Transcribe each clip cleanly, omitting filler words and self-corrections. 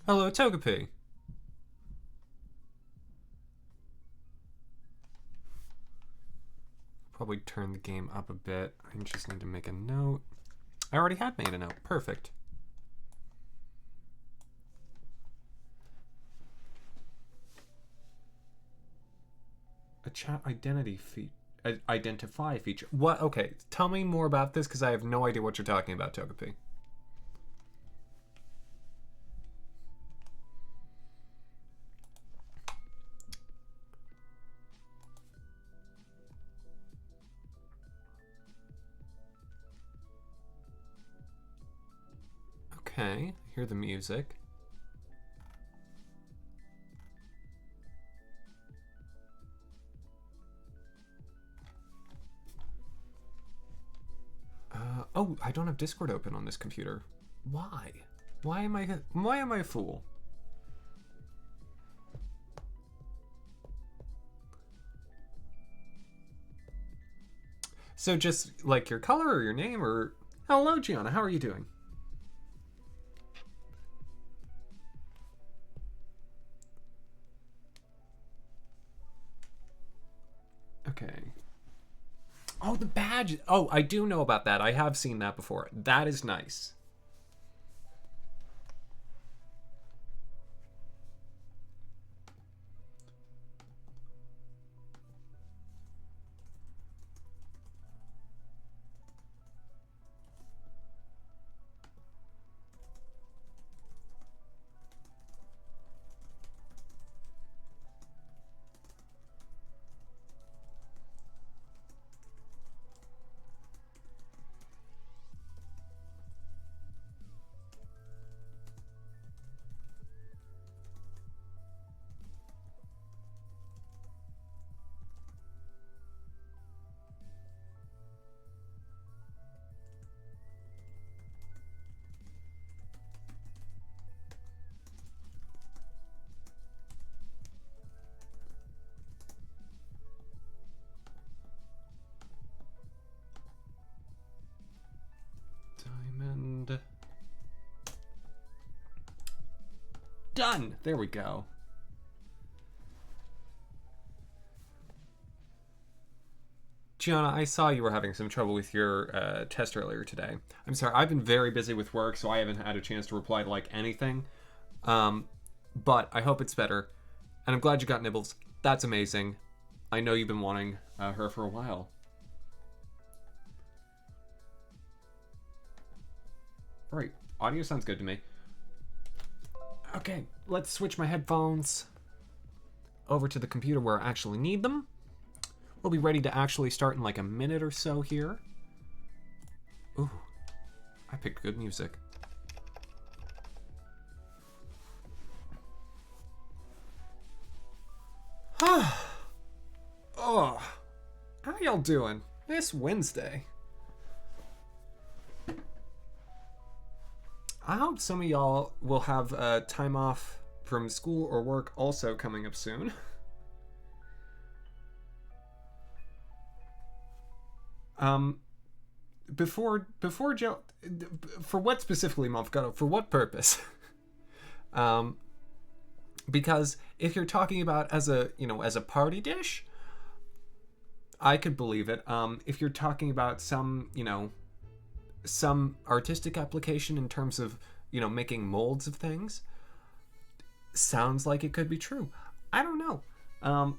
Hello, Togepi. Probably turn the game up a bit. I just need to make a note. I already had made a note. Perfect. A chat identify feature. What? Okay, tell me more about this because I have no idea what you're talking about, Togepi. Okay, hear the music. Oh, I don't have Discord open on this computer. Why? Why am I a fool? So just like your color or your name or hello Gianna, how are you doing? Okay. Oh, the badge. Oh, I do know about that. I have seen that before. That is nice. Diamond. Done. There we go. Gianna, I saw you were having some trouble with your test earlier today. I'm sorry, I've been very busy with work, so I haven't had a chance to reply to like anything. But I hope it's better. And I'm glad you got Nibbles. That's amazing. I know you've been wanting her for a while. Right, audio sounds good to me. Okay, let's switch my headphones over to the computer where I actually need them. We'll be ready to actually start in like a minute or so here. Ooh, I picked good music. Oh, how y'all doing? It's Wednesday. I hope some of y'all will have time off from school or work also coming up soon. Before Joe, for what specifically, Mofgado? For what purpose? Because if you're talking about as a party dish, I could believe it. If you're talking about some artistic application in terms of making molds of things, sounds like it could be true. I don't know. How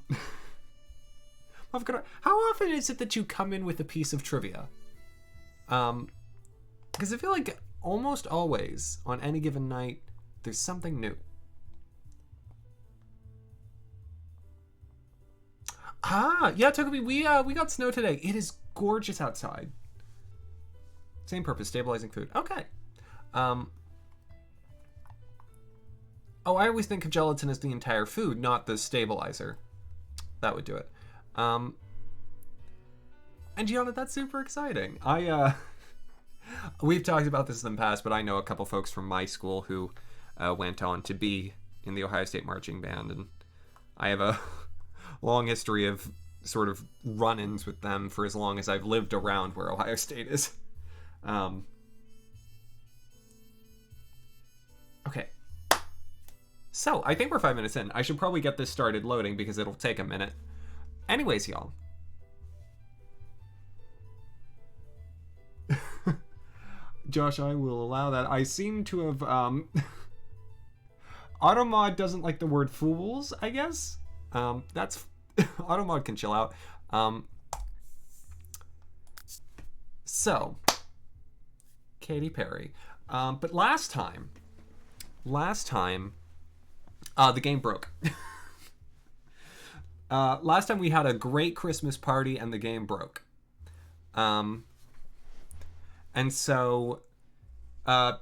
often is it that you come in with a piece of trivia? Because I feel like almost always on any given night there's something new. Yeah, Togepi, we got snow today. It is gorgeous outside. Same purpose, stabilizing food. Okay. Oh, I always think of gelatin as the entire food, not the stabilizer. That would do it. And Gianna, that's super exciting. We've talked about this in the past, but I know a couple folks from my school who went on to be in the Ohio State Marching Band, and I have a long history of sort of run-ins with them for as long as I've lived around where Ohio State is. Okay. So, I think we're 5 minutes in. I should probably get this started loading because it'll take a minute. Anyways, y'all. Josh, I will allow that. I seem to have, Automod doesn't like the word fools, I guess. That's... Automod can chill out. So, Katy Perry. But last time, the game broke. Last time we had a great Christmas party and the game broke. And so,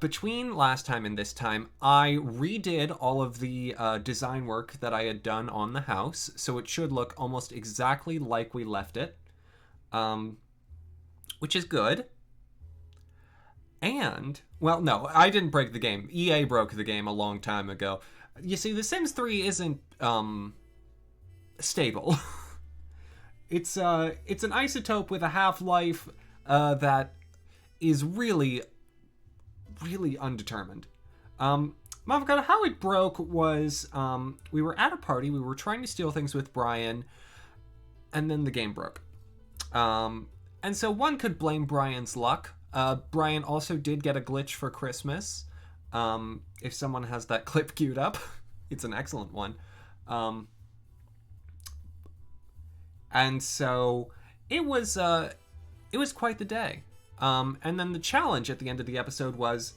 between last time and this time, I redid all of the design work that I had done on the house, so it should look almost exactly like we left it, which is good. And, well, no, I didn't break the game. EA broke the game a long time ago. You see, The Sims 3 isn't stable. It's an isotope with a half-life that is really undetermined. Motherfucker, how it broke was we were at a party, we were trying to steal things with Brian, and then the game broke. And so one could blame Brian's luck. Brian also did get a glitch for Christmas. If someone has that clip queued up, it's an excellent one. And so it was quite the day. And then the challenge at the end of the episode was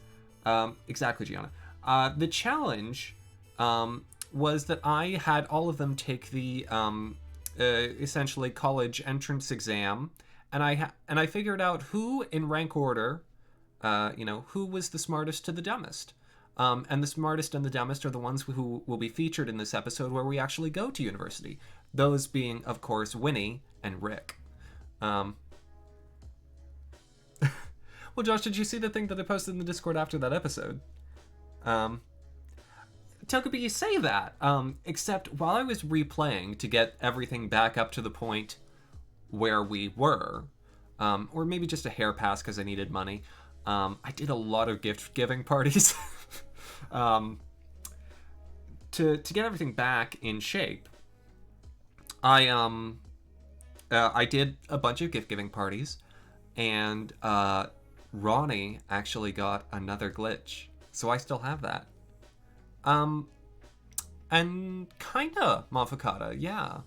exactly, Gianna. The challenge was that I had all of them take the essentially college entrance exam, and I figured out who in rank order, who was the smartest to the dumbest. And the smartest and the dumbest are the ones who will be featured in this episode where we actually go to university. Those being, of course, Winnie and Rick. Well, Josh, did you see the thing that I posted in the Discord after that episode? Togepi, you say that, except while I was replaying to get everything back up to the point where we were, or maybe just a hair pass because I needed money, I did a lot of gift-giving parties. To get everything back in shape, I did a bunch of gift-giving parties, and Ronnie actually got another glitch, so I still have that. And kinda Mafakata, yeah.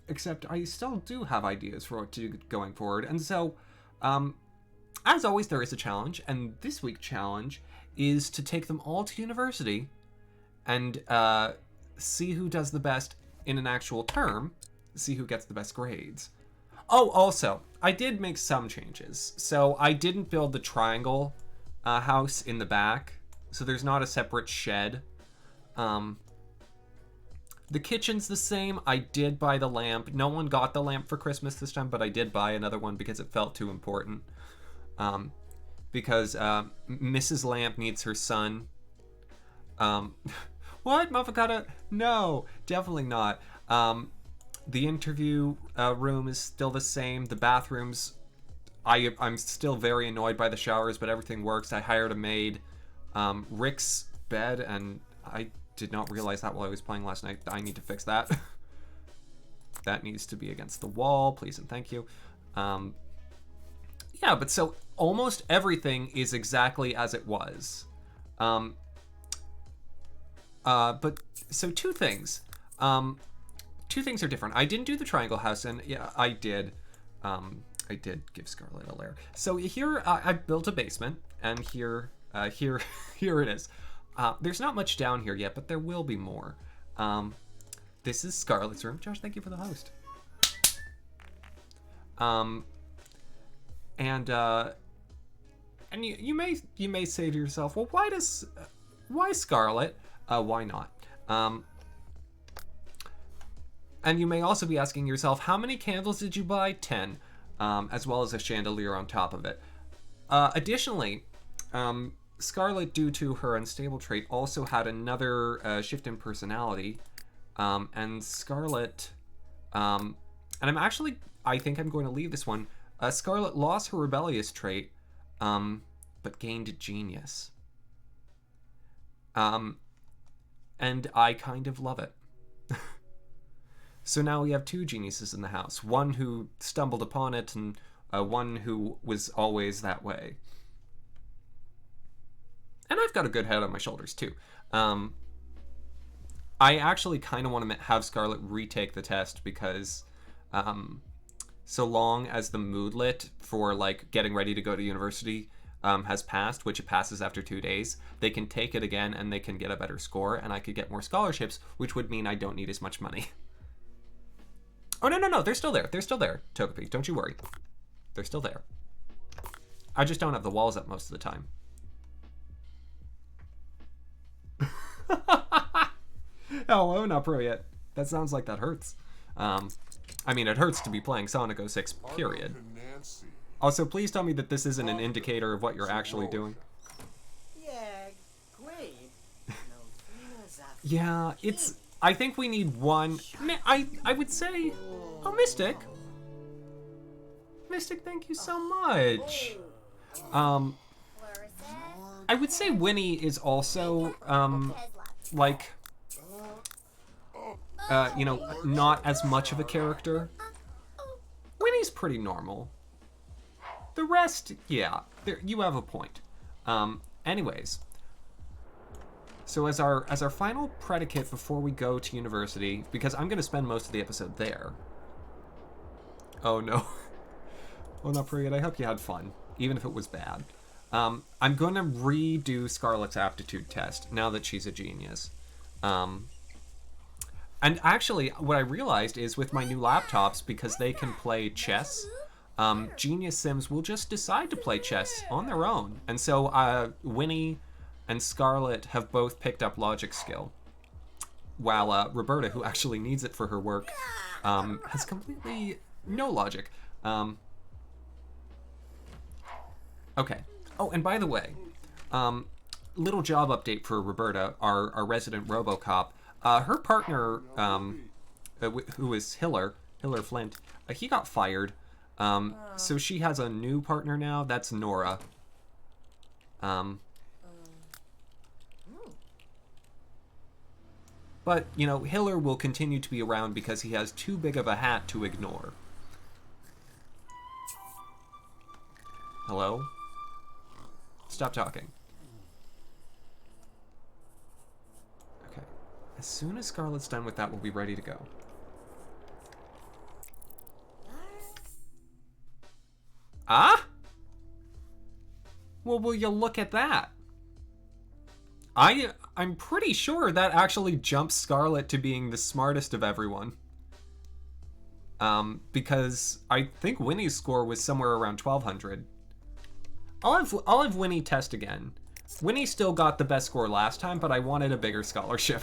Except I still do have ideas for what to do going forward, and so, as always, there is a challenge, and this week's challenge is to take them all to university and see who does the best in an actual term, see who gets the best grades. Oh, also, I did make some changes. So I didn't build the triangle house in the back, so there's not a separate shed. The kitchen's the same. I did buy the lamp. No one got the lamp for Christmas this time, but I did buy another one because it felt too important. Because Mrs. Lamp needs her son. What, Mafakata? No, definitely not. The interview room is still the same. The bathrooms, I'm still very annoyed by the showers, but everything works. I hired a maid. Rick's bed, and I did not realize that while I was playing last night. I need to fix that. That needs to be against the wall, please and thank you. Yeah, but so almost everything is exactly as it was. But so two things. Two things are different. I didn't do the triangle house, and yeah, I did give Scarlet a lair. So here I built a basement, and here it is. There's not much down here yet, but there will be more. This is Scarlet's room. Josh, thank you for the host. And you may say to yourself, well, why Scarlet? Why not? And you may also be asking yourself, how many candles did you buy? 10, as well as a chandelier on top of it. Additionally, Scarlet, due to her unstable trait, also had another shift in personality. And Scarlet, and I think I'm going to leave this one. Scarlet lost her rebellious trait, but gained genius. And I kind of love it. So now we have two geniuses in the house. One who stumbled upon it, and one who was always that way. And I've got a good head on my shoulders, too. I actually kind of want to have Scarlet retake the test because so long as the moodlet for, like, getting ready to go to university has passed, which it passes after 2 days, they can take it again and they can get a better score, and I could get more scholarships, which would mean I don't need as much money. Oh, no, they're still there. They're still there, Togepi. Don't you worry. They're still there. I just don't have the walls up most of the time. Hello, not pro yet. That sounds like that hurts. I mean, it hurts to be playing Sonic 06, period. Also, please tell me that this isn't an indicator of what you're actually doing. Yeah, great. Yeah, it's... I think we need one... I would say... Oh, Mystic. Mystic, thank you so much. I would say Winnie is also, like... you know, not as much of a character. Winnie's pretty normal. The rest, yeah, you have a point. Anyways, so as our final predicate before we go to university, because I'm gonna spend most of the episode there. Oh no. Well, not pretty good. I hope you had fun, even if it was bad. I'm gonna redo Scarlet's aptitude test now that she's a genius. And actually, what I realized is with my new laptops, because they can play chess, Genius Sims will just decide to play chess on their own. And so Winnie and Scarlet have both picked up logic skill, while Roberta, who actually needs it for her work, has completely no logic. Okay. Oh, and by the way, little job update for Roberta, our resident RoboCop. Her partner, who is Hiller Flint, he got fired. So she has a new partner now. That's Nora. But, you know, Hiller will continue to be around because he has too big of a hat to ignore. Hello? Stop talking. Okay. As soon as Scarlet's done with that, we'll be ready to go. Ah? Well, will you look at that? I'm pretty sure that actually jumps Scarlet to being the smartest of everyone. Because I think Winnie's score was somewhere around 1200. I'll have Winnie test again. Winnie still got the best score last time, but I wanted a bigger scholarship.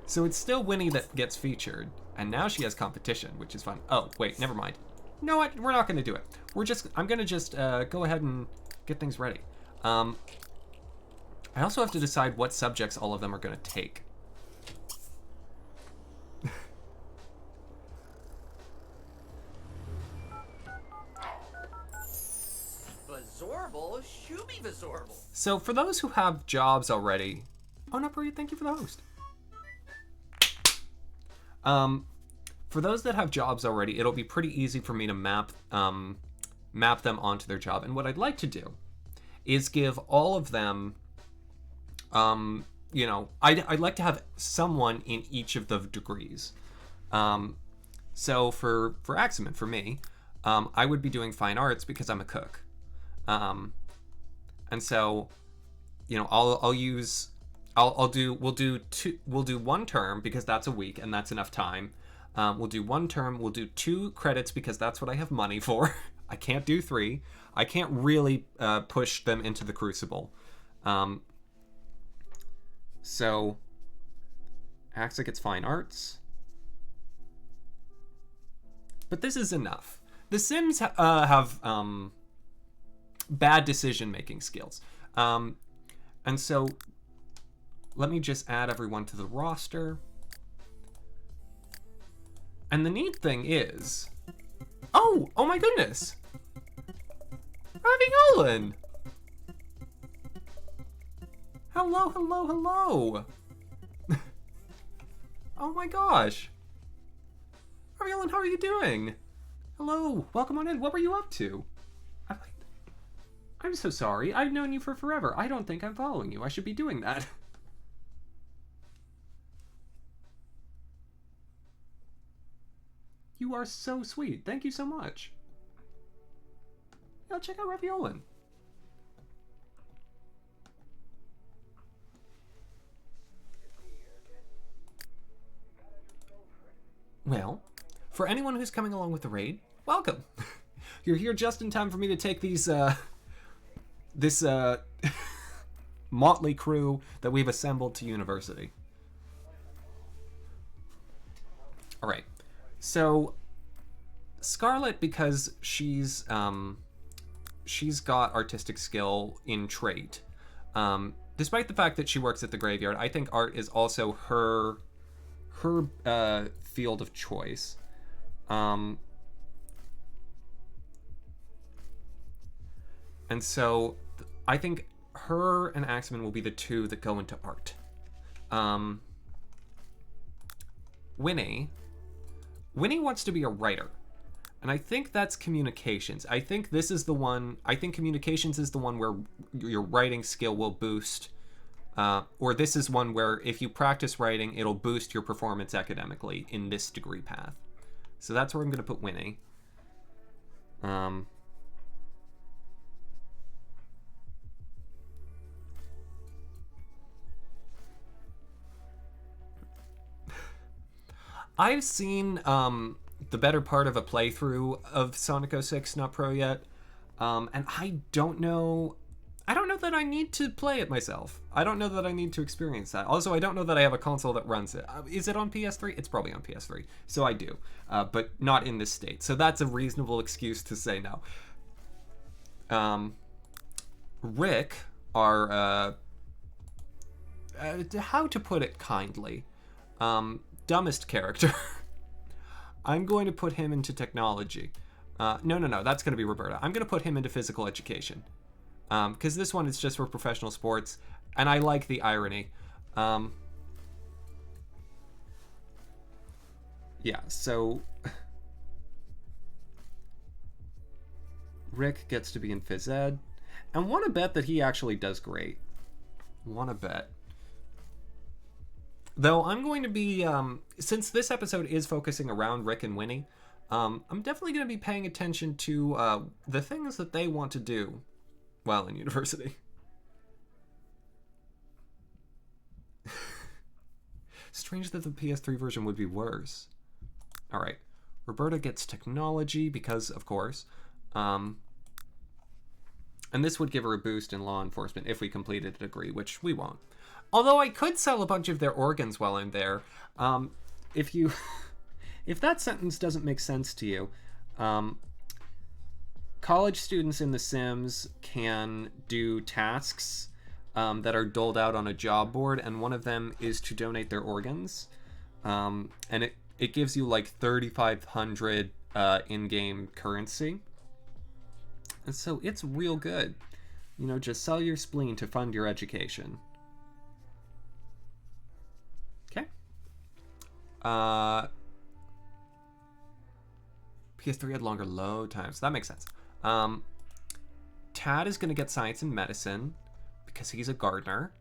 So it's still Winnie that gets featured, and now she has competition, which is fun. Oh, wait, never mind. No, we're not gonna do it. I'm gonna just go ahead and get things ready. I also have to decide what subjects all of them are gonna take. Vazorable? Shooby Vazorable. So for those who have jobs already, oh no, Bria, thank you for the host. For those that have jobs already, it'll be pretty easy for me to map them onto their job. And what I'd like to do is give all of them, you know, I'd like to have someone in each of the degrees. So for Axamin, for me, I would be doing fine arts because I'm a cook. And so, you know, we'll do one term because that's a week and that's enough time. We'll do one term, we'll do 2 credits because that's what I have money for. I can't do 3. I can't really push them into the crucible. So Axa gets fine arts. But this is enough. The Sims have bad decision-making skills. And so let me just add everyone to the roster. And the neat thing is... Oh my goodness! Ravi Nolan! Hello, hello, hello! Oh my gosh! Arielin, how are you doing? Hello, welcome on in. What were you up to? I'm so sorry. I've known you for forever. I don't think I'm following you. I should be doing that. You are so sweet. Thank you so much. Yeah, check out Raviolin. Well, for anyone who's coming along with the raid, welcome. You're here just in time for me to take these, this motley crew that we've assembled to university. All right. So Scarlet, because she's got artistic skill in trait. Despite the fact that she works at the graveyard, I think art is also her field of choice. And so I think her and Axamin will be the two that go into art. Winnie wants to be a writer. And I think that's communications. I think this is the one, I think communications is the one where your writing skill will boost. Or this is one where if you practice writing, it'll boost your performance academically in this degree path. So that's where I'm going to put Winnie. I've seen the better part of a playthrough of Sonic 06, not Pro yet, and I don't know that I need to play it myself. I don't know that I need to experience that. Also, I don't know that I have a console that runs it. Is it on PS3? It's probably on PS3, so I do, but not in this state. So that's a reasonable excuse to say no. Rick, our how to put it kindly, dumbest character. I'm going to put him into technology. No, that's going to be Roberta. I'm going to put him into physical education. Because this one is just for professional sports, and I like the irony. Yeah, so Rick gets to be in phys ed, and want to bet that he actually does great. Want to bet. Though I'm going to be, since this episode is focusing around Rick and Winnie, I'm definitely going to be paying attention to the things that they want to do while in university. Strange that the PS3 version would be worse. Alright, Roberta gets technology because, of course. And this would give her a boost in law enforcement if we completed a degree, which we won't. Although I could sell a bunch of their organs while I'm there. If you... if that sentence doesn't make sense to you, college students in The Sims can do tasks that are doled out on a job board, and one of them is to donate their organs. And it gives you like 3,500 in-game currency. And so it's real good. You know, just sell your spleen to fund your education. Okay. PS3 had longer load times. So that makes sense. Tad is going to get science and medicine because he's a gardener.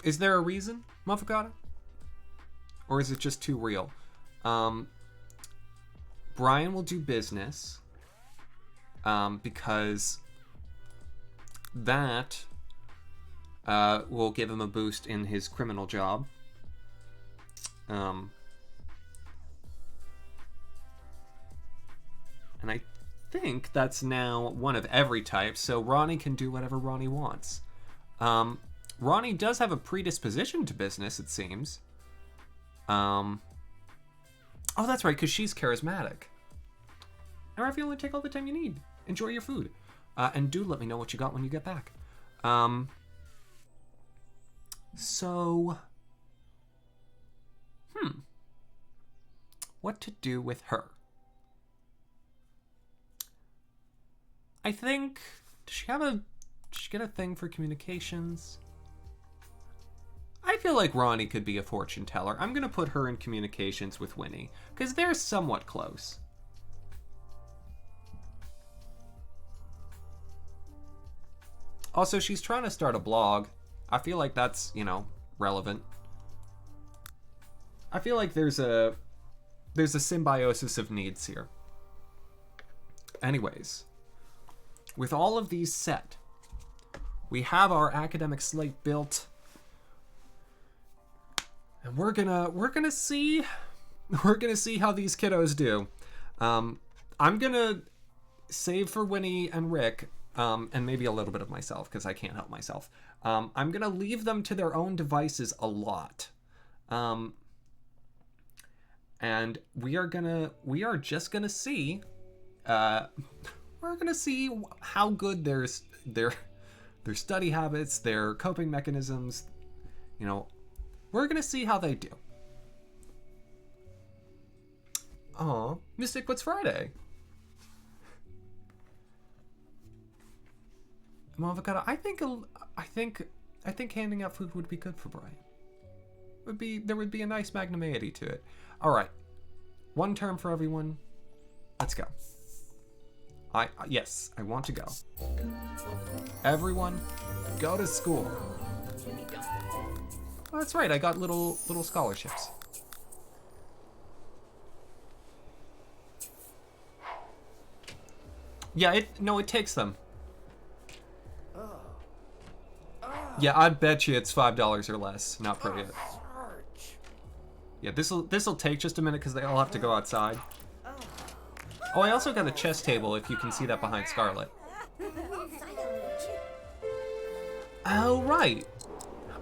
Is there a reason, Motherfucker? Or is it just too real? Brian will do business because that will give him a boost in his criminal job. And I think that's now one of every type, so Ronnie can do whatever Ronnie wants. Ronnie does have a predisposition to business, it seems. Oh, that's right, because she's charismatic. Alright, if you only take all the time you need, enjoy your food. And do let me know what you got when you get back. what to do with her. I think, does she get a thing for communications? I feel like Ronnie could be a fortune teller. I'm going to put her in communications with Winnie, because they're somewhat close. Also, she's trying to start a blog. I feel like that's, relevant. I feel like there's a symbiosis of needs here. Anyways, with all of these set, we have our academic slate built, and we're gonna see how these kiddos do. I'm gonna save for Winnie and Rick, and maybe a little bit of myself because I can't help myself. I'm gonna leave them to their own devices a lot, and we are just gonna see. We're gonna see how good their study habits, their coping mechanisms. We're gonna see how they do. Aw, Mystic, what's Friday? Avocado. I think handing out food would be good for Brian. There would be a nice magnanimity to it. All right, one term for everyone. Let's go. Yes, I want to go. Everyone, go to school. Oh, that's right. I got little scholarships. Yeah, it takes them. Yeah, I bet you it's $5 or less. Not pro yet. Yeah, this'll take just a minute because they all have to go outside. Oh, I also got a chess table, if you can see that behind Scarlet. Oh, right.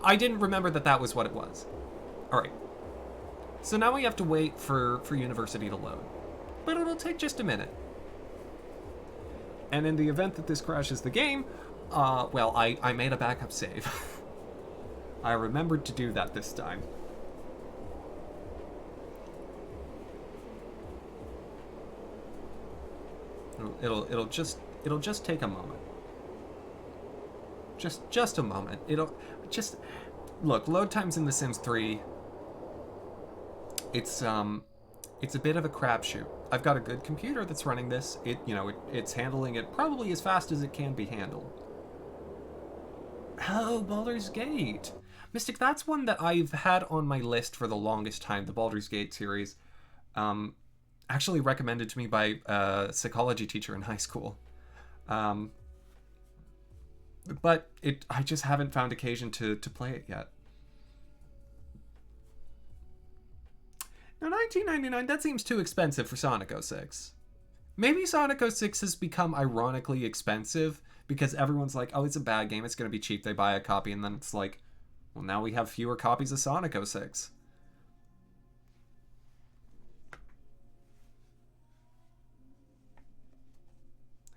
I didn't remember that was what it was. All right. So now we have to wait for university to load. But it'll take just a minute. And in the event that this crashes the game, well, I made a backup save. I remembered to do that this time. It'll just take a moment. Just a moment. Look, load times in The Sims 3. It's a bit of a crapshoot. I've got a good computer that's running this. It's handling it probably as fast as it can be handled. Oh, Baldur's Gate. Mystic, that's one that I've had on my list for the longest time, the Baldur's Gate series. Actually recommended to me by a psychology teacher in high school. But I just haven't found occasion to play it yet. Now, $19.99, that seems too expensive for Sonic 06. Maybe Sonic 06 has become ironically expensive because everyone's like, oh, it's a bad game, it's going to be cheap, they buy a copy, and then it's like, well, now we have fewer copies of Sonic 06.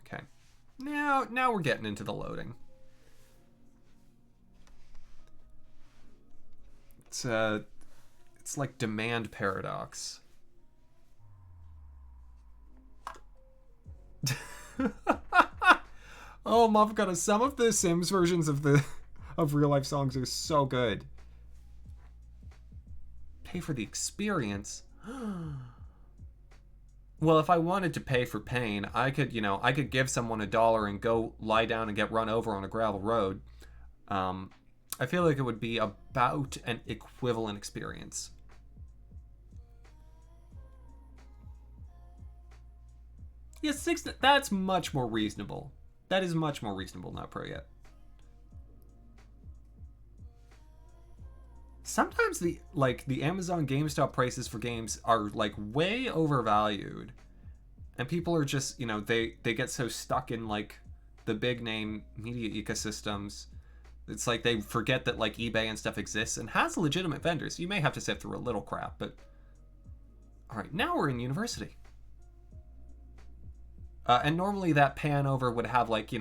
Okay. Now we're getting into the loading. It's like demand paradox. Oh, Mavgata, some of the Sims versions of real life songs are so good. Pay for the experience. Well, if I wanted to pay for pain, I could give someone $1 and go lie down and get run over on a gravel road. I feel like it would be about an equivalent experience. Yeah, that's much more reasonable. That is much more reasonable, not pro yet. Sometimes the Amazon GameStop prices for games are like way overvalued. And people are just, they get so stuck in like the big name media ecosystems. It's like they forget that like eBay and stuff exists and has legitimate vendors. You may have to sift through a little crap, but all right, now we're in university. And normally that pan over would have like,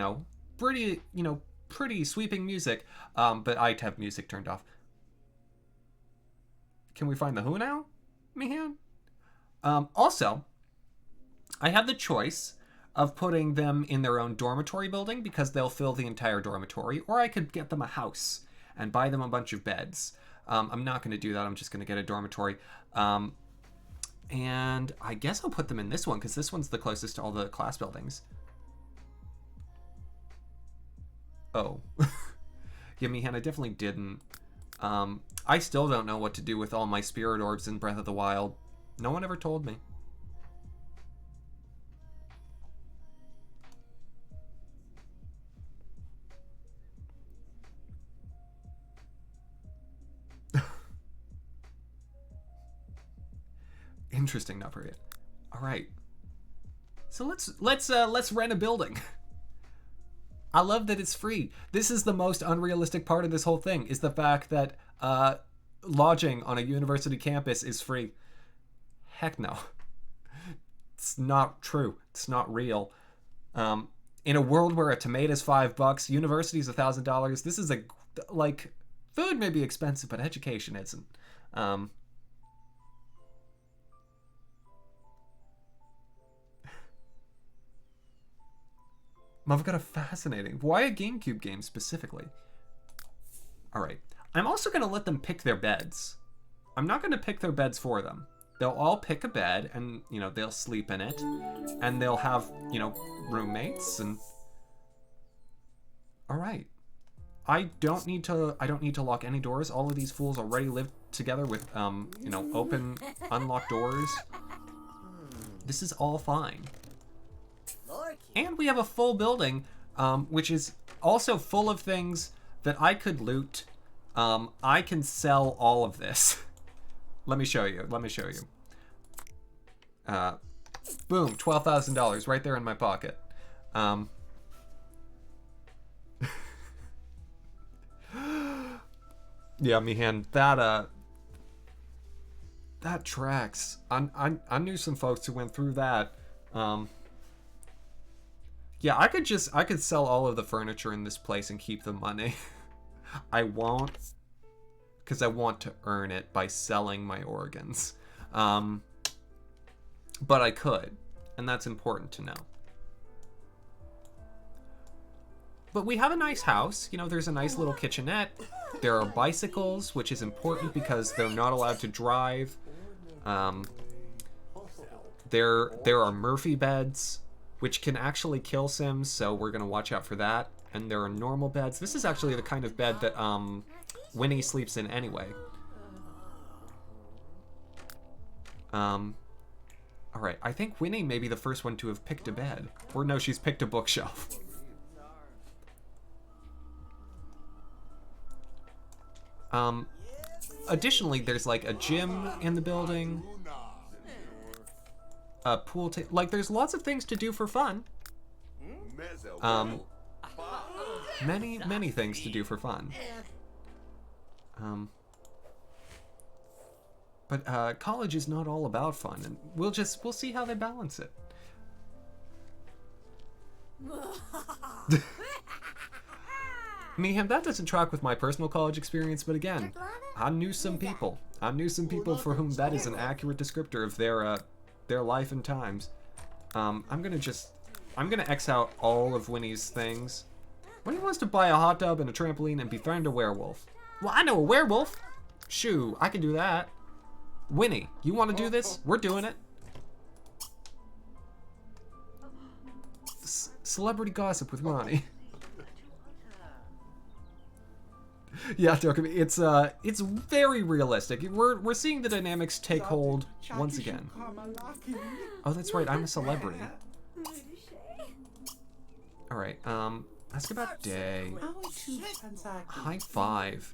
pretty sweeping music, but I'd have music turned off. Can we find the who now, Mihan? Also, I had the choice of putting them in their own dormitory building because they'll fill the entire dormitory, or I could get them a house and buy them a bunch of beds. I'm not going to do that. I'm just going to get a dormitory. And I guess I'll put them in this one because this one's the closest to all the class buildings. Oh. Yeah, Mihan, I definitely didn't. I still don't know what to do with all my spirit orbs in Breath of the Wild. No one ever told me. Interesting, not very. All right. So let's rent a building. I love that it's free. This is the most unrealistic part of this whole thing, is the fact that lodging on a university campus is free. Heck no. It's not true. It's not real. In a world where a tomato's $5, university's $1,000, this is like, food may be expensive, but education isn't. I've got a fascinating... Why a GameCube game specifically? Alright. I'm also going to let them pick their beds. I'm not going to pick their beds for them. They'll all pick a bed and, you know, they'll sleep in it. And they'll have, you know, roommates and... Alright. I don't need to lock any doors. All of these fools already live together with, you know, open, unlocked doors. This is all fine. And we have a full building, which is also full of things that I could loot. I can sell all of this. Let me show you. Boom, $12,000 right there in my pocket. Yeah, Mihan, that tracks. I knew some folks who went through that. Yeah, I could sell all of the furniture in this place and keep the money. I won't, because I want to earn it by selling my organs. But I could, and that's important to know. But we have a nice house. You know, there's a nice little kitchenette. There are bicycles, which is important because they're not allowed to drive. There are Murphy beds, which can actually kill Sims, so we're going to watch out for that. And there are normal beds. This is actually the kind of bed that Winnie sleeps in anyway. Alright, I think Winnie may be the first one to have picked a bed. Or no, she's picked a bookshelf. Additionally, there's like a gym in the building. A pool table. Like, there's lots of things to do for fun. Many things to do for fun. But college is not all about fun, and we'll see how they balance it. Mayhem, that doesn't track with my personal college experience, but again, I knew some people. For whom that is an accurate descriptor of their life and times. I'm gonna X out all of Winnie's things. Winnie wants to buy a hot tub and a trampoline and befriend a werewolf. Well, I know a werewolf. Shoo, I can do that. Winnie, you want to do this? We're doing it. Celebrity gossip with Ronnie. Yeah, Dokumi, it's very realistic. We're seeing the dynamics take hold once again. Oh, that's right, I'm a celebrity. Alright, ask about day. High five.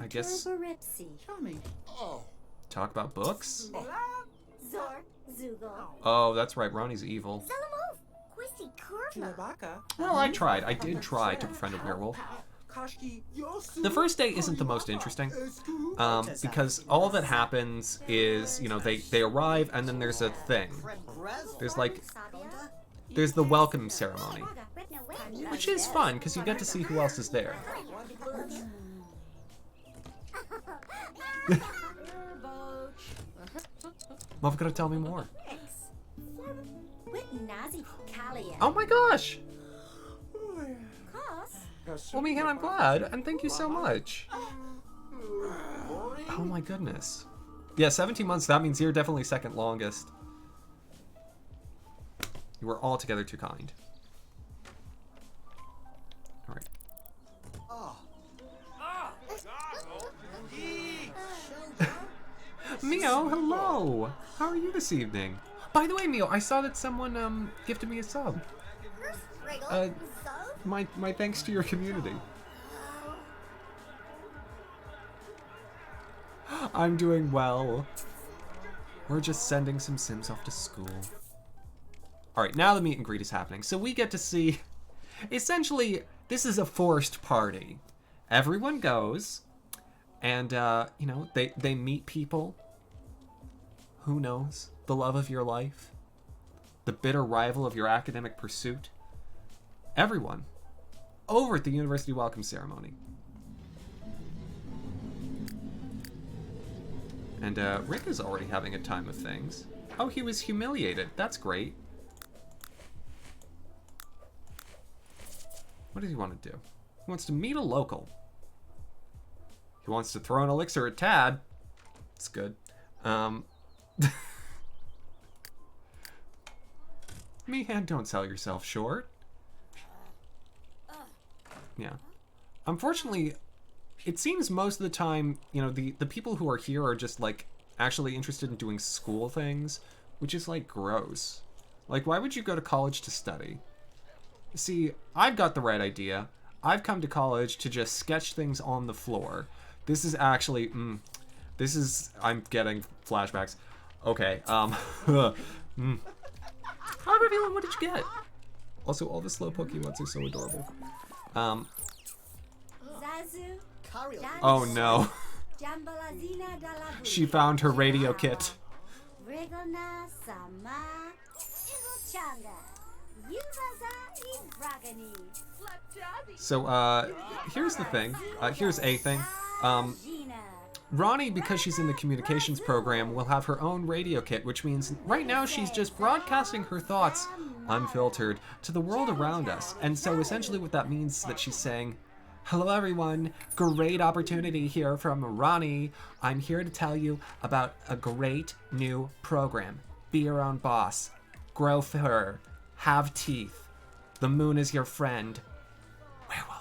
I guess talk about books? Oh, that's right, Ronnie's evil. Well, I tried. I did try to befriend a werewolf. The first day isn't the most interesting, because all that happens is, you know, they arrive and then there's a thing. There's the welcome ceremony, which is fun because you get to see who else is there. Mom, gotta tell me more. With Nazi Kalia. Oh my gosh! Course. Well, Mihan, I'm glad, and thank you so much. Oh my goodness. Yeah, 17 months, that means you're definitely second longest. You were altogether too kind. Alright. Mio, hello! How are you this evening? By the way, Mio, I saw that someone gifted me a sub. My thanks to your community. I'm doing well. We're just sending some Sims off to school. Alright, now the meet and greet is happening. So we get to see... Essentially, this is a forced party. Everyone goes, and, you know, they meet people. Who knows? The love of your life. The bitter rival of your academic pursuit. Everyone. Over at the university welcome ceremony. And Rick is already having a time of things. Oh, he was humiliated. That's great. What does he want to do? He wants to meet a local. He wants to throw an elixir at Tad. It's good. Mihan, don't sell yourself short. Yeah. Unfortunately, it seems most of the time, you know, the people who are here are just, like, actually interested in doing school things, which is, like, gross. Like, why would you go to college to study? See, I've got the right idea. I've come to college to just sketch things on the floor. This is actually, this is, I'm getting flashbacks. Okay, How revealing, what did you get? Also, all the slow Pokemons are so adorable. Oh no. She found her radio kit. So, here's the thing. Here's a thing. Ronnie, because she's in the communications program, will have her own radio kit, which means right now she's just broadcasting her thoughts, unfiltered, to the world around us. And so essentially what that means is that she's saying, hello everyone, great opportunity here from Ronnie. I'm here to tell you about a great new program. Be your own boss. Grow fur. Have teeth. The moon is your friend. Werewolf.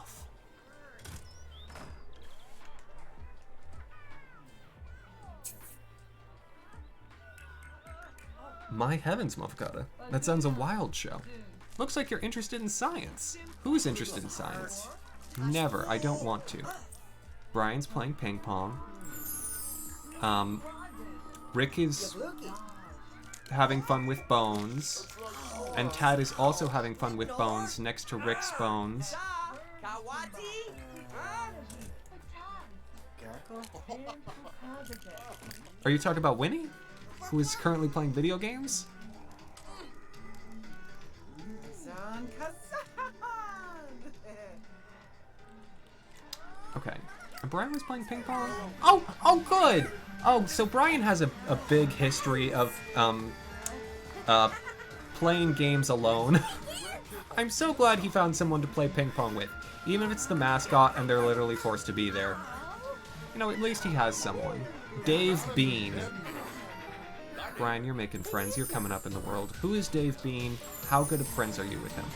My heavens, Mofkata. That sounds a wild show. Looks like you're interested in science. Who's interested in science? Never. I don't want to. Brian's playing ping pong. Rick is having fun with Bones. And Tad is also having fun with Bones next to Rick's Bones. Are you talking about Winnie? Who is currently playing video games? Okay. And Brian was playing ping pong? Oh, good! Oh, so Brian has a big history of, playing games alone. I'm so glad he found someone to play ping pong with. Even if it's the mascot and they're literally forced to be there. You know, at least he has someone. Dave Bean. Brian, you're making friends. You're coming up in the world. Who is Dave Bean? How good of friends are you with him?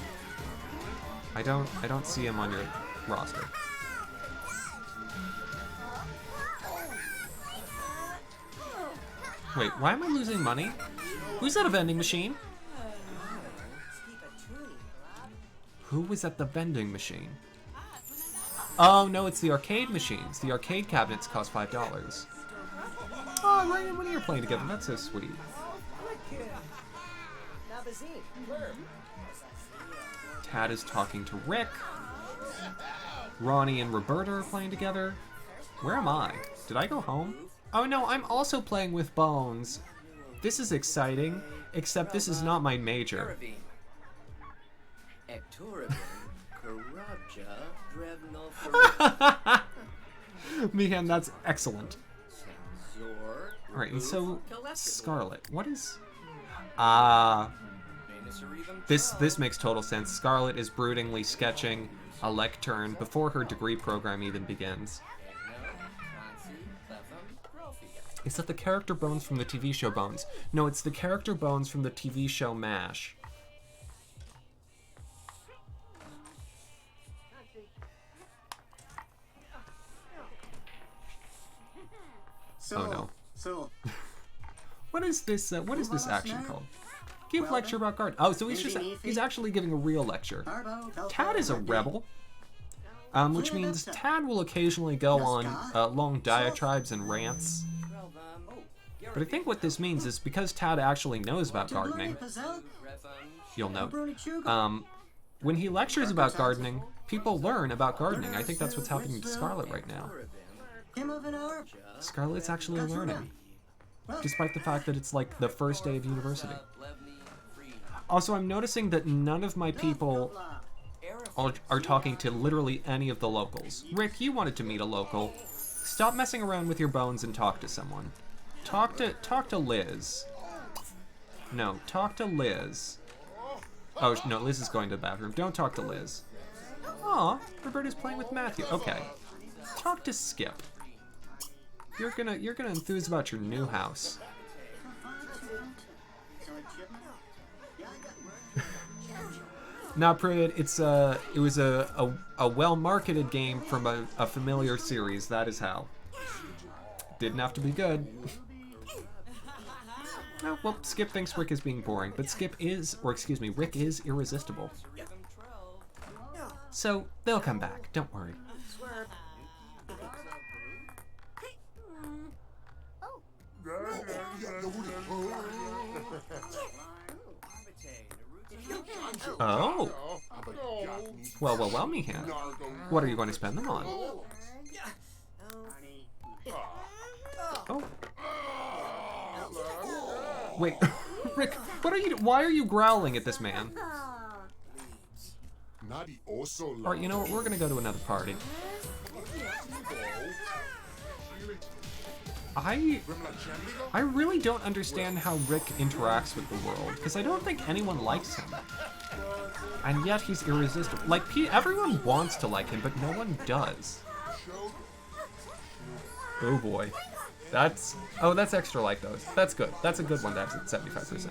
I don't see him on your roster. Wait, why am I losing money? Who's at a vending machine? Who was at the vending machine? Oh, no, it's the arcade machines. The arcade cabinets cost $5. Oh, Ryan and Winnie are playing together. That's so sweet. Tad is talking to Rick. Ronnie and Roberta are playing together. Where am I? Did I go home? Oh no, I'm also playing with Bones. This is exciting, except this is not my major. Mihan, that's excellent. Alright, and so Scarlet, what is... This makes total sense. Scarlet is broodingly sketching a lectern before her degree program even begins. Is that the character bones from the TV show Bones? No, it's the character bones from the TV show MASH. Oh no. So What is this action called? Give lecture about garden. Oh, so he's actually giving a real lecture. Tad is a rebel. Which means Tad will occasionally go on long diatribes and rants. But I think what this means is because Tad actually knows about gardening, you'll note, when he lectures about gardening, people learn about gardening. I think that's what's happening to Scarlet right now. Scarlet's actually learning, despite the fact that it's like the first day of university. Also, I'm noticing that none of my people are talking to literally any of the locals. Rick, you wanted to meet a local. Stop messing around with your bones and talk to someone. Talk to Liz. No, talk to Liz. Oh, no, Liz is going to the bathroom. Don't talk to Liz. Aw, Roberta's playing with Matthew. Okay. Talk to Skip. You're gonna enthuse about your new house. Not Period. It was a well-marketed game from a familiar series. That is how. Didn't have to be good. Oh, well, Skip thinks Rick is being boring, but Rick is irresistible. So, they'll come back, don't worry. Oh! Well, Mihan. What are you going to spend them on? Oh. Wait, Rick, why are you growling at this man? Alright, you know what, we're gonna go to another party. I really don't understand how Rick interacts with the world, because I don't think anyone likes him. And yet he's irresistible. Like, everyone wants to like him, but no one does. Oh boy. That's extra like those. That's good. That's a good one to have at 75%.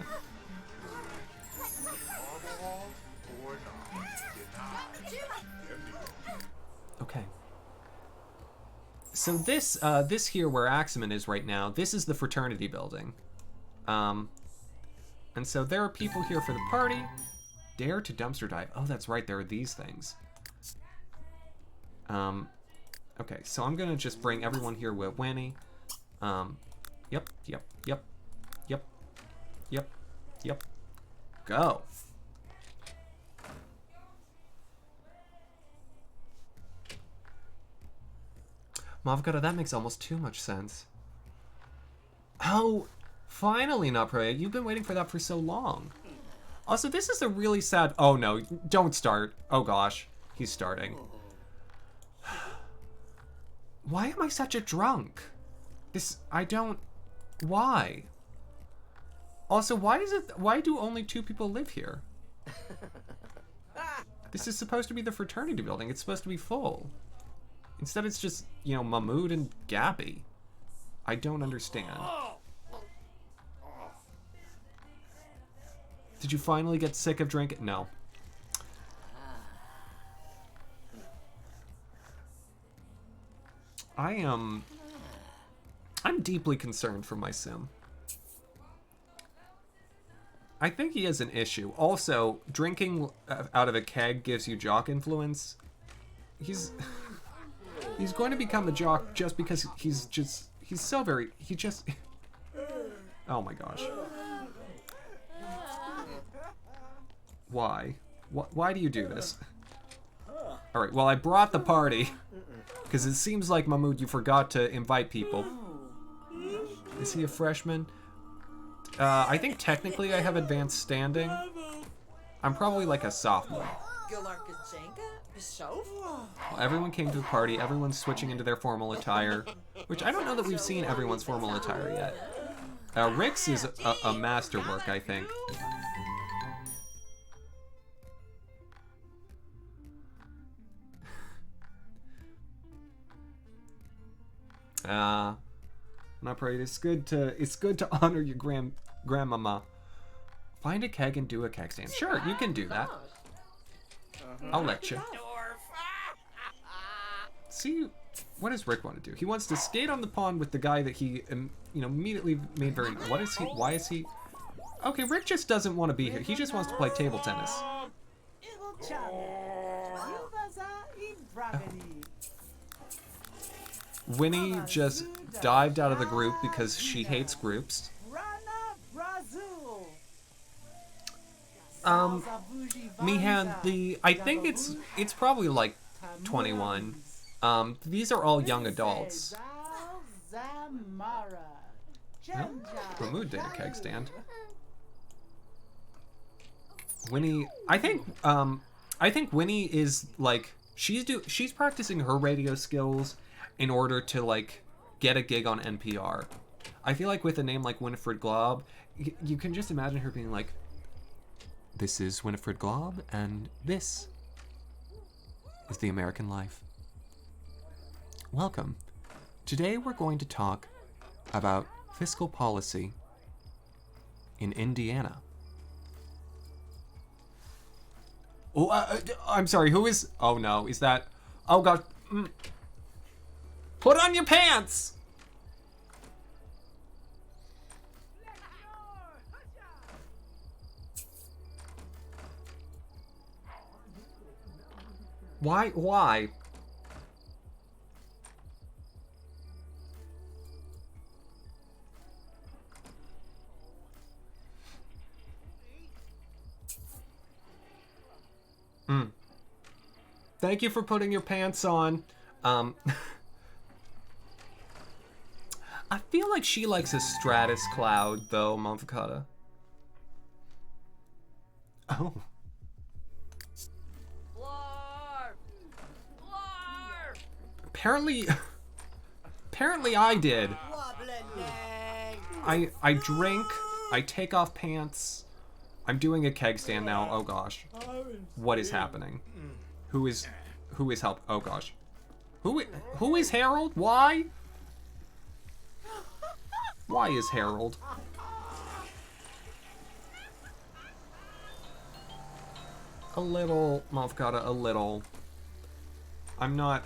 Okay. So this here where Axamin is right now, this is the fraternity building. And so there are people here for the party. Dare to dumpster dive. Oh, that's right, there are these things. Okay, so I'm gonna just bring everyone here with Winnie. Yep. Go. Mavgata, that makes almost too much sense. Oh, finally, Naproya. You've been waiting for that for so long. Also, this is a really sad... Oh, no. Don't start. Oh, gosh. He's starting. Why am I such a drunk? I don't... Why? Also, why do only 2 people live here? This is supposed to be the fraternity building. It's supposed to be full. Instead, it's just, you know, Mahmood and Gabby. I don't understand. Did you finally get sick of drinking? No. I'm deeply concerned for my sim. I think he has an issue. Also, drinking out of a keg gives you jock influence. He's going to become a jock just because oh my gosh. Why? Why do you do this? Alright, well, I brought the party. Because it seems like, Mahmood, you forgot to invite people. Is he a freshman? I think technically I have advanced standing. I'm probably like a sophomore. Well, everyone came to the party. Everyone's switching into their formal attire, which I don't know that we've seen everyone's formal attire yet. Rick's is a masterwork, I think. Not parade. It's good to honor your grandmama. Find a keg and do a keg stand. Sure, you can do that. I'll let you. See, what does Rick want to do? He wants to skate on the pond with the guy that he, immediately made very. What is he? Why is he? Okay, Rick just doesn't want to be here. He just wants to play table tennis. Winnie just dived out of the group because she hates groups. I think it's probably like 21. These are all young adults. Ramud did a keg stand. Winnie, I think Winnie is like she's practicing her radio skills in order to like get a gig on NPR. I feel like with a name like Winifred Glob, you can just imagine her being like, "This is Winifred Glob, and this is the American life. Welcome. Today we're going to talk about fiscal policy in Indiana." Oh, I'm sorry, who is... Oh no, is that... Oh gosh. Put on your pants! Why? Thank you for putting your pants on. I feel like she likes a stratus cloud, though, Monfacata. Oh. Apparently I did. I drink, I take off pants. I'm doing a keg stand now. Oh gosh. What is happening? Who is help? Oh gosh. Who is Harold? Why? Why is Harold? A little, Monfacata, a little. I'm not.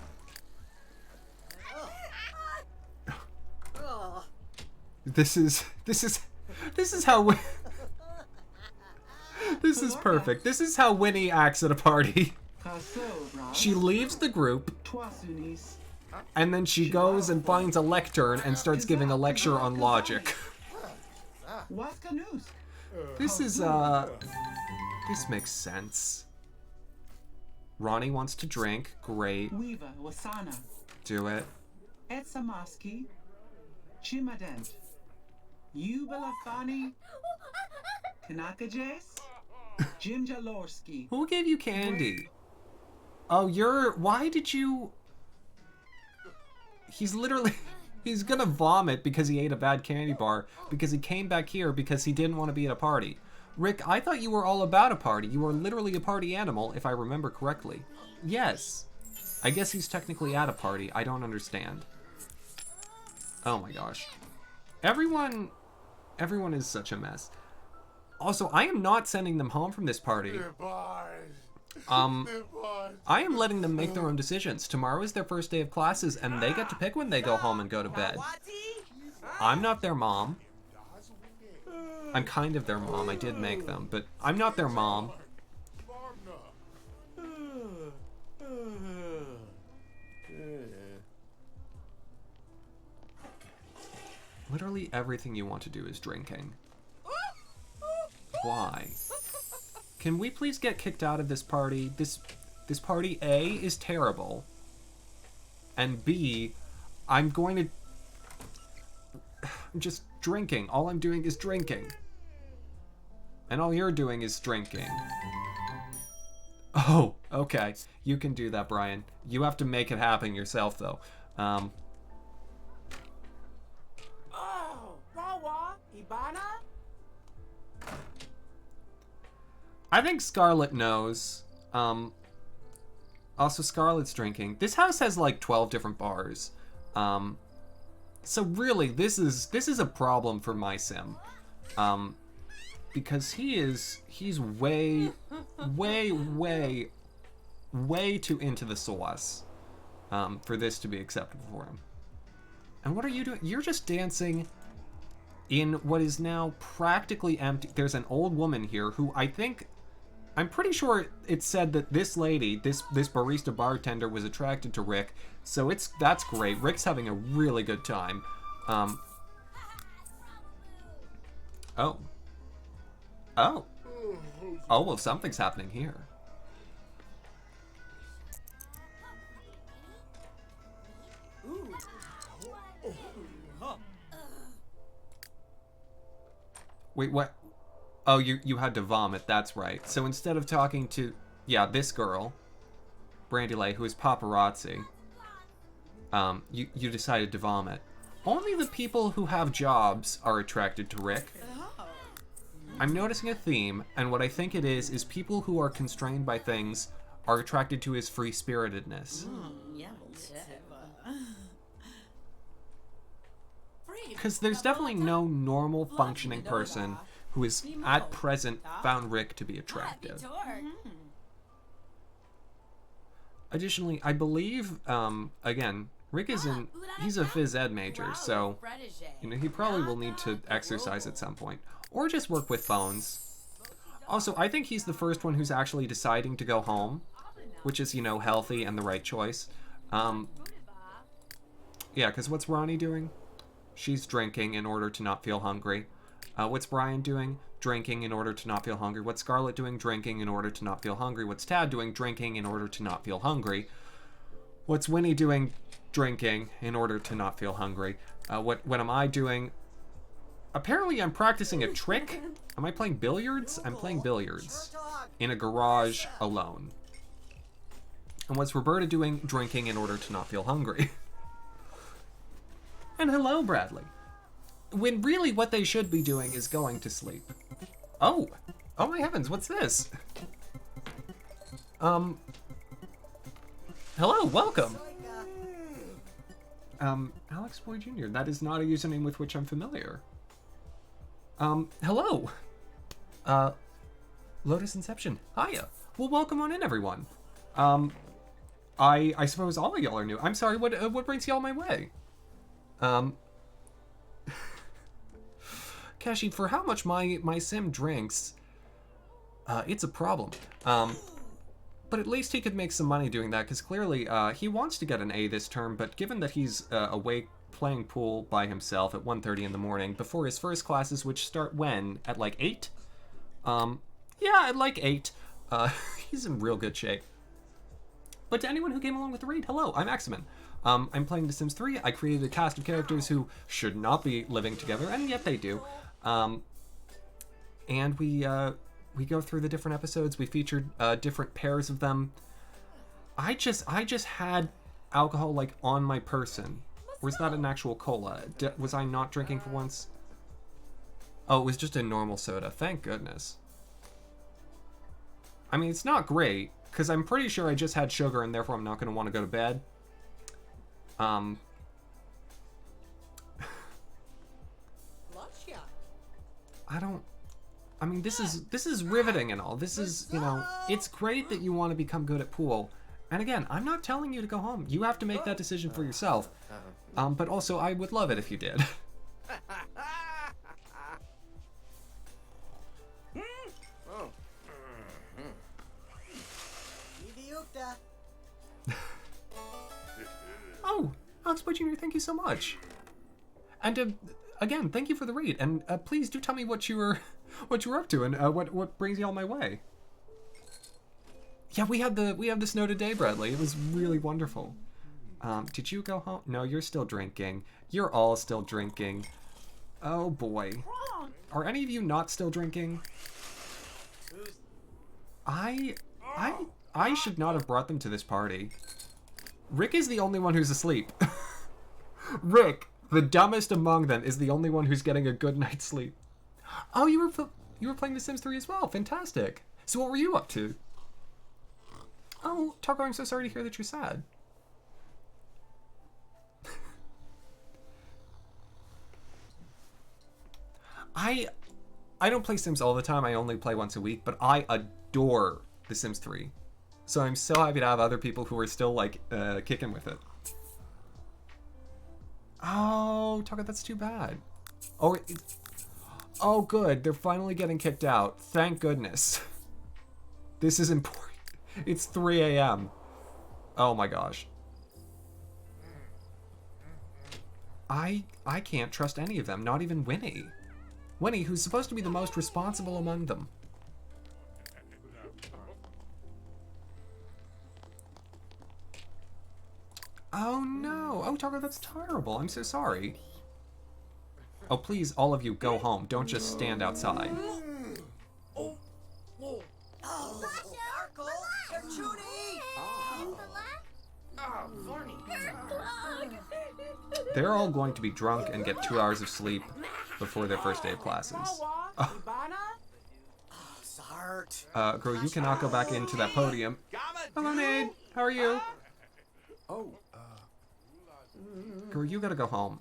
This is how this is perfect. This is how Winnie acts at a party. She leaves the group, and then she goes and finds a lectern and starts giving a lecture on logic. This makes sense. Ronnie wants to drink. Great. Do it. Who gave you candy? Oh, why did you... He's gonna vomit because he ate a bad candy bar because he came back here because he didn't want to be at a party. Rick, I thought you were all about a party. You were literally a party animal, if I remember correctly. Yes. I guess he's technically at a party. I don't understand. Oh my gosh. Everyone is such a mess. Also, I am not sending them home from this party. I am letting them make their own decisions. Tomorrow is their first day of classes, and they get to pick when they go home and go to bed. I'm not their mom. I'm kind of their mom. I did make them, but I'm not their mom. Literally everything you want to do is drinking. Why? Can we please get kicked out of this party? This party, A, is terrible. And B, I'm just drinking. All I'm doing is drinking. And all you're doing is drinking. Oh, okay. You can do that, Brian. You have to make it happen yourself, though. Oh, Wawa, Ibana? I think Scarlet knows. Also, Scarlet's drinking. This house has like 12 different bars. So really, this is a problem for my sim. Because he's way too into the sauce for this to be acceptable for him. And what are you doing? You're just dancing in what is now practically empty. There's an old woman here who I'm pretty sure it said that this lady, this barista bartender was attracted to Rick. So that's great. Rick's having a really good time. Oh, well, something's happening here. Wait, what? Oh, you had to vomit, that's right. So instead of talking to, this girl, Brandylay, who is paparazzi, you decided to vomit. Only the people who have jobs are attracted to Rick. I'm noticing a theme, and what I think it is people who are constrained by things are attracted to his free-spiritedness. Because there's definitely no normal functioning person who is at present found Rick to be attractive. Additionally, I believe, again, Rick he's a phys ed major, so, he probably will need to exercise at some point. Or just work with phones. Also, I think he's the first one who's actually deciding to go home, which is, healthy and the right choice. Yeah, because what's Ronnie doing? She's drinking in order to not feel hungry. What's Brian doing? Drinking in order to not feel hungry. What's Scarlet doing? Drinking in order to not feel hungry. What's Tad doing? Drinking in order to not feel hungry. What's Winnie doing? Drinking in order to not feel hungry. What am I doing? Apparently I'm practicing a trick. Am I playing billiards? I'm playing billiards. In a garage alone. And what's Roberta doing? Drinking in order to not feel hungry. And hello, Bradley. When really what they should be doing is going to sleep. Oh my heavens, what's this? Hello, welcome. Alex Boy Jr., that is not a username with which I'm familiar. Hello. Lotus Inception, hiya. Well, welcome on in, everyone. I suppose all of y'all are new. I'm sorry, what brings y'all my way? Kashi, for how much my sim drinks, it's a problem. But at least he could make some money doing that, because clearly he wants to get an A this term, but given that he's awake playing pool by himself at 1:30 in the morning before his first classes, which start when? At like 8? Yeah, at like 8. He's in real good shape. But to anyone who came along with the raid, hello, I'm Axamin. I'm playing The Sims 3. I created a cast of characters who should not be living together, and yet they do. And we go through the different episodes. We featured different pairs of them. I just had alcohol like on my person. Or is that an actual cola? Was I not drinking for once? Oh, it was just a normal soda. Thank goodness. I mean, it's not great, because I'm pretty sure I just had sugar and therefore I'm not going to want to go to bed. I mean, this is riveting and all. This is, it's great that you want to become good at pool. And again, I'm not telling you to go home. You have to make that decision for yourself. But also, I would love it if you did. Oh, Alex Boy Jr., thank you so much. And again, thank you for the raid. And please do tell me what you were up to and what brings you all my way. Yeah, we had the snow today, Bradley. It was really wonderful. Did you go home? No, you're still drinking. You're all still drinking. Oh boy. Are any of you not still drinking? I I should not have brought them to this party. Rick is the only one who's asleep. Rick, the dumbest among them, is the only one who's getting a good night's sleep. Oh, you were playing The Sims 3 as well. Fantastic. So what were you up to? Oh, Taco, I'm so sorry to hear that you're sad. I don't play Sims all the time. I only play once a week, but I adore The Sims 3. So I'm so happy to have other people who are still, like, kicking with it. Oh, Taco, that's too bad. Oh, good. They're finally getting kicked out. Thank goodness. This is important. It's 3 a.m. Oh my gosh. I can't trust any of them, not even Winnie. Winnie, who's supposed to be the most responsible among them. Oh no. Oh, Taco, that's terrible. I'm so sorry. Oh, please, all of you, go home. Don't just stand outside. They're all going to be drunk and get 2 hours of sleep before their first day of classes. Girl, you cannot go back into that podium. Hello, Nade. How are you? Girl, you gotta go home.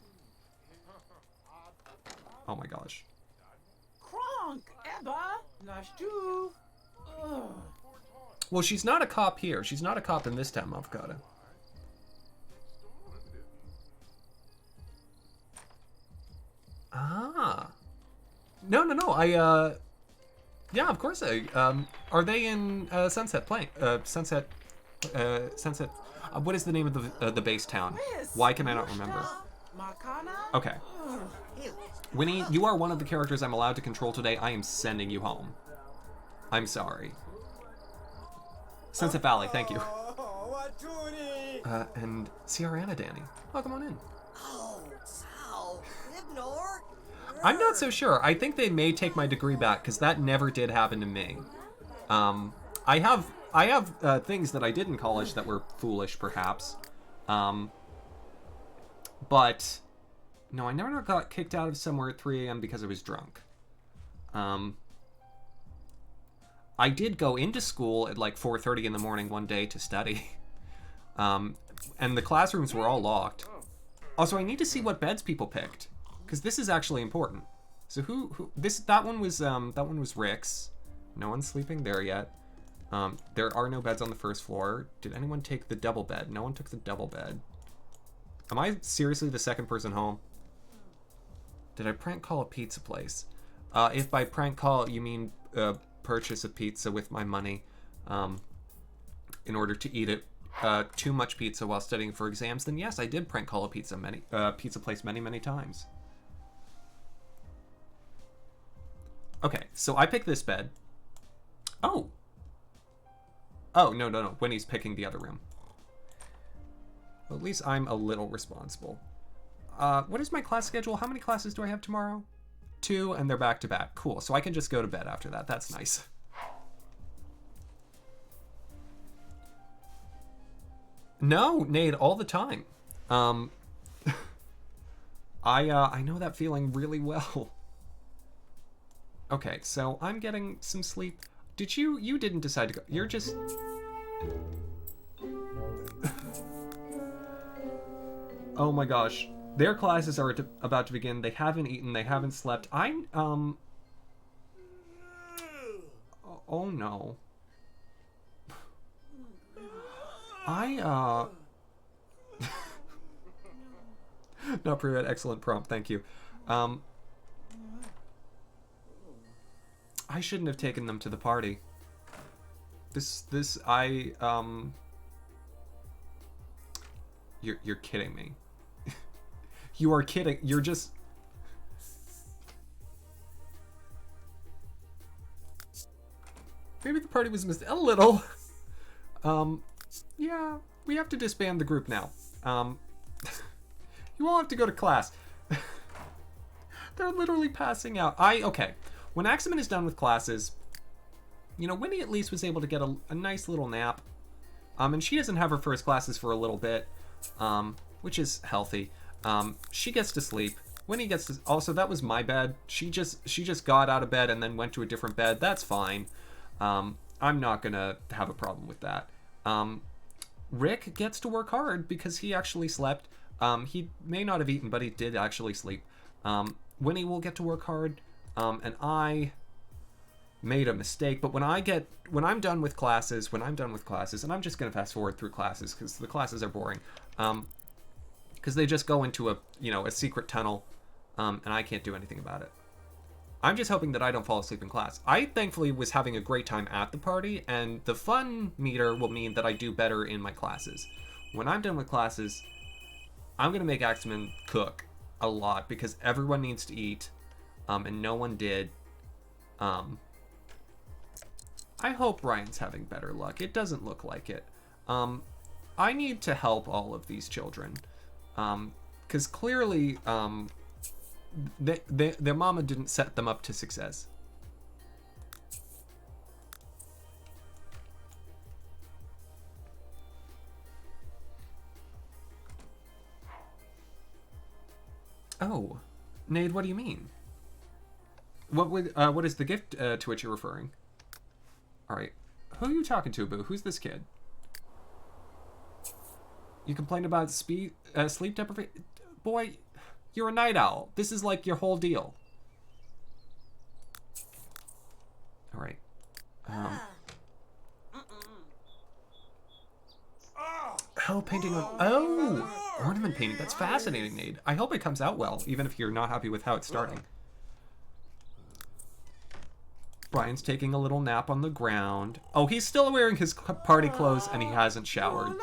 Oh my gosh. Well, she's not a cop here. She's not a cop in this town, Avocado. Ah. No. Yeah, of course. Are they in Sunset playing? Sunset. What is the name of the base town? Why can I not remember? Okay. Winnie, you are one of the characters I'm allowed to control today. I am sending you home. I'm sorry. Sunset Valley, thank you. And Ciarana, Danny. Oh, come on in. I'm not so sure. I think they may take my degree back, because that never did happen to me. I have things that I did in college that were foolish, perhaps. But no, I never got kicked out of somewhere at 3 a.m. because I was drunk. I did go into school at like 4:30 in the morning one day to study. And the classrooms were all locked. Also, I need to see what beds people picked, because this is actually important. So that one was Rick's. No one's sleeping there yet. There are no beds on the first floor. Did anyone take the double bed? No one took the double bed. Am I seriously the second person home? Did I prank call a pizza place? If by prank call you mean purchase a pizza with my money in order to eat it, too much pizza while studying for exams, then yes, I did prank call a pizza place many times. Okay, so I picked this bed. Oh, no. Winnie's picking the other room. Well, at least I'm a little responsible. What is my class schedule? How many classes do I have tomorrow? 2, and they're back to back. Cool, so I can just go to bed after that. That's nice. No, Nate, all the time. I know that feeling really well. Okay, so I'm getting some sleep. You didn't decide to go. You're just... Oh my gosh. Their classes are about to begin. They haven't eaten. They haven't slept. Oh no. Not pre-read. Excellent prompt. Thank you. I shouldn't have taken them to the party. You're kidding me. You are kidding. You're just... Maybe the party was missed a little. Yeah, we have to disband the group now. You all have to go to class. They're literally passing out. Okay. When Axamin is done with classes, You know, Winnie at least was able to get a nice little nap. And she doesn't have her first classes for a little bit, which is healthy. She gets to sleep. Winnie gets to... Also, that was my bed. She just got out of bed and then went to a different bed. That's fine. I'm not gonna have a problem with that. Rick gets to work hard because he actually slept. He may not have eaten, but he did actually sleep. Winnie will get to work hard. And I made a mistake, but when I'm done with classes, and I'm just gonna fast forward through classes because the classes are boring, because they just go into a secret tunnel, and I can't do anything about it. I'm just hoping that I don't fall asleep in class. I thankfully was having a great time at the party, and the fun meter will mean that I do better in my classes. When I'm done with classes, I'm gonna make Axamin cook a lot because everyone needs to eat, and no one did. I hope Ryan's having better luck. It doesn't look like it. I need to help all of these children. Because clearly, their mama didn't set them up to success. Oh, Nade, what do you mean? What is the gift to which you're referring? All right, who are you talking to, Boo? Who's this kid? You complained about sleep deprivation? Boy, you're a night owl. This is like your whole deal. All right. Oh, painting on... Oh! Ornament painting. That's fascinating, Nade. I hope it comes out well, even if you're not happy with how it's starting. Brian's taking a little nap on the ground. Oh, he's still wearing his party clothes and he hasn't showered.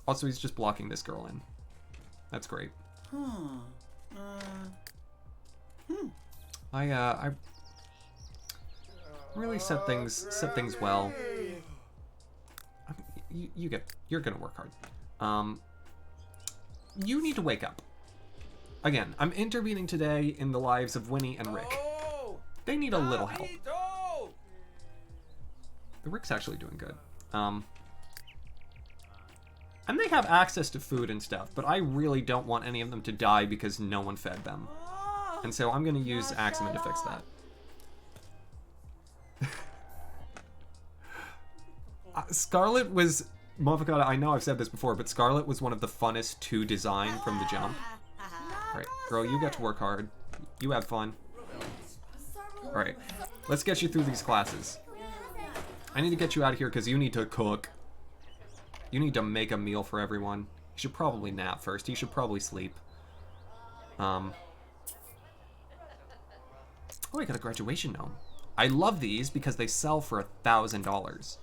Also, he's just blocking this girl in. That's great. I really set things well. You're gonna work hard. You need to wake up. Again, I'm intervening today in the lives of Winnie and Rick. They need a little help. The Rick's actually doing good. And they have access to food and stuff, but I really don't want any of them to die because no one fed them. And so I'm gonna use Axamin to fix that. Scarlet was... Motherfucker, I know I've said this before, but Scarlet was one of the funnest to design from the jump. Alright, girl, you got to work hard. You have fun. Alright, let's get you through these classes. I need to get you out of here because you need to cook. You need to make a meal for everyone. You should probably nap first. You should probably sleep. Oh, I got a graduation gnome. I love these because they sell for $1,000.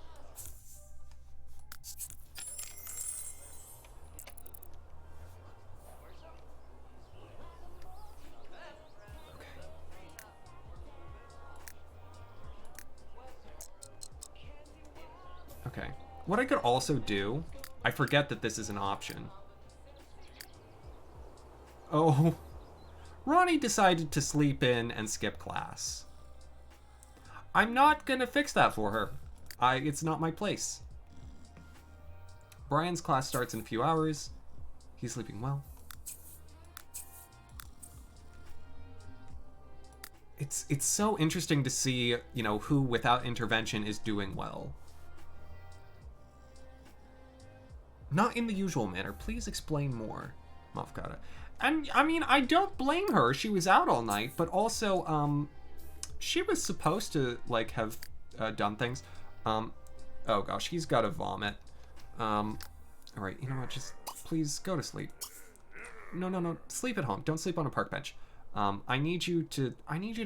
Okay. What I could also do, I forget that this is an option. Oh, Ronnie decided to sleep in and skip class. I'm not gonna fix that for her. It's not my place. Brian's class starts in a few hours. He's sleeping well. It's so interesting to see, you know, who without intervention is doing well. Not in the usual manner. Please explain more, Mafkata. And, I mean, I don't blame her. She was out all night, but also, she was supposed to, like, have done things. Oh gosh, he's got to vomit. Alright, you know what, just please go to sleep. No, sleep at home. Don't sleep on a park bench. I need you to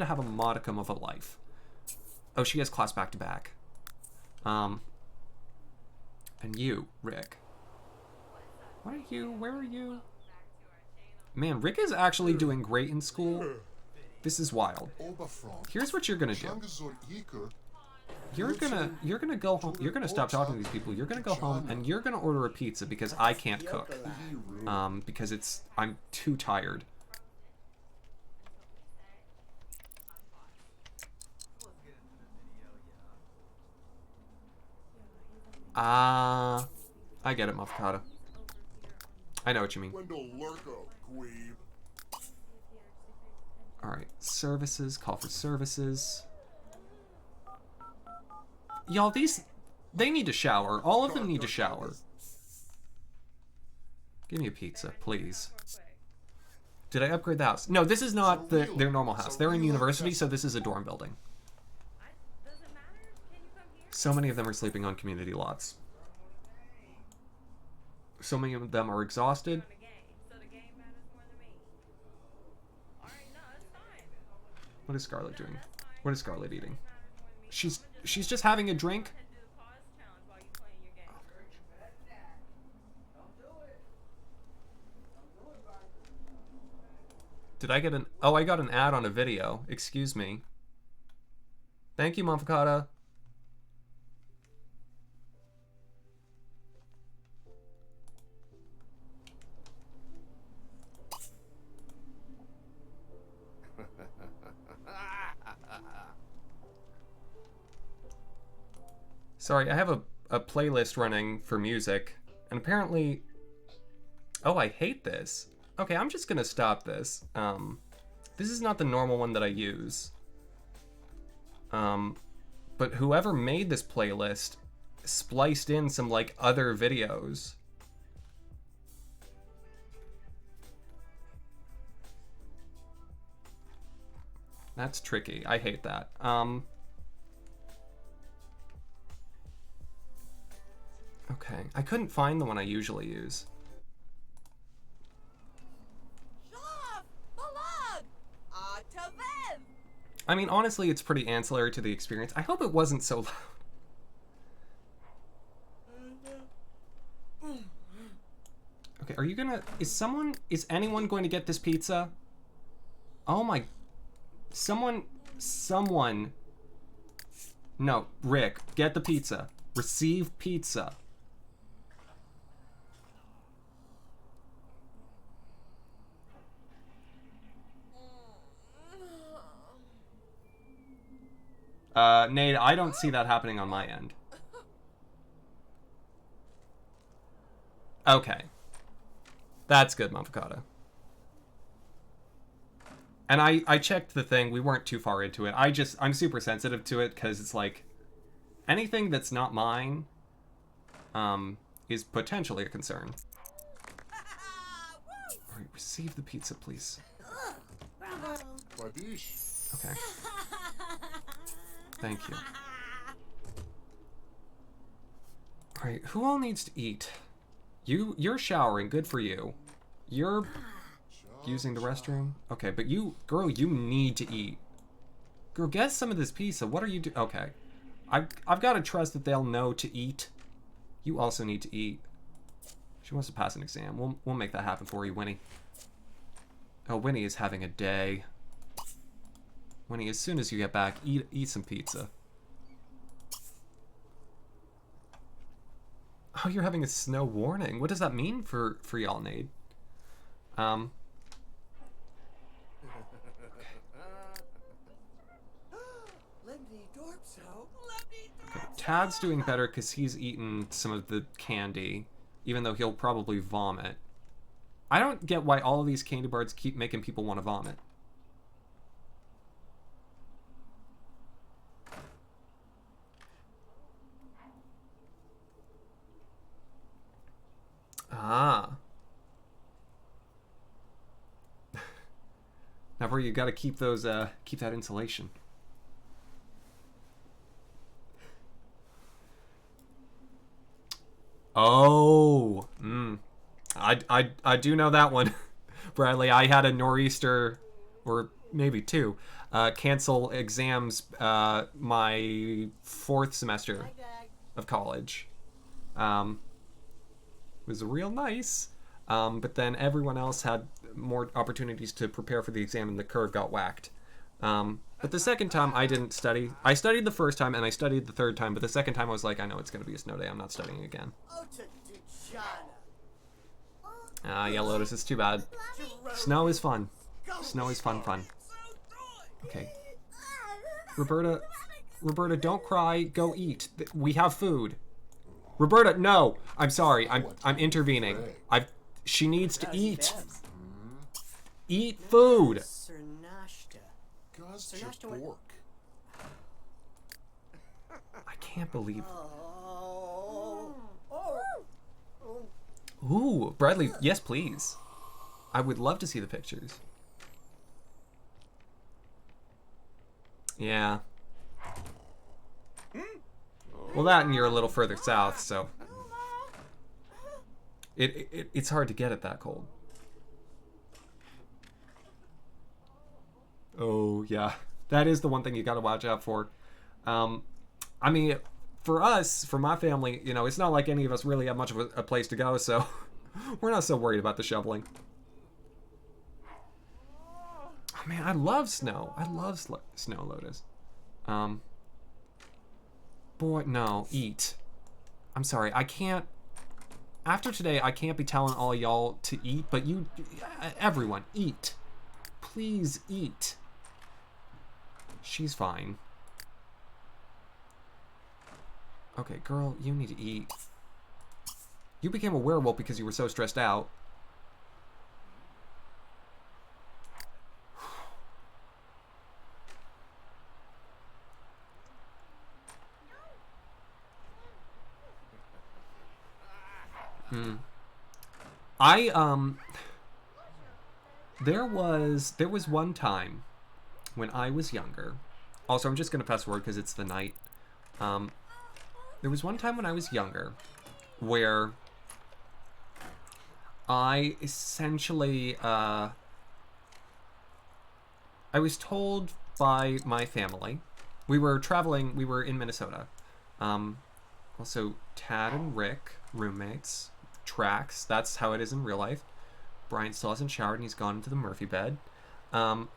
have a modicum of a life. Oh, she has class back to back. And you, Rick. Where are you? Man, Rick is actually doing great in school. This is wild. Here's what you're gonna do. You're gonna go home. You're gonna stop talking to these people. You're gonna go home and you're gonna order a pizza because I can't cook. Because I'm too tired. Ah, I get it, Mafakata. I know what you mean. Alright, services, call for services. Y'all, they need to shower. All of them need to shower. Give me a pizza, please. Did I upgrade the house? No, this is not their normal house. They're in university, so this is a dorm building. So many of them are sleeping on community lots. So many of them are exhausted. What is Scarlet doing? What is Scarlet eating? She's just having a drink. Did I get an... Oh, I got an ad on a video. Excuse me. Thank you, Mafakata. Sorry, I have a playlist running for music, and apparently... Oh, I hate this. Okay, I'm just gonna stop this. This is not the normal one that I use. But whoever made this playlist spliced in some, like, other videos. That's tricky. I hate that. Okay, I couldn't find the one I usually use. I mean, honestly, it's pretty ancillary to the experience. I hope it wasn't so loud. Okay, are you gonna... Is anyone going to get this pizza? Oh my... Someone... No, Rick, get the pizza. Receive pizza. Nate, I don't see that happening on my end. Okay. That's good, Mafakata. And I checked the thing, we weren't too far into it. I'm super sensitive to it, because it's like, anything that's not mine, is potentially a concern. Alright, receive the pizza, please. Okay. Thank you. Alright, who all needs to eat? You're showering, good for you. You're using the restroom? Okay, but girl, you need to eat. Girl, get some of this pizza. What are you doing? Okay. I've got to trust that they'll know to eat. You also need to eat. She wants to pass an exam. We'll make that happen for you, Winnie. Oh, Winnie is having a day. Winnie, as soon as you get back, eat some pizza. Oh, you're having a snow warning. What does that mean for y'all, Nade? Okay. Okay, Tad's doing better because he's eaten some of the candy, even though he'll probably vomit. I don't get why all of these candy bars keep making people want to vomit. Ah. Now, bro, you gotta keep those, keep that insulation. Oh. I do know that one. Bradley, I had a nor'easter, or maybe two, cancel exams, my 4th semester of college. Was real nice, but then everyone else had more opportunities to prepare for the exam and the curve got whacked. But the second time I didn't study. I studied the first time and I studied the third time, but the second time I was like, I know it's going to be a snow day, I'm not studying again. Yeah, Lotus, it's too bad. Snow is fun. Snow is fun. Okay. Roberta, don't cry, go eat. We have food. Roberta, no. I'm sorry. I'm intervening. She needs to eat. Eat food. Cernashta. Pork. I can't believe. Oh. Ooh, Bradley, yes, please. I would love to see the pictures. Yeah. Well, that and you're a little further south, so it's hard to get it that cold. Oh yeah, that is the one thing you got to watch out for. I mean, for us, for my family, you know, it's not like any of us really have much of a place to go, so we're not so worried about the shoveling. Oh man, I love snow. I love snow, Lotus. Boy, no, eat. I'm sorry, I can't. After today, I can't be telling all y'all to eat, but you, everyone, eat. Please eat. She's fine. Okay, girl, you need to eat. You became a werewolf because you were so stressed out. There was one time when I was younger. Also, I'm just gonna fast forward because it's the night. There was one time when I was younger where I essentially I was told by my family. We were traveling. We were in Minnesota. Also, Tad and Rick, roommates. Tracks. That's how it is in real life. Brian still hasn't showered and he's gone into the Murphy bed. Yeah,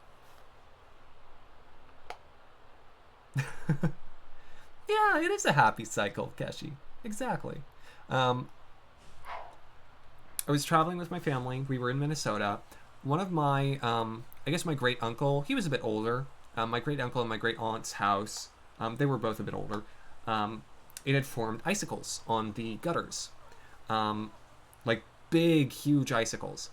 it is a happy cycle, Keshi. Exactly. I was traveling with my family. We were in Minnesota. One of my, I guess my great uncle, he was a bit older. My great uncle and my great aunt's house, they were both a bit older. It had formed icicles on the gutters. Like big, huge icicles.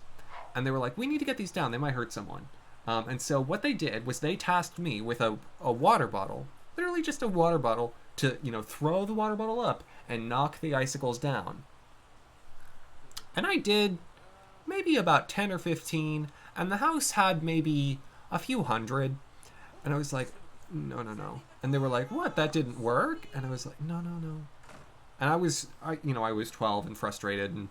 And they were like, we need to get these down. They might hurt someone. And so what they did was they tasked me with a water bottle, literally just a water bottle, to, you know, throw the water bottle up and knock the icicles down. And I did maybe about 10 or 15, and the house had maybe a few hundred. And I was like, no, no, no. And they were like, what? That didn't work? And I was like, no, no, no. And I was 12 and frustrated, and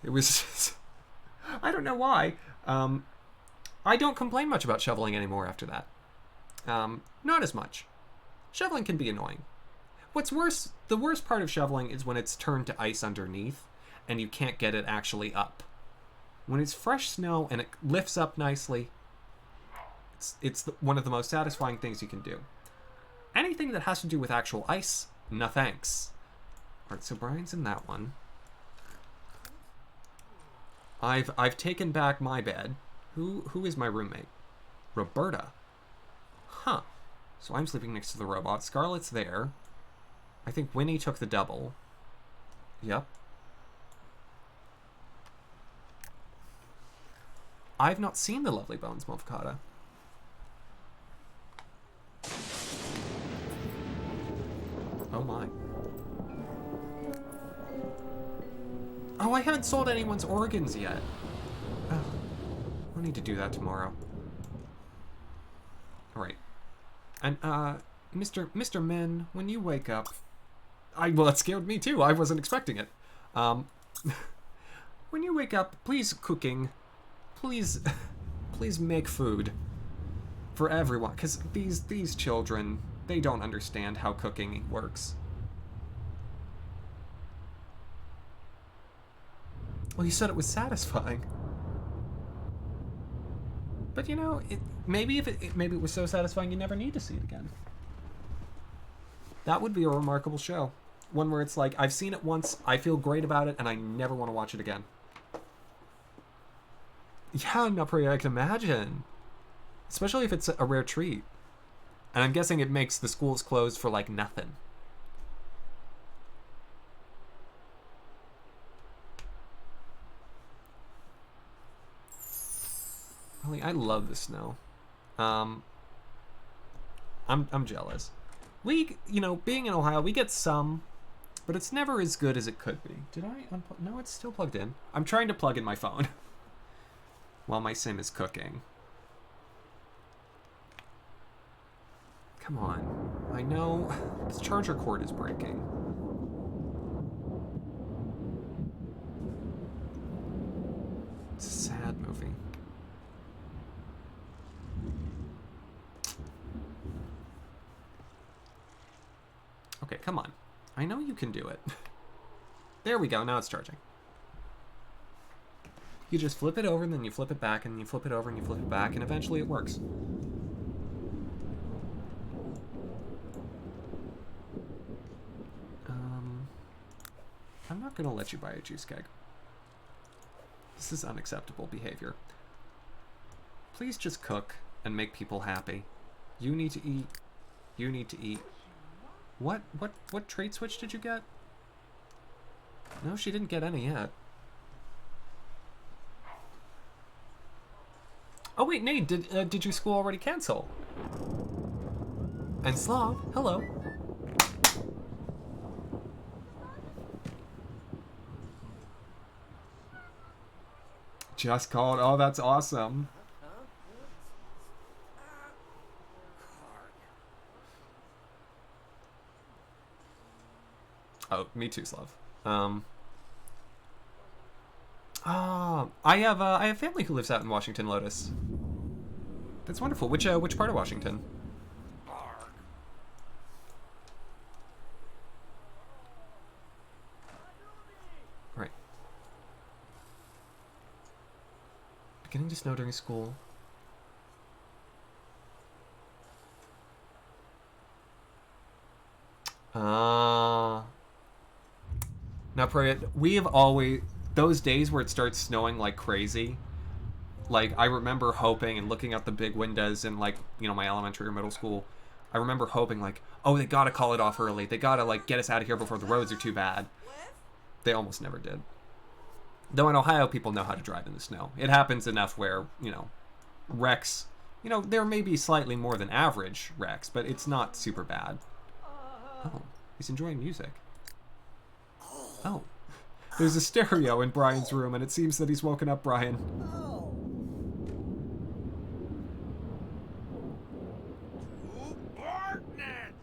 it was just, I don't know why. I don't complain much about shoveling anymore after that. Not as much. Shoveling can be annoying. What's worse, the worst part of shoveling is when it's turned to ice underneath and you can't get it actually up. When it's fresh snow and it lifts up nicely, it's one of the most satisfying things you can do. Anything that has to do with actual ice, no thanks. Alright, so Brian's in that one. I've taken back my bed. Who is my roommate? Roberta. Huh. So I'm sleeping next to the robot. Scarlett's there. I think Winnie took the double. Yep. I've not seen the Lovely Bones Movocata. Oh my. Oh, I haven't sold anyone's organs yet. Oh, I'll need to do that tomorrow. Alright. And, Mr. Min, when you wake up... well, that scared me too. I wasn't expecting it. When you wake up, please cooking. Please, please make food. For everyone. Because these children, they don't understand how cooking works. Well, you said it was satisfying. But you know, maybe it was so satisfying you never need to see it again. That would be a remarkable show. One where it's like, I've seen it once, I feel great about it, and I never want to watch it again. Yeah, not pretty, I can imagine. Especially if it's a rare treat. And I'm guessing it makes the schools closed for like nothing. Honestly, I love the snow. I'm jealous. We, being in Ohio, we get some, but it's never as good as it could be. Did I unplug? No, it's still plugged in. I'm trying to plug in my phone while my sim is cooking. Come on. I know this charger cord is breaking. It's a sad movie. Okay, come on. I know you can do it. There we go, now it's charging. You just flip it over, and then you flip it back, and you flip it over, and you flip it back, and eventually it works. I'm not gonna let you buy a juice keg. This is unacceptable behavior. Please just cook and make people happy. You need to eat. You need to eat. What trait switch did you get? No, she didn't get any yet. Oh wait, Nate, did your school already cancel? And Slav, hello. Just called. Oh, that's awesome. Oh, me too, Slav. I have family who lives out in Washington, Lotus. That's wonderful. Which part of Washington? Right. Beginning to snow during school. Now, Priya, we have always... Those days where it starts snowing like crazy, like, I remember hoping and looking out the big windows in, like, my elementary or middle school. I remember hoping, like, oh, they gotta call it off early. They gotta, like, get us out of here before the roads are too bad. They almost never did. Though in Ohio, people know how to drive in the snow. It happens enough where, wrecks... there may be slightly more than average wrecks, but it's not super bad. Oh, he's enjoying music. Oh. There's a stereo in Brian's room, and it seems that he's woken up Brian.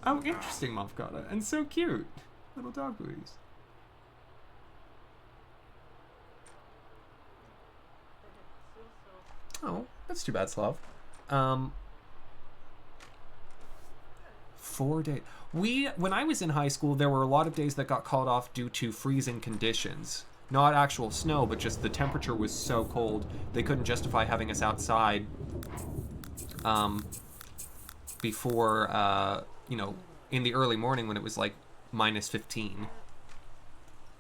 Oh, interesting, Mofkata. And so cute. Little dog booties. Oh, that's too bad, Slav. 4 days. When I was in high school, there were a lot of days that got called off due to freezing conditions. Not actual snow, but just the temperature was so cold, they couldn't justify having us outside before, in the early morning when it was like minus 15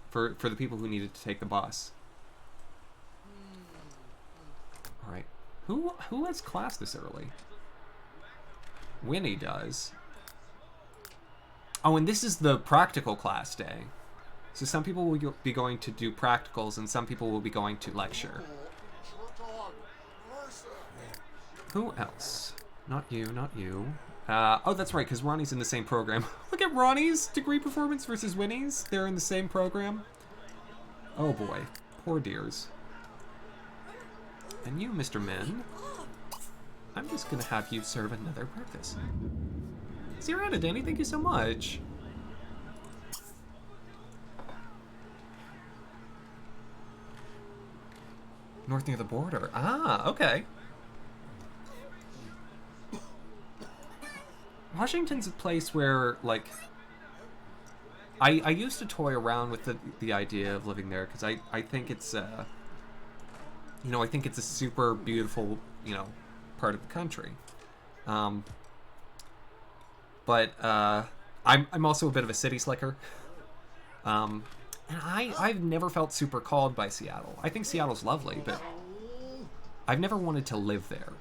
for the people who needed to take the bus. All right. Who has class this early? Winnie does. Oh, and this is the practical class day. So some people will be going to do practicals, and some people will be going to lecture. Who else? Not you, not you. Oh, that's right, because Ronnie's in the same program. Look at Ronnie's degree performance versus Winnie's. They're in the same program. Oh boy, poor dears. And you, Mr. Min, I'm just gonna have you serve another breakfast. Zerana, Danny, thank you so much. North near the border. Ah, okay. Washington's a place where, like, I used to toy around with the idea of living there because I think it's I think it's a super beautiful part of the country. But I'm also a bit of a city slicker. And I've never felt super called by Seattle. I think Seattle's lovely, but I've never wanted to live there.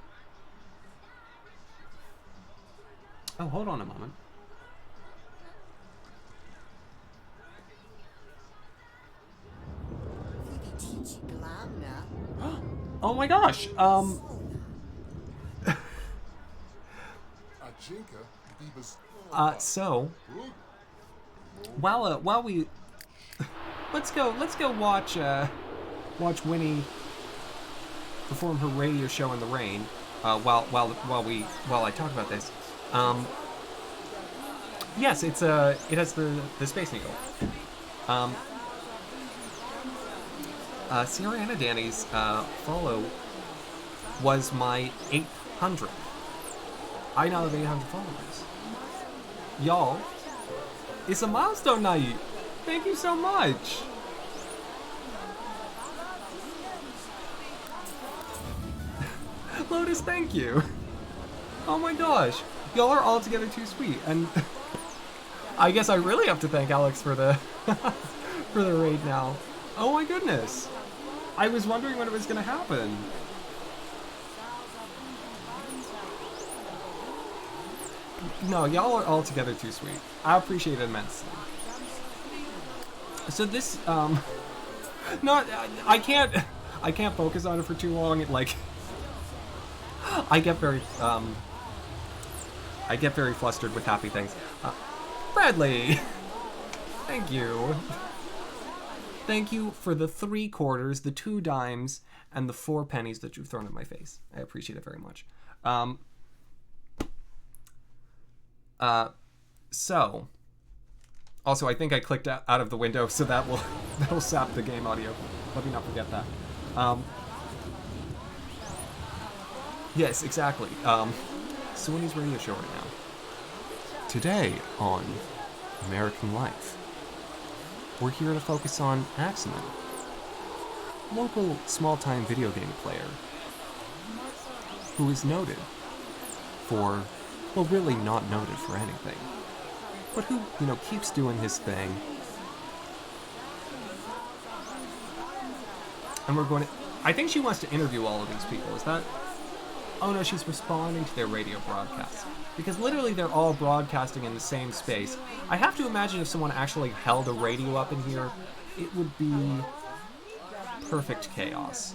Oh, hold on a moment. Oh my gosh. So while we let's go watch Winnie perform her radio show in the rain. While I talk about this. Yes, it has the Space Needle. Sierra Anna Danny's follow was my 800th. I now have 800 followers. Y'all, it's a milestone night. Thank you so much. Lotus, thank you. Oh my gosh, y'all are all together too sweet, and I guess I really have to thank Alex for the for the raid now. Oh my goodness, I was wondering when it was gonna happen. No, y'all are all together too sweet. I appreciate it immensely. So this, not, I can't focus on it for too long. It like, I get very flustered with happy things. Bradley, thank you. Thank you for the 3 quarters, the 2 dimes, and the 4 pennies that you've thrown at my face. I appreciate it very much. So, also I think I clicked out of the window, so that'll sap the game audio. Let me not forget that. Yes, exactly. So Winnie's radio show right now. Today on American Life, we're here to focus on Axamin, local small-time video game player who is noted for, well, really not noted for anything, but who, keeps doing his thing. And we're going to, I think she wants to interview all of these people, is that? Oh no, she's responding to their radio broadcasts. Because literally they're all broadcasting in the same space. I have to imagine if someone actually held a radio up in here, it would be perfect chaos.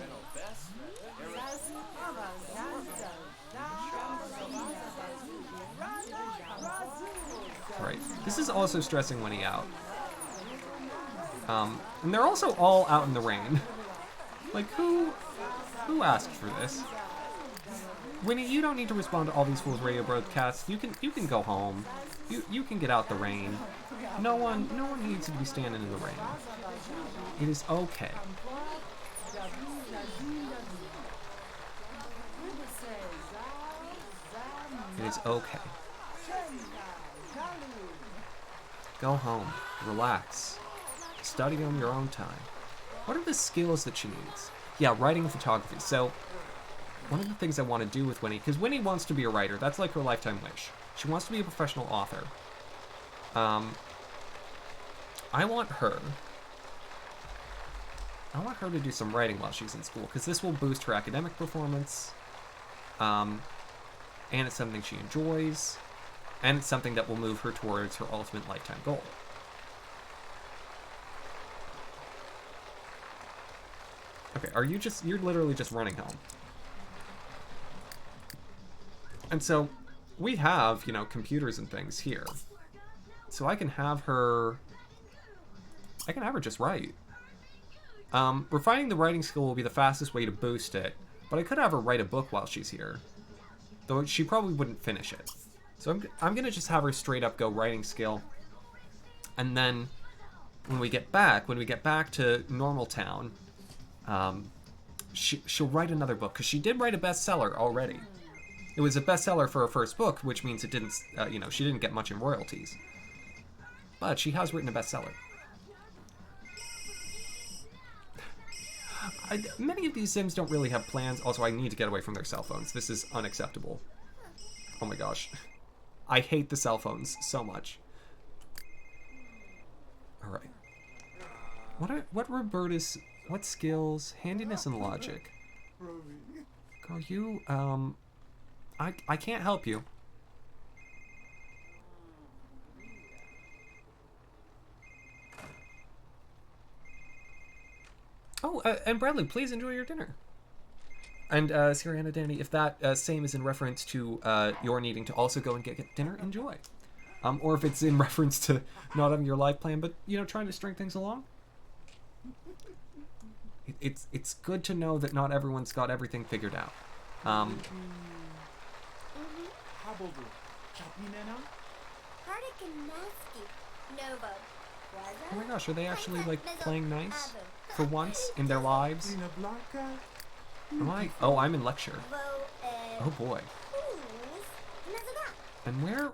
Right. This is also stressing Winnie out. And they're also all out in the rain. Like, who asked for this? Winnie, you don't need to respond to all these fools' radio broadcasts. You can go home. You can get out the rain. No one needs to be standing in the rain. It is okay. It is okay. Go home. Relax. Study on your own time. What are the skills that she needs? Yeah, writing and photography. So, one of the things I want to do with Winnie, because Winnie wants to be a writer. That's like her lifetime wish. She wants to be a professional author. I want her to do some writing while she's in school, because this will boost her academic performance. And it's something she enjoys. And it's something that will move her towards her ultimate lifetime goal. Okay, you're literally just running home. And so, we have, computers and things here. So I can have her just write. Refining the writing skill will be the fastest way to boost it, but I could have her write a book while she's here. Though she probably wouldn't finish it. So I'm gonna just have her straight up go writing skill. And then, when we get back to normal town, she'll write another book, because she did write a bestseller already. It was a bestseller for her first book, which means it didn't, she didn't get much in royalties. But she has written a bestseller. Many of these Sims don't really have plans. Also, I need to get away from their cell phones. This is unacceptable. Oh my gosh. I hate the cell phones so much. Alright. What skills? Handiness and logic. Girl, you, I can't help you. Oh, and Bradley, please enjoy your dinner. And Siriana Danny, if that same is in reference to your needing to also go and get dinner, enjoy. Or if it's in reference to not having your life plan, but trying to string things along. It's good to know that not everyone's got everything figured out. Oh my gosh, are they actually like playing nice for once in their lives? Am I? Oh, I'm in lecture. Oh boy. And where?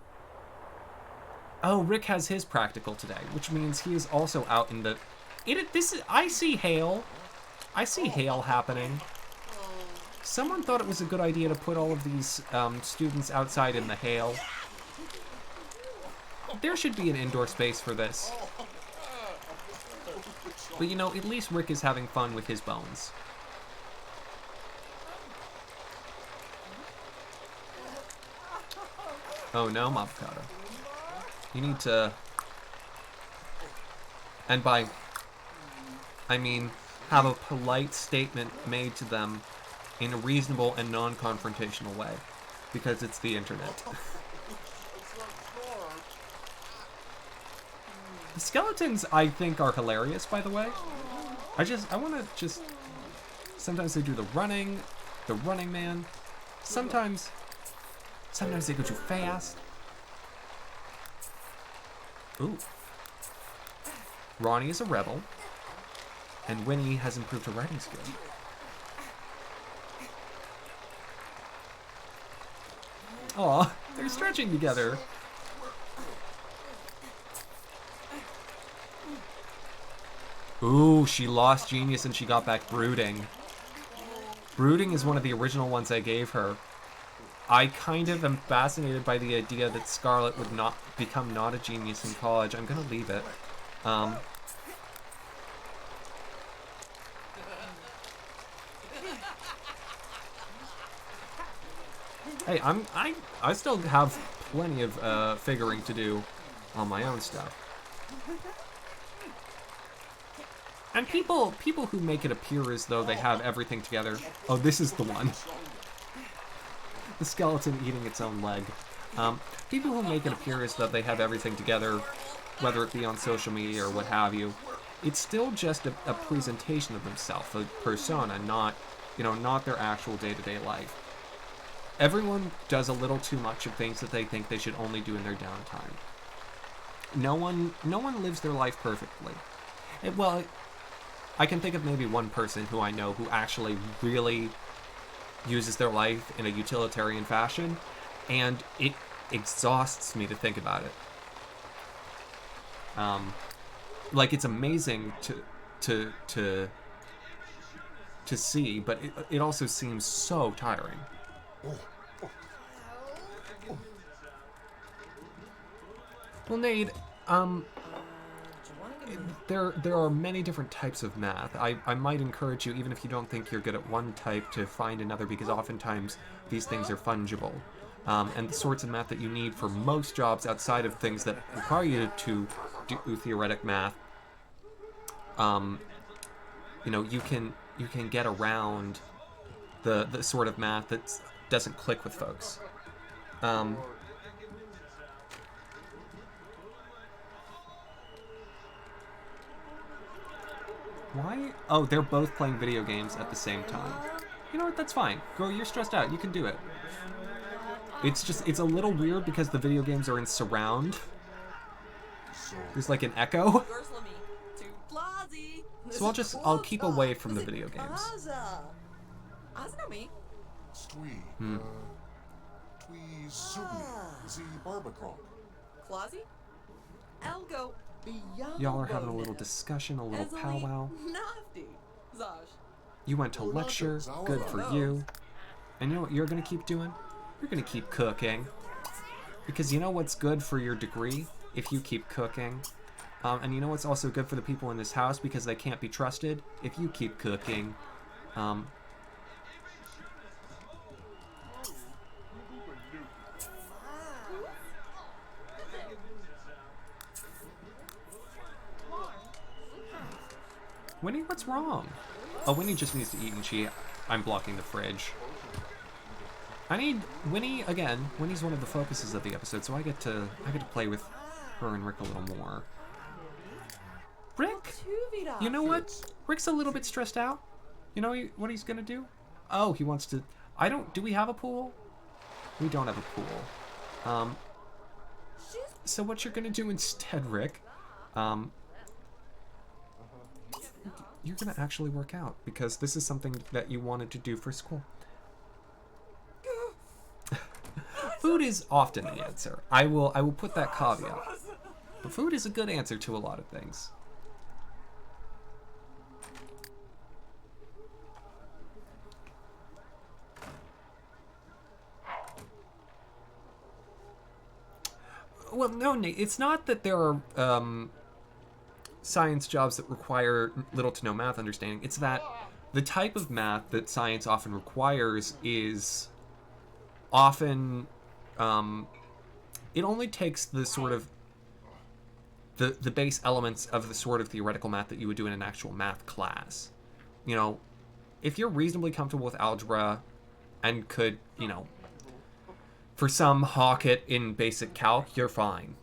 Oh, Rick has his practical today, which means he is also out in the. I see hail. I see hail happening. Someone thought it was a good idea to put all of these students outside in the hail. There should be an indoor space for this. But at least Rick is having fun with his bones. Oh no, Mavocado. You need to... And by... I mean, have a polite statement made to them in a reasonable and non-confrontational way. Because it's the internet. The skeletons, I think, are hilarious, by the way. I want to just... Sometimes they do the running man. Sometimes they go too fast. Ooh. Ronnie is a rebel. And Winnie has improved her writing skill. Aw, they're stretching together. Ooh, she lost Genius and she got back Brooding. Brooding is one of the original ones I gave her. I kind of am fascinated by the idea that Scarlet would not become not a genius in college. I'm gonna leave it. Hey, I still have plenty of figuring to do on my own stuff. And people who make it appear as though they have everything together. Oh, this is the one. The skeleton eating its own leg. People who make it appear as though they have everything together, whether it be on social media or what have you, it's still just a presentation of themselves, a persona, not their actual day-to-day life. Everyone does a little too much of things that they think they should only do in their downtime. No one lives their life perfectly. I can think of maybe one person who I know who actually really uses their life in a utilitarian fashion, and it exhausts me to think about it. Like, it's amazing to see, but it also seems so tiring. Well, Nade, there are many different types of math. I might encourage you, even if you don't think you're good at one type, to find another, because oftentimes these things are fungible. And the sorts of math that you need for most jobs outside of things that require you to do theoretic math, you can get around the sort of math that doesn't click with folks. Why? Oh, they're both playing video games at the same time. You know what? That's fine. Girl, you're stressed out. You can do it. It's a little weird because the video games are in surround. There's like an echo. So I'll keep away from the video games. Y'all are having a little discussion, a little powwow. You went to lecture, good for you. And you know what you're gonna keep doing? You're gonna keep cooking. Because you know what's good for your degree? If you keep cooking. And you know what's also good for the people in this house because they can't be trusted? If you keep cooking. Winnie, what's wrong? Oh, Winnie just needs to eat, and she I'm blocking the fridge. I need Winnie again. Winnie's one of the focuses of the episode, so I get to play with her and Rick a little more. Rick, you know what? Rick's a little bit stressed out. You know what he's gonna do? Oh, he wants to. Do we have a pool? We don't have a pool. So what you're gonna do instead, Rick? You're gonna actually work out because this is something that you wanted to do for school. Food is often the answer. I will put that caveat. But food is a good answer to a lot of things. Well, no, Nate, it's not that there are science jobs that require little to no math understanding. It's that the type of math that science often requires is often it only takes the sort of the base elements of the sort of theoretical math that you would do in an actual math class. You know, if you're reasonably comfortable with algebra and could, you know, for some hawk it in basic calc, you're fine.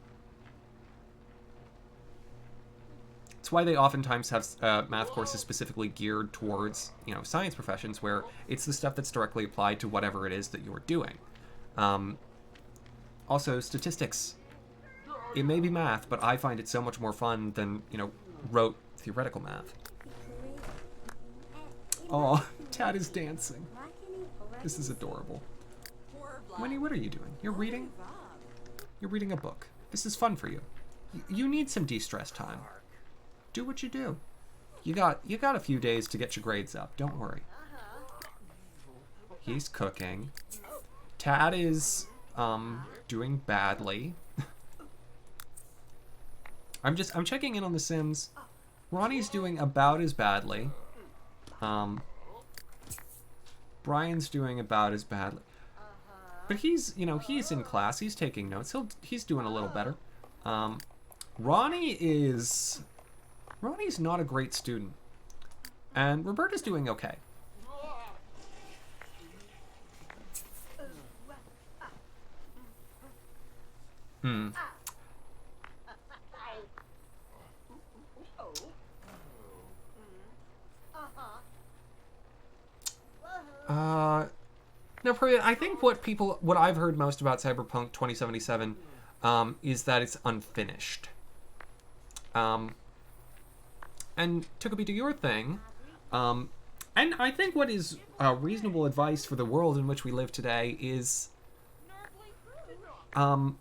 It's why they oftentimes have math courses specifically geared towards, you know, science professions, where it's the stuff that's directly applied to whatever it is that you're doing. Also, statistics. It may be math, but I find it so much more fun than, you know, rote theoretical math. Oh, Tad is dancing. This is adorable. Winnie, what are you doing? You're reading? You're reading a book. This is fun for you. You need some de-stress time. Do what you do. You got a few days to get your grades up. Don't worry. He's cooking. Tad is doing badly. I'm checking in on the Sims. Ronnie's doing about as badly. Brian's doing about as badly. But he's in class. He's taking notes. He's doing a little better. Ronnie's not a great student. And Roberta's doing okay. No, I think what I've heard most about Cyberpunk 2077 is that it's unfinished. And Tokobi, do your thing. And I think what is reasonable advice for the world in which we live today is, if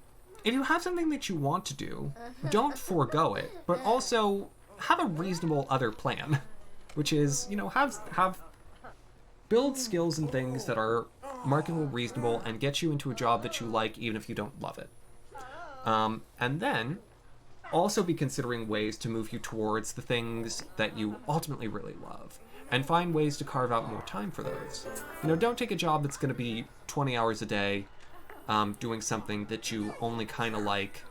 you have something that you want to do, don't forego it, but also have a reasonable other plan, which is, you know, build skills and things that are marketable, reasonable, and get you into a job that you like, even if you don't love it. And then also be considering ways to move you towards the things that you ultimately really love, and find ways to carve out more time for those. You know, don't take a job that's going to be 20 hours a day, doing something that you only kind of like.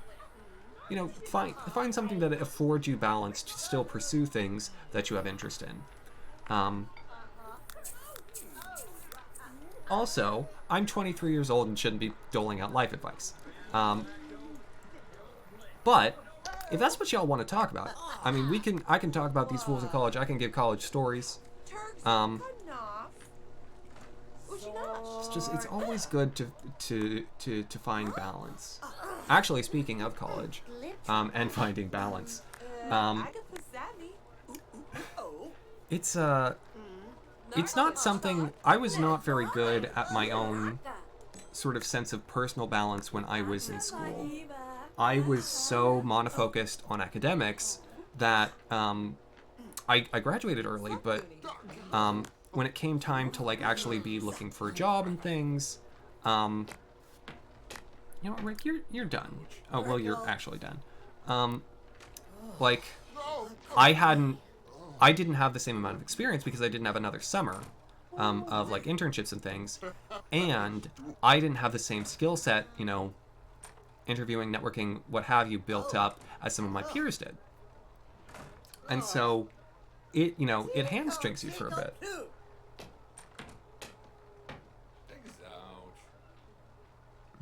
You know, find something that affords you balance to still pursue things that you have interest in. Also, I'm 23 years old and shouldn't be doling out life advice. But if that's what y'all want to talk about, I mean, I can talk about these fools in college. I can give college stories. It's always good to find balance. Actually, speaking of college, and finding balance, it's not something. I was not very good at my own sort of sense of personal balance when I was in school. I was so monofocused on academics that I graduated early, but when it came time to like actually be looking for a job and things, you know what, Rick, you're done. Oh well, you're actually done. Like I didn't have the same amount of experience because I didn't have another summer of like internships and things, and I didn't have the same skill set, you know, interviewing, networking, what have you, built up as some of my peers did. And so it hamstrings you for a bit.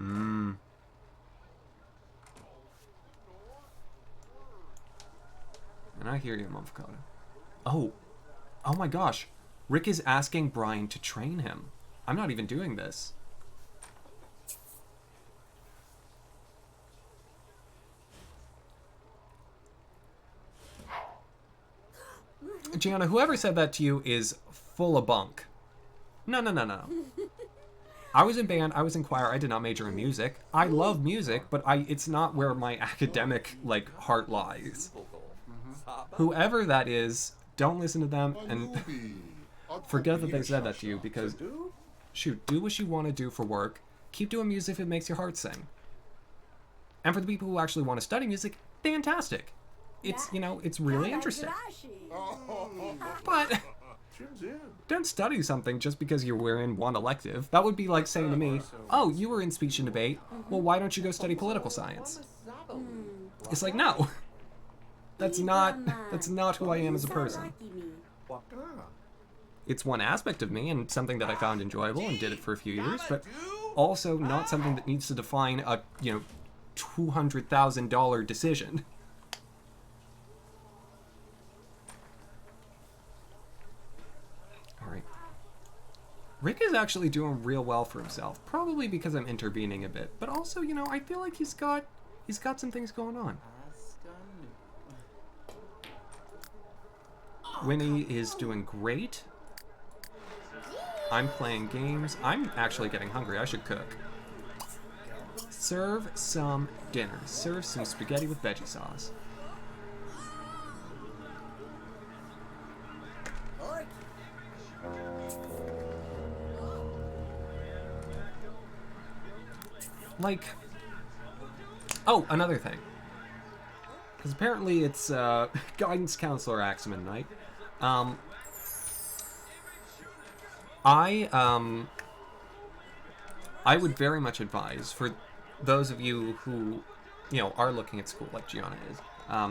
Hmm. And I hear you, Motherfucker. Oh. Oh my gosh. Rick is asking Brian to train him. I'm not even doing this. Gianna, whoever said that to you is full of bunk. No, no, no, no. I was in band, I was in choir, I did not major in music. I love music, but it's not where my academic, like, heart lies. Whoever that is, don't listen to them, and forget that they said that to you, because, shoot, do what you want to do for work. Keep doing music if it makes your heart sing. And for the people who actually want to study music, fantastic. It's, you know, it's really interesting. But don't study something just because you were in one elective. That would be like saying to me, oh, you were in speech and debate. Well, why don't you go study political science? It's like, no. That's not who I am as a person. It's one aspect of me and something that I found enjoyable and did it for a few years, but also not something that needs to define a, you know, $200,000 decision. Alright. Rick is actually doing real well for himself. Probably because I'm intervening a bit. But also, you know, I feel like he's got some things going on. Winnie is doing great. I'm playing games. I'm actually getting hungry. I should cook. Serve some dinner. Serve some spaghetti with veggie sauce. Like, oh, another thing. Because apparently it's guidance counselor Axamin night. I would very much advise for those of you who, you know, are looking at school like Gianna is,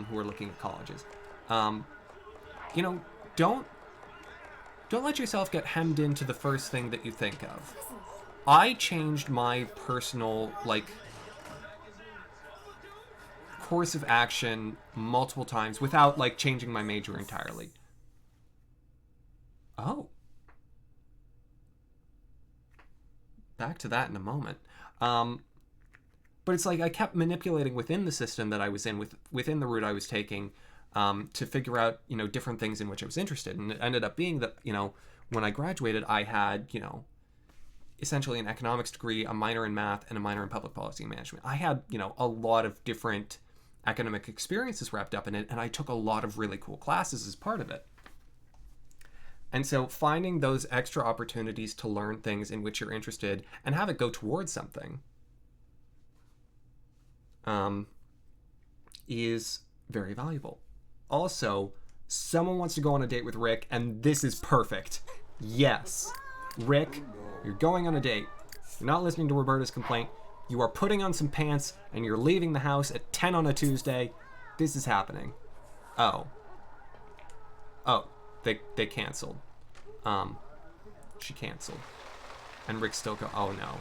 who are looking at colleges, you know, don't let yourself get hemmed into the first thing that you think of. I changed my personal, like, course of action multiple times without, like, changing my major entirely. Oh. Back to that in a moment. But it's like I kept manipulating within the system that I was in, within the route I was taking, to figure out, you know, different things in which I was interested. And it ended up being that, you know, when I graduated, I had, you know, essentially an economics degree, a minor in math, and a minor in public policy and management. I had, you know, a lot of different academic experiences wrapped up in it, and I took a lot of really cool classes as part of it. And so finding those extra opportunities to learn things in which you're interested and have it go towards something is very valuable. Also, someone wants to go on a date with Rick, and this is perfect. Yes. Rick, you're going on a date. You're not listening to Roberta's complaint. You are putting on some pants, and you're leaving the house at 10 on a Tuesday. This is happening. Oh. Oh. They canceled. She canceled. And Rick still go, oh no.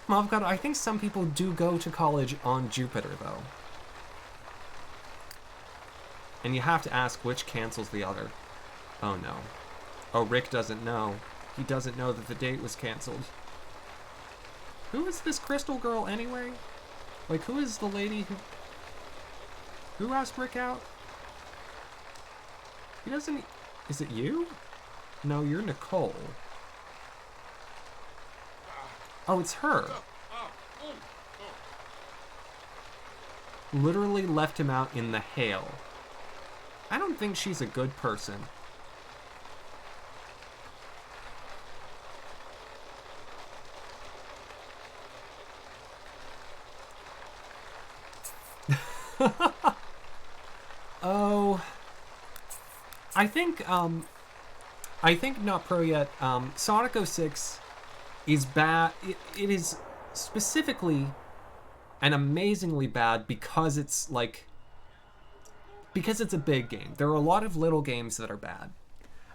Mom, God, I think some people do go to college on Jupiter, though. And you have to ask which cancels the other. Oh no. Oh, Rick doesn't know. He doesn't know that the date was canceled. Who is this Crystal girl anyway? Like, who is the lady who asked Rick out? He doesn't... Is it you? No, you're Nicole. Oh, it's her. Literally left him out in the hail. I don't think she's a good person. Oh, I think not pro yet. Sonic 06 is bad. It is specifically and amazingly bad because it's a big game. There are a lot of little games that are bad.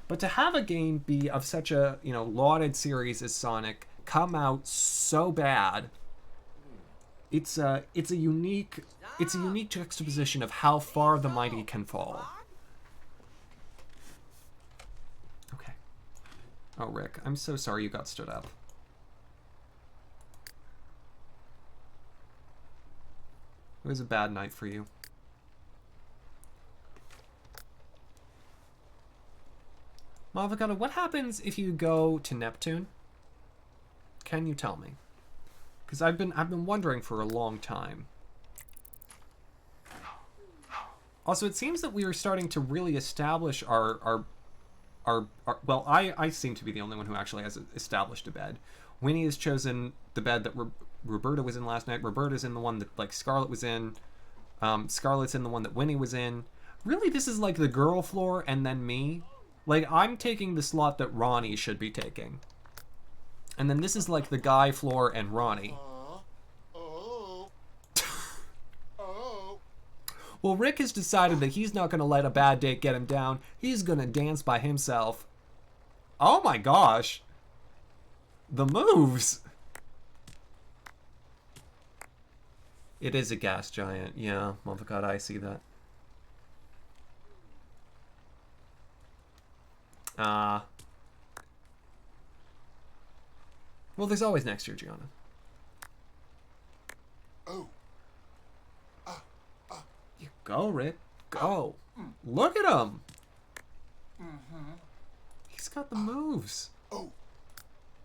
But to have a game be of such a, lauded series as Sonic come out so bad, it's a unique juxtaposition of how far the mighty can fall. Okay. Oh, Rick, I'm so sorry you got stood up. It was a bad night for you. Avocado, what happens if you go to Neptune? Can you tell me? Because I've been wondering for a long time. Also, it seems that we are starting to really establish our well, I seem to be the only one who actually has established a bed. Winnie has chosen the bed that Roberta was in last night. Roberta's in the one that Scarlet was in. Scarlet's in the one that Winnie was in. Really, this is like the girl floor and then me. Like, I'm taking the slot that Ronnie should be taking. And then this is like the guy floor and Ronnie. Well, Rick has decided that he's not going to let a bad date get him down. He's going to dance by himself. Oh my gosh. The moves. It is a gas giant. Yeah, oh my god, I see that. Well, there's always next year, Gianna. Oh. You go, Rick. Go. Look at him. He's got the moves. Oh.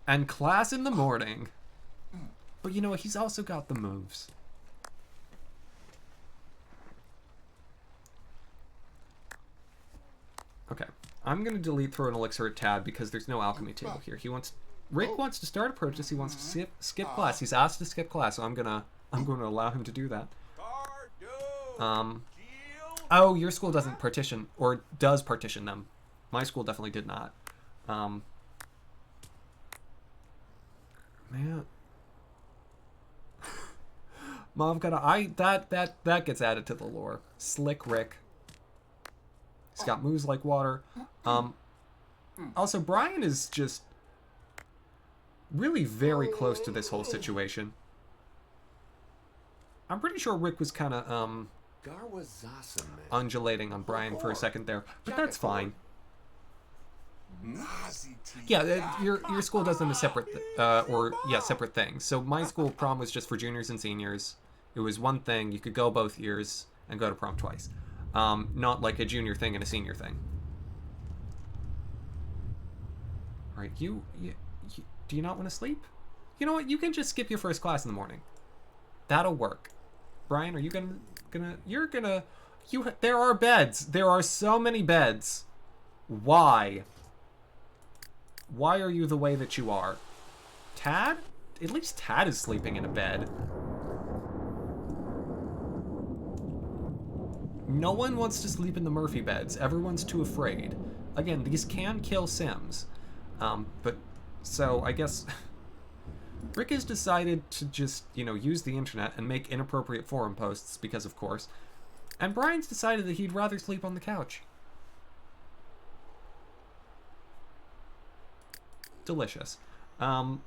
And class in the morning. But you know what? He's also got the moves. Okay. I'm going to delete throw an elixir at Tad because there's no alchemy table here. Rick wants to start a protest. He wants to skip class. He's asked to skip class, so I'm gonna allow him to do that. Oh, your school doesn't partition or does partition them. My school definitely did not. Man. Mom that gets added to the lore. Slick Rick. He's got moves like water. Also, Brian is just really very close to this whole situation. I'm pretty sure Rick was kind of undulating on Brian for a second there, but that's fine. Yeah, your school does them as separate separate things. So my school prom was just for juniors and seniors. It was one thing. You could go both years and go to prom twice. Not like a junior thing and a senior thing. All right, you do you not want to sleep? You know what? You can just skip your first class in the morning. That'll work. Brian, are you there are beds. There are so many beds. Why? Why are you the way that you are? Tad? At least Tad is sleeping in a bed. No one wants to sleep in the Murphy beds. Everyone's too afraid. Again, these can kill Sims. So I guess Rick has decided to just, use the internet and make inappropriate forum posts because of course. And Brian's decided that he'd rather sleep on the couch. Delicious. Okay.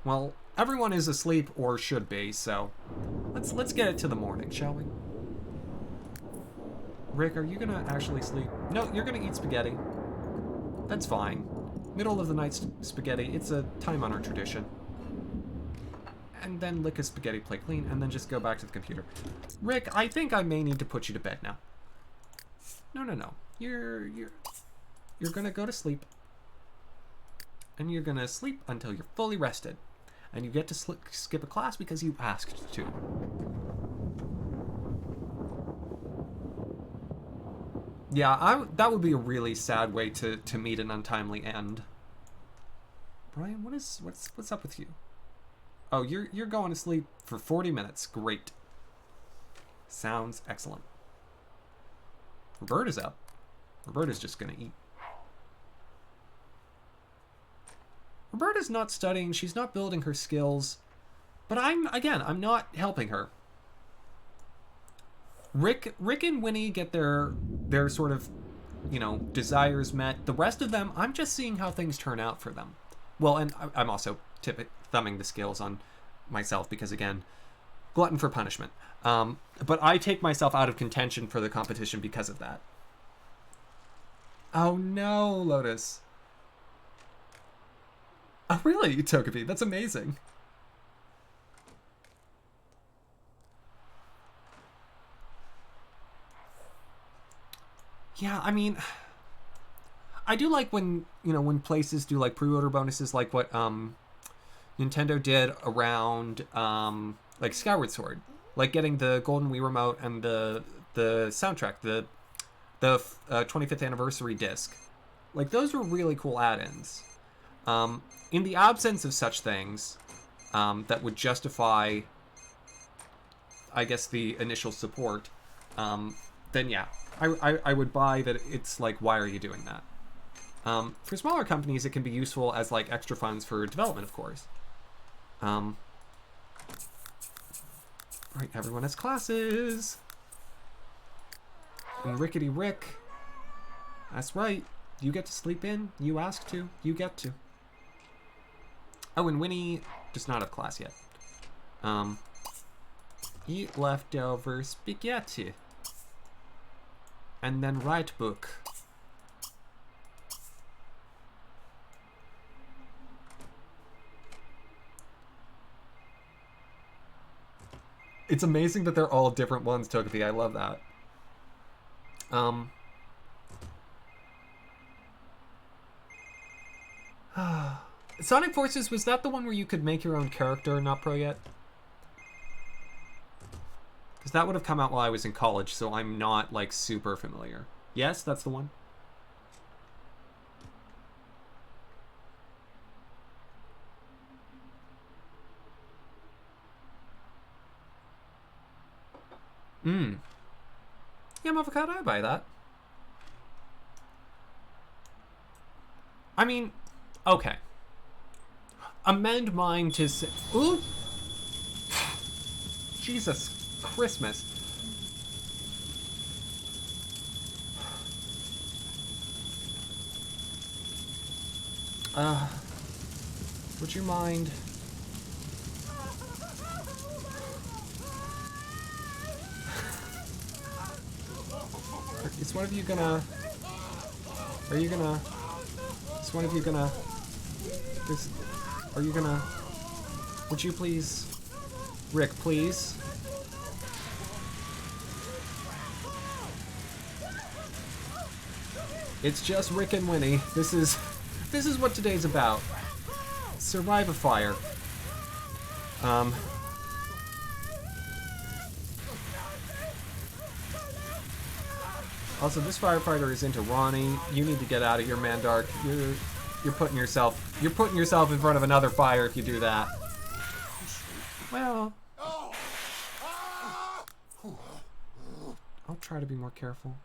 Well, everyone is asleep or should be, so let's get it to the morning, shall we? Rick, are you gonna actually sleep? No, you're gonna eat spaghetti. That's fine. Middle of the night spaghetti, it's a time-honored tradition. And then lick a spaghetti plate clean, and then just go back to the computer. Rick, I think I may need to put you to bed now. No. You're gonna go to sleep. And you're gonna sleep until you're fully rested. And you get to skip a class because you asked to. Yeah, that would be a really sad way to meet an untimely end. Brian, what's up with you? Oh, you're going to sleep for 40 minutes. Great. Sounds excellent. Roberta's up. Roberta's just gonna eat. Roberta's not studying, she's not building her skills, but I'm not helping her. Rick and Winnie get their sort of, desires met. The rest of them, I'm just seeing how things turn out for them. Well, and I'm also thumbing the scales on myself because, again, glutton for punishment. But I take myself out of contention for the competition because of that. Oh no, Lotus. Oh really, Togepi? That's amazing. Yeah, I mean, I do like when, when places do like pre-order bonuses like what Nintendo did around like Skyward Sword. Like getting the Golden Wii Remote and the soundtrack, the 25th anniversary disc. Like those were really cool add-ins. In the absence of such things that would justify, I guess, the initial support, then yeah, I would buy that. It's like, why are you doing that? For smaller companies, it can be useful as like extra funds for development, of course. Right, everyone has classes. And Rickety Rick. That's right. You get to sleep in. You ask to. You get to. Oh, and Winnie does not have class yet. Eat leftover spaghetti. And then write book. It's amazing that they're all different ones, Togepi. I love that. Sonic Forces, was that the one where you could make your own character? Not pro yet? Because that would have come out while I was in college, so I'm not, like, super familiar. Yes, that's the one? Yeah, avocado, I buy that. I mean, okay. Amend mine to say... Ooh! Jesus Christmas. Would you mind... Is one of you gonna... Are you gonna... Is one of you gonna... Are you gonna... Would you please... Rick, please? It's just Rick and Winnie. This is what today's about. Survive a fire. Also, this firefighter is into Ronnie. You need to get out of here, Mandark. You're putting yourself in front of another fire if you do that. Well, I'll try to be more careful.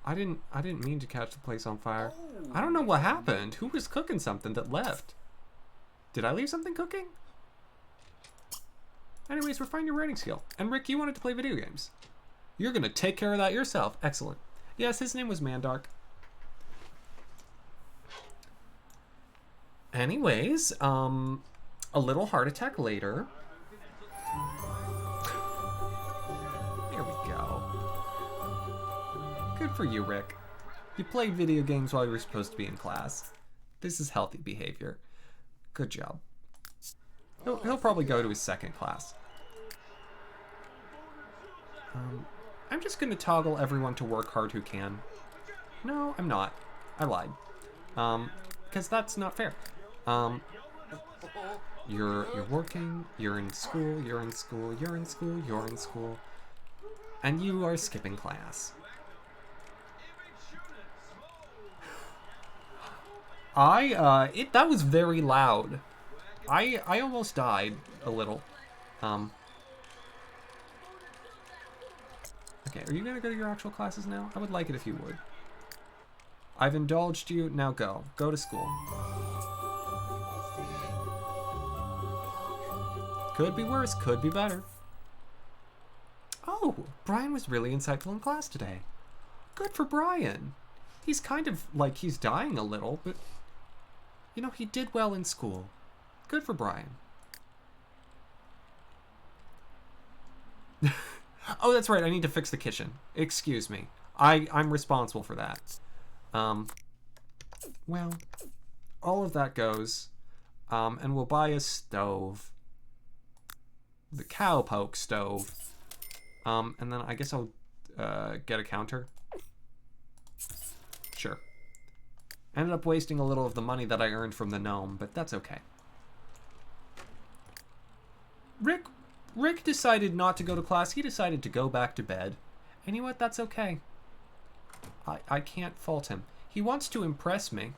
I didn't mean to catch the place on fire. I don't know what happened. Who was cooking something that left? Did I leave something cooking? Anyways, refine your writing skill. And Rick, you wanted to play video games. You're gonna take care of that yourself. Excellent. Yes, his name was Mandark. Anyways, a little heart attack later. There we go. Good for you, Rick. You played video games while you were supposed to be in class. This is healthy behavior. Good job. He'll probably go to his second class. I'm just gonna toggle everyone to work hard who can. No, I'm not. I lied. Because that's not fair. You're working, you're in school, you're in school, you're in school, you're in school, and you are skipping class. That was very loud. I almost died a little. Okay, are you gonna go to your actual classes now? I would like it if you would. I've indulged you, now go. Go to school. Could be worse, could be better. Oh, Brian was really insightful in class today. Good for Brian. He's kind of like he's dying a little, but you know, he did well in school. Good for Brian. Oh, that's right. I need to fix the kitchen. Excuse me. I'm responsible for that. Well, all of that goes. And we'll buy a stove. The cowpoke stove. And then I guess I'll get a counter. Sure. Ended up wasting a little of the money that I earned from the gnome, but that's okay. Rick decided not to go to class. He decided to go back to bed. And you know what? That's okay. I can't fault him. He wants to impress me.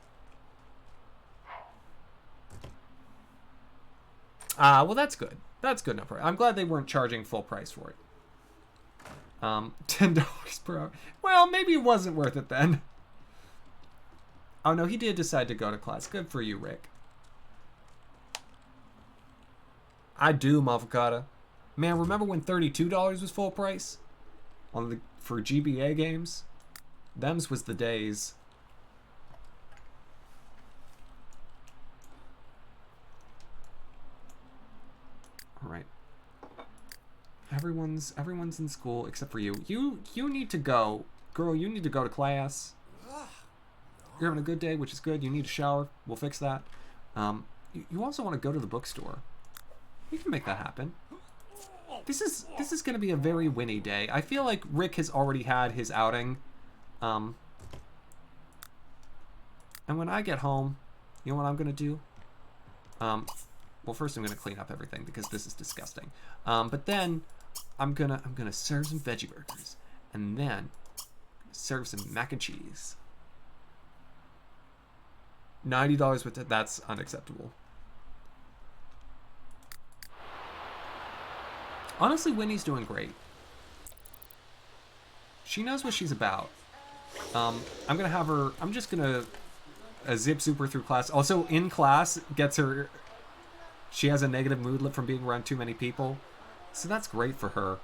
Well, that's good. That's good enough. I'm glad they weren't charging full price for it. $10 per hour. Well, maybe it wasn't worth it then. Oh, no, he did decide to go to class. Good for you, Rick. I do, motherfucker. Man, remember when $32 was full price? For GBA games? Them's was the days. Alright. Everyone's in school except for you. You need to go. Girl, you need to go to class. You're having a good day, which is good. You need a shower. We'll fix that. You also want to go to the bookstore. We can make that happen. This is going to be a very Winnie day. I feel like Rick has already had his outing. And when I get home, you know what I'm going to do? Well, first I'm going to clean up everything because this is disgusting. But then I'm gonna serve some veggie burgers, and then serve some mac and cheese. $90 with it. That's unacceptable. Honestly, Winnie's doing great. She knows what she's about. I'm gonna have her. I'm just gonna zip super through class. Also, in class, gets her. She has a negative mood from being around too many people, so that's great for her.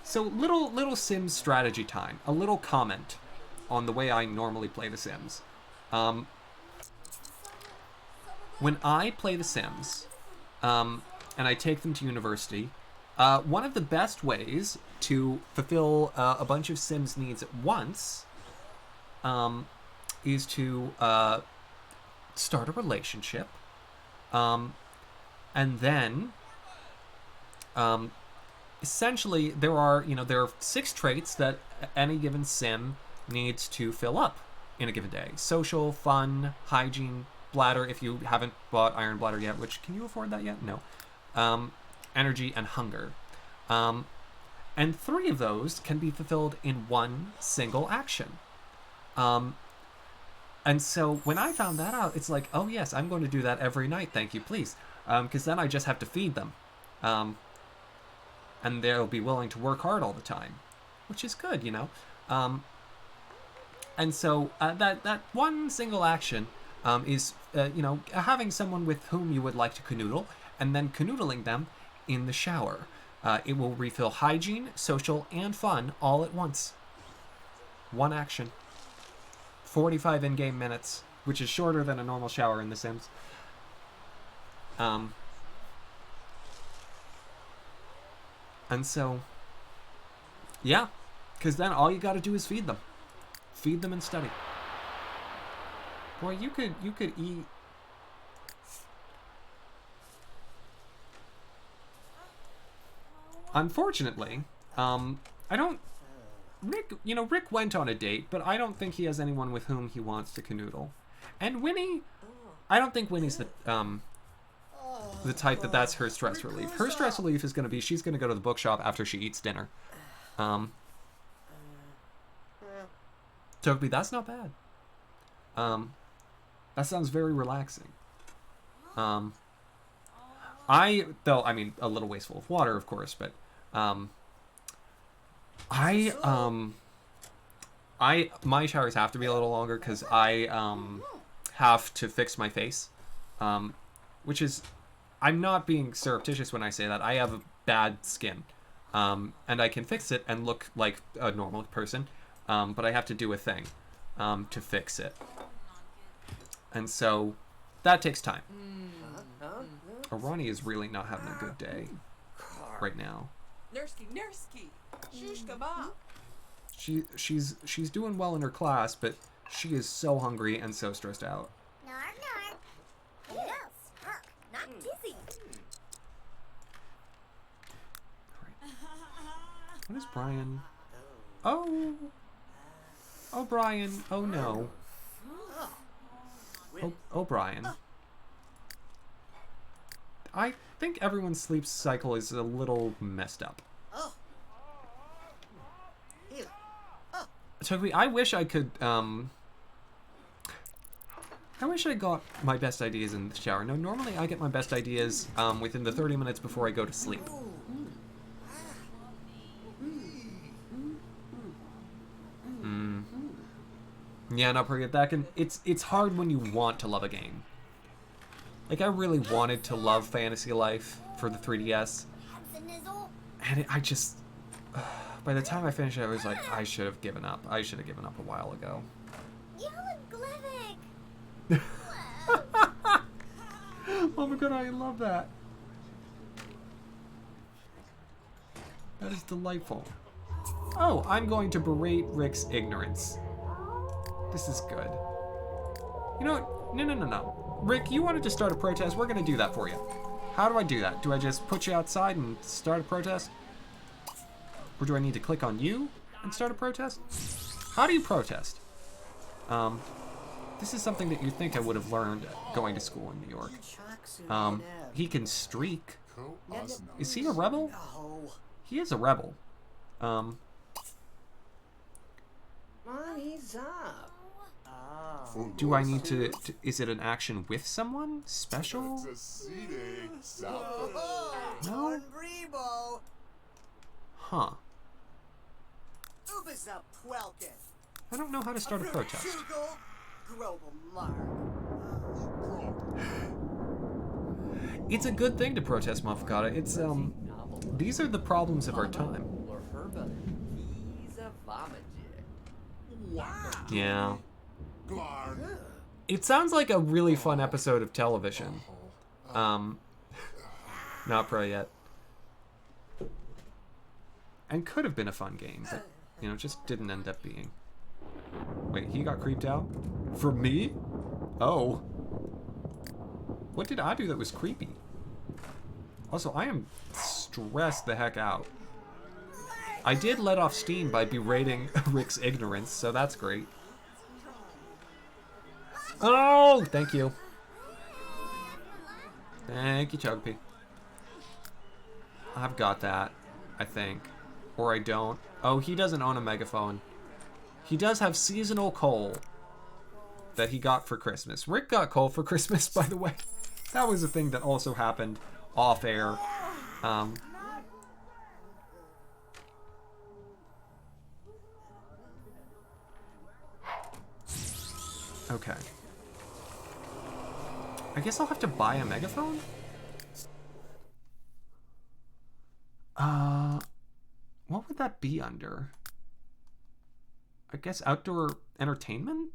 So little Sims strategy time. A little comment on the way I normally play The Sims. When I play The Sims, and I take them to university, one of the best ways to fulfill a bunch of Sims needs at once is to start a relationship, and then essentially there are 6 traits that any given Sim needs to fill up in a given day: social, fun, hygiene, bladder, if you haven't bought Iron Bladder yet, which, can you afford that yet? No. Energy and hunger. And 3 of those can be fulfilled in one single action. And so when I found that out, it's like, oh yes, I'm going to do that every night, thank you, please. Because then I just have to feed them. And they'll be willing to work hard all the time, which is good, you know. And so that one single action is, having someone with whom you would like to canoodle, and then canoodling them in the shower. It will refill hygiene, social, and fun all at once. One action. 45 in-game minutes, which is shorter than a normal shower in The Sims. And so, yeah, because then all you got to do is feed them. Feed them and study. Boy, you could eat. Unfortunately, I don't. Rick went on a date, but I don't think he has anyone with whom he wants to canoodle. And Winnie, I don't think Winnie's the type that's her stress relief. Her stress relief is going to be she's going to go to the bookshop after she eats dinner. Toby, that's not bad. That sounds very relaxing. A little wasteful of water, of course, but my showers have to be a little longer because I have to fix my face. which is, I'm not being surreptitious when I say that. I have a bad skin, and I can fix it and look like a normal person, but I have to do a thing to fix it. And so that takes time. Arani is really not having a good day right now. Nursky. Shushka ma. She's doing well in her class, but she is so hungry and so stressed out. Yes, not dizzy. What is Brian? Oh, Brian. Oh, no. Oh, Brian. I think everyone's sleep cycle is a little messed up. Toby, I wish I could, I wish I got my best ideas in the shower. No, normally I get my best ideas within the 30 minutes before I go to sleep. Yeah, no, forget that. It's hard when you want to love a game. Like, I really wanted to love Fantasy Life for the 3DS. And I just... by the time I finished it, I was like, I should have given up. I should have given up a while ago. Oh my god, I love that. That is delightful. Oh, I'm going to berate Rick's ignorance. This is good. You know what? No. Rick, you wanted to start a protest. We're going to do that for you. How do I do that? Do I just put you outside and start a protest? Or do I need to click on you and start a protest? How do you protest? This is something that you think I would have learned going to school in New York. He can streak. Is he a rebel? He is a rebel. Money's up. Do I need to is it an action with someone? Special? No? Huh. I don't know how to start a protest. It's a good thing to protest, Mafakata. It's, these are the problems of our time. Yeah. It sounds like a really fun episode of television. Not pro yet. And could have been a fun game, but, you know, just didn't end up being. Wait, he got creeped out? For me? Oh. What did I do that was creepy? Also, I am stressed the heck out. I did let off steam by berating Rick's ignorance, so that's great. Oh, thank you. Thank you, Chugpy. I've got that, I think. Or I don't. Oh, he doesn't own a megaphone. He does have seasonal coal that he got for Christmas. Rick got coal for Christmas, by the way. That was a thing that also happened off air. Okay. I guess I'll have to buy a megaphone? What would that be under? I guess outdoor entertainment?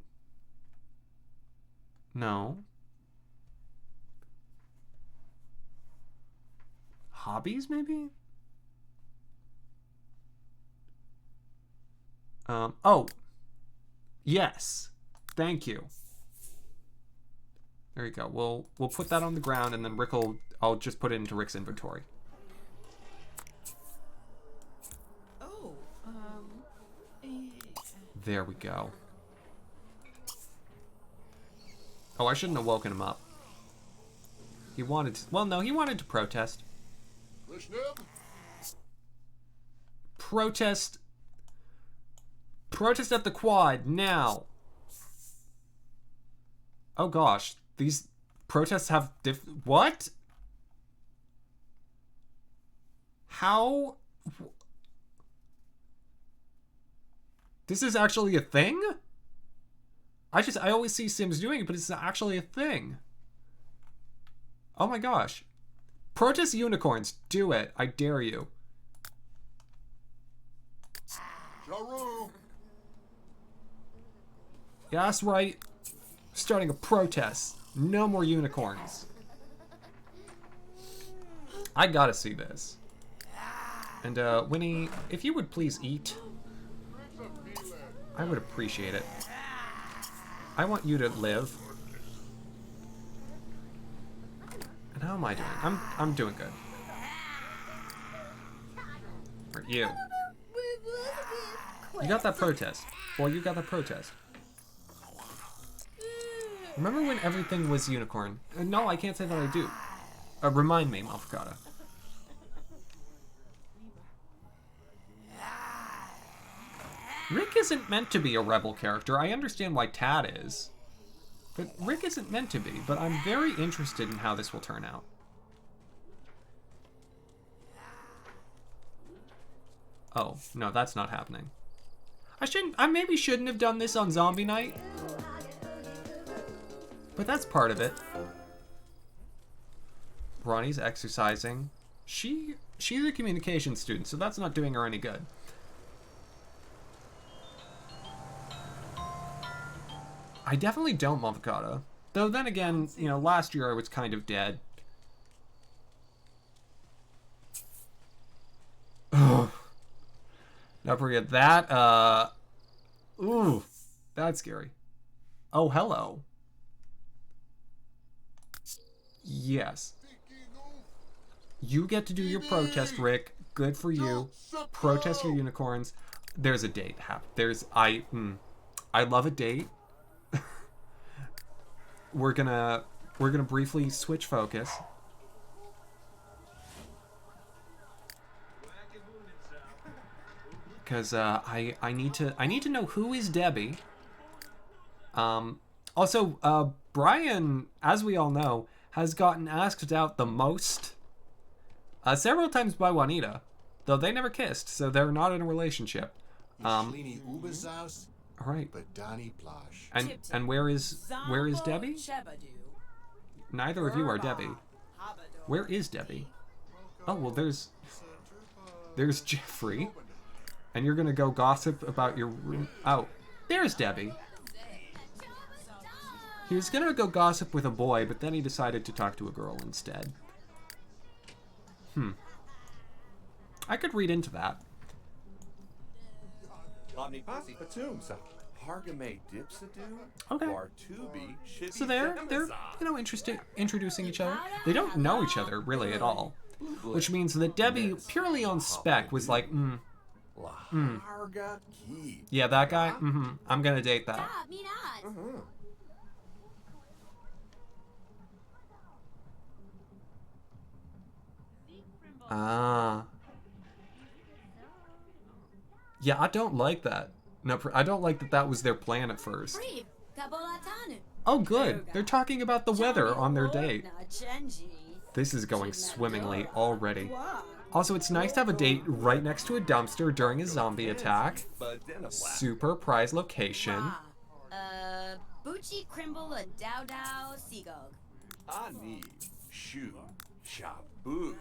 No. Hobbies, maybe? Oh. Yes. Thank you. There you go. We'll put that on the ground, and then I'll just put it into Rick's inventory. There we go. Oh, I shouldn't have woken him up. He wanted to, well, no, he wanted to protest. Protest at the quad, now. Oh gosh, these protests have what? How? This is actually a thing? I always see Sims doing it, but it's actually a thing. Oh my gosh. Protest unicorns. Do it. I dare you. Jaru! Yeah, that's right. Starting a protest. No more unicorns. I gotta see this. And, Winnie, if you would please eat, I would appreciate it. I want you to live. And how am I doing? I'm doing good. Or you. You got that protest. Well, you got that protest. Remember when everything was unicorn? No, I can't say that I do. Remind me, Mafukata. Rick isn't meant to be a rebel character. I understand why Tad is. But Rick isn't meant to be. But I'm very interested in how this will turn out. Oh, no, that's not happening. I maybe shouldn't have done this on Zombie Night. But that's part of it. Ronnie's exercising. She's a communications student, so that's not doing her any good. I definitely don't Mavocata. Though then again, you know, last year I was kind of dead. Ugh. Don't forget that, ooh, that's scary. Oh, hello. Yes. You get to do your protest, Rick. Good for you. Protest your unicorns. There's a date. I love a date. We're gonna briefly switch focus. Because I need to know who is Debbie. Also, Brian, as we all know, has gotten asked out the most. Several times by Juanita, though they never kissed, so they're not in a relationship. All right. And where is Debbie? Neither of you are Debbie. Where is Debbie? Oh well, there's Jeffrey. And you're gonna go gossip about your room. Oh, there's Debbie. He was gonna go gossip with a boy, but then he decided to talk to a girl instead. I could read into that. Okay. So they're introducing each other. They don't know each other really at all, which means that Debbie, purely on spec, was like, yeah, that guy. I'm gonna date that. Yeah, I don't like that. No, I don't like that that was their plan at first. Oh, good. They're talking about the weather on their date. This is going swimmingly already. Also, it's nice to have a date right next to a dumpster during a zombie attack. Super prize location. Bucci Crimble a Dow Dow Seagog. Ani Shu Shabu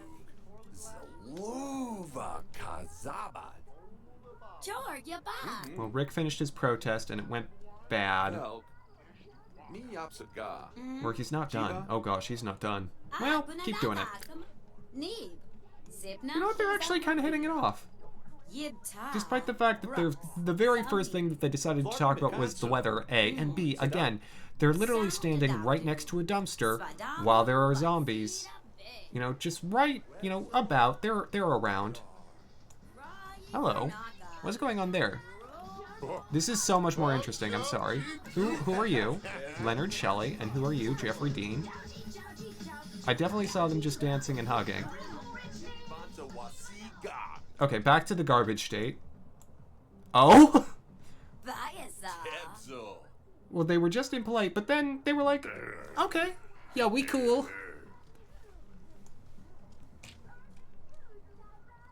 Zaluva Kazabat. Well, Rick finished his protest and it went bad. Or he's not done. Oh gosh, he's not done. Well, keep doing it. You know what? They're actually kind of hitting it off. Despite the fact that the very first thing that they decided to talk about was the weather, A, and B, again, they're literally standing right next to a dumpster while there are zombies. You know, just right, you know, about. They're around. Hello. What's going on there? This is so much more interesting, I'm sorry. Who are you? Leonard Shelley. And who are you? Jeffrey Dean. I definitely saw them just dancing and hugging. Okay, back to the garbage state. Oh? Well, they were just impolite, but then they were like, okay, yeah, we cool.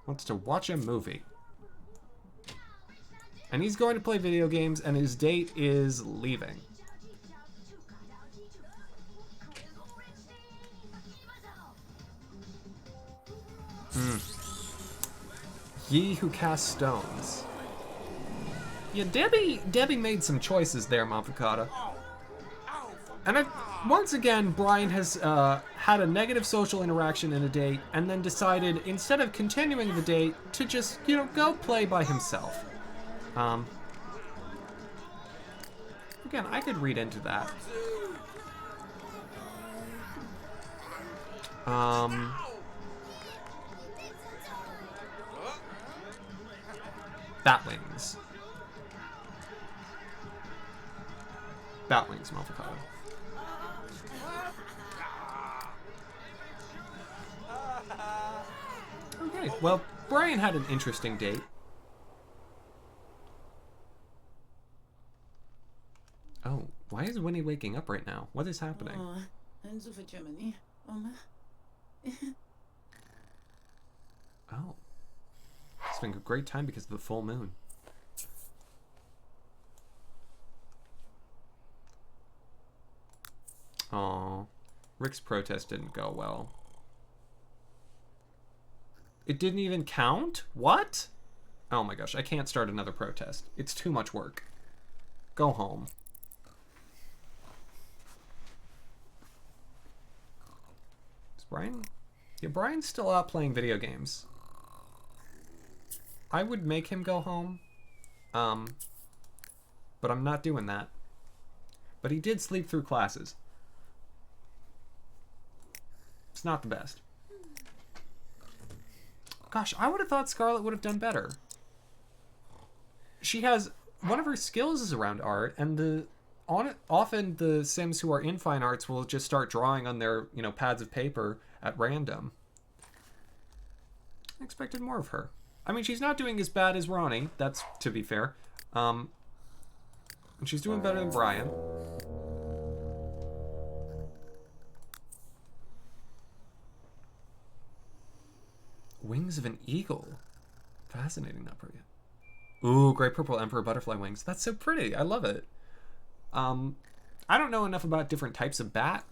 Wants to watch a movie. And he's going to play video games, and his date is leaving. Ye who cast stones. Yeah, Debbie made some choices there, Mafukata. And once again, Brian has had a negative social interaction in a date, and then decided, instead of continuing the date, to just, go play by himself. Again, I could read into that. Batwings. Batwings, Mafukata. Okay, well, Brian had an interesting date. Oh, why is Winnie waking up right now? What is happening? Oh. It's been a great time because of the full moon. Aw. Rick's protest didn't go well. It didn't even count? What? Oh my gosh, I can't start another protest. It's too much work. Go home. Is Brian? Yeah, Brian's still out playing video games. I would make him go home. But I'm not doing that. But he did sleep through classes. It's not the best. Gosh, I would have thought Scarlet would have done better. She has... One of her skills is around art, and often the Sims who are in fine arts will just start drawing on their, pads of paper at random. I expected more of her. I mean, she's not doing as bad as Ronnie, that's to be fair. And she's doing better than Brian. Wings of an eagle. Fascinating, not pretty. Ooh, great purple emperor butterfly wings. That's so pretty. I love it. I don't know enough about different types of bat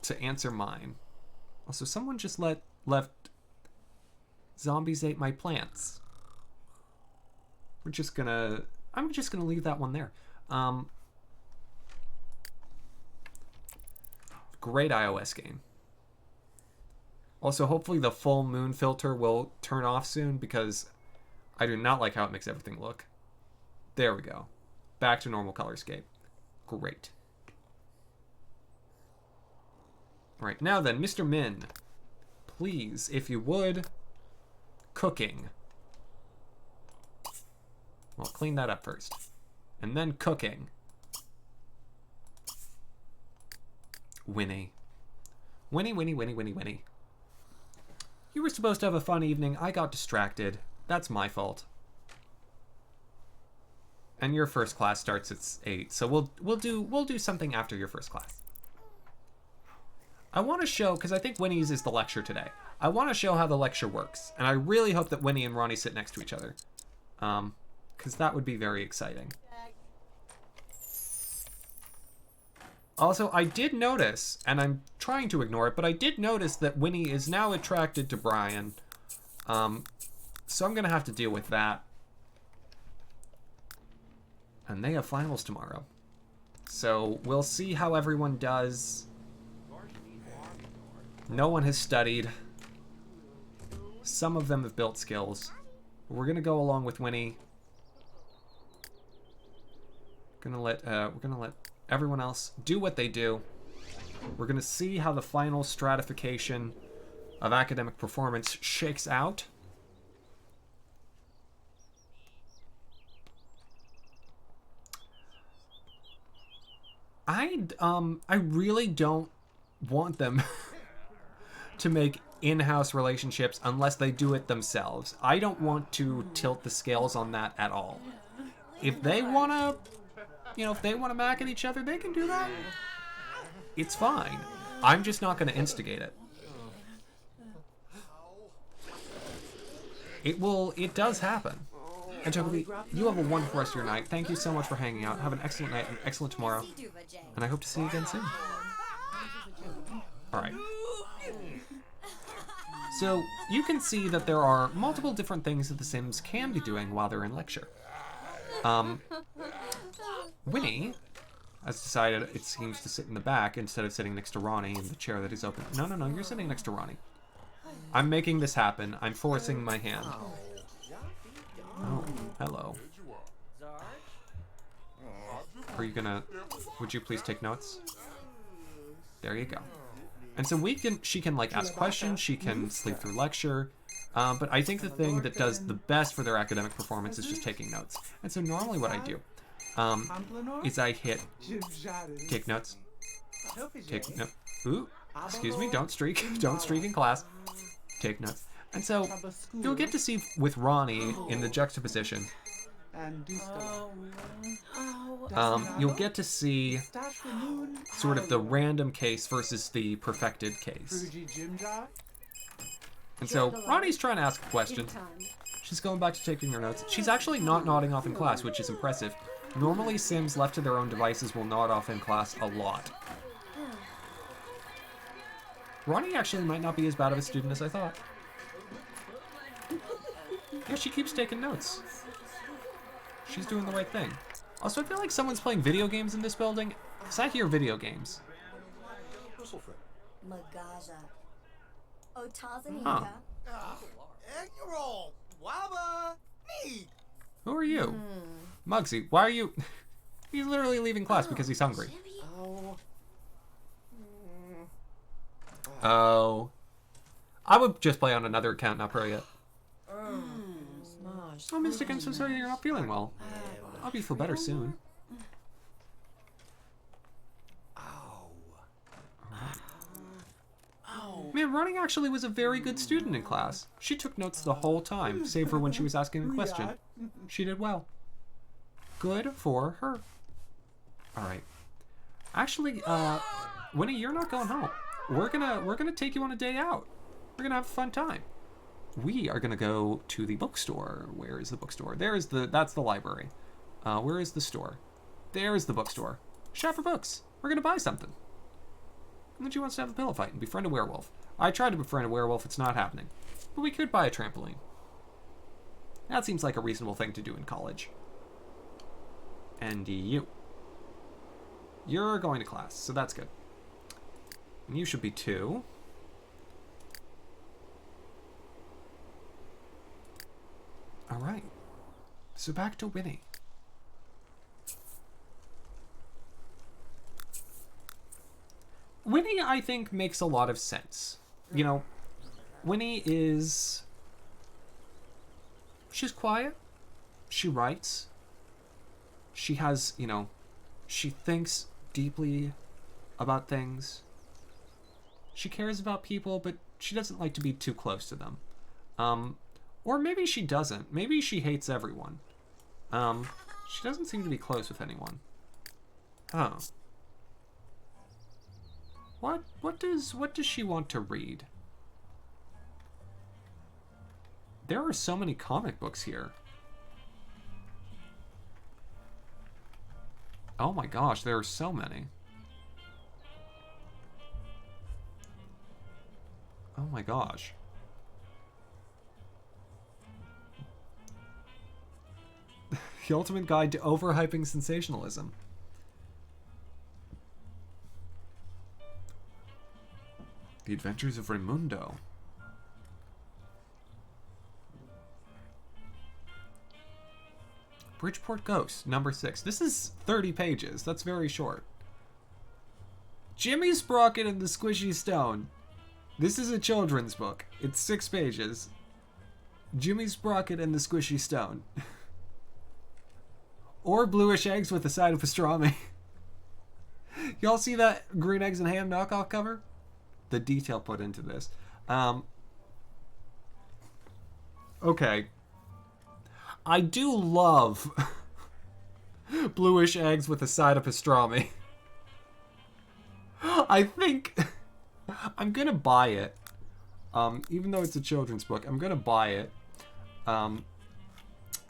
to answer mine. Also, someone just left zombies ate my plants. I'm just gonna leave that one there. Great iOS game. Also, hopefully the full moon filter will turn off soon, because I do not like how it makes everything look. There we go. Back to normal colorscape. Great. Alright, now then, Mr. Min. Please, if you would, cooking. Well, clean that up first. And then cooking. Winnie. Winnie, Winnie, Winnie, Winnie, Winnie. You were supposed to have a fun evening. I got distracted. That's my fault. And your first class starts at 8, so we'll do something after your first class. I want to show, because I think Winnie's is the lecture today. I want to show how the lecture works, and I really hope that Winnie and Ronnie sit next to each other, because that would be very exciting. Also, I did notice, and I'm trying to ignore it, but I did notice that Winnie is now attracted to Brian. So I'm going to have to deal with that. And they have finals tomorrow. So we'll see how everyone does. No one has studied. Some of them have built skills. We're going to go along with Winnie. We're going to let everyone else do what they do. We're going to see how the final stratification of academic performance shakes out. I really don't want them to make in-house relationships unless they do it themselves. I don't want to tilt the scales on that at all. If they want to, if they want to mac at each other, they can do that. It's fine. I'm just not going to instigate it. It does happen. And Jacoby, you have a wonderful rest of your night. Thank you so much for hanging out. Have an excellent night and excellent tomorrow. And I hope to see you again soon. Alright. So you can see that there are multiple different things that the Sims can be doing while they're in lecture. Winnie has decided it seems to sit in the back instead of sitting next to Ronnie in the chair that is open. No, you're sitting next to Ronnie. I'm making this happen. I'm forcing my hand. Oh, hello. Are you gonna... Would you please take notes? There you go. And so she can like ask questions, she can sleep through lecture, but I think the thing that does the best for their academic performance is just taking notes. And so normally what I do is I hit take notes, take note. Ooh, excuse me, don't streak, don't streak in class. Take notes. And so you'll get to see with Ronnie in the juxtaposition. You'll get to see sort of the random case versus the perfected case. And so Ronnie's trying to ask questions. She's going back to taking her notes. She's actually not nodding off in class, which is impressive. Normally, Sims left to their own devices will nod off in class a lot. Ronnie actually might not be as bad of a student as I thought. Yeah, she keeps taking notes. She's doing the right thing. Also, I feel like someone's playing video games in this building. Because I hear video games. Magaja. Otazanika. Huh. Egg-roll. Wabba. Me. Who are you? Muggsy, why are you... He's literally leaving class because he's hungry. Oh. I would just play on another account, not pro yet. Oh, Mystic, I'm so sorry you're not feeling well. I hope you feel better soon. Man, Ronnie actually was a very good student in class. She took notes the whole time, save for when she was asking a question. She did well. Good for her. Alright. Actually, Winnie, you're not going home. We're gonna take you on a day out. We're gonna have a fun time. We are gonna go to the bookstore. Where is the bookstore? That's the library. Where is the store? There's the bookstore. Shop for books. We're gonna buy something. And then she wants to have a pillow fight and befriend a werewolf. I tried to befriend a werewolf, it's not happening. But we could buy a trampoline. That seems like a reasonable thing to do in college. And you're going to class, so that's good. And you should be too. Alright. So back to Winnie. Winnie, I think, makes a lot of sense. You know, Winnie is... She's quiet. She writes. She has, you know, she thinks deeply about things. She cares about people, but she doesn't like to be too close to them. Or maybe she doesn't. Maybe she hates everyone. She doesn't seem to be close with anyone. Oh. What does she want to read? There are so many comic books here. Oh my gosh, there are so many. Oh my gosh. The Ultimate Guide to Overhyping Sensationalism. The Adventures of Raimundo. Bridgeport Ghost, number 6. This is 30 pages. That's very short. Jimmy Sprocket and the Squishy Stone. This is a children's book. It's 6 pages. Jimmy Sprocket and the Squishy Stone. Or Bluish Eggs with a side of pastrami. Y'all see that Green Eggs and Ham knockoff cover? The detail put into this. Okay. I do love Bluish Eggs with a side of pastrami. I think I'm gonna buy it. Even though it's a children's book, I'm gonna buy it. And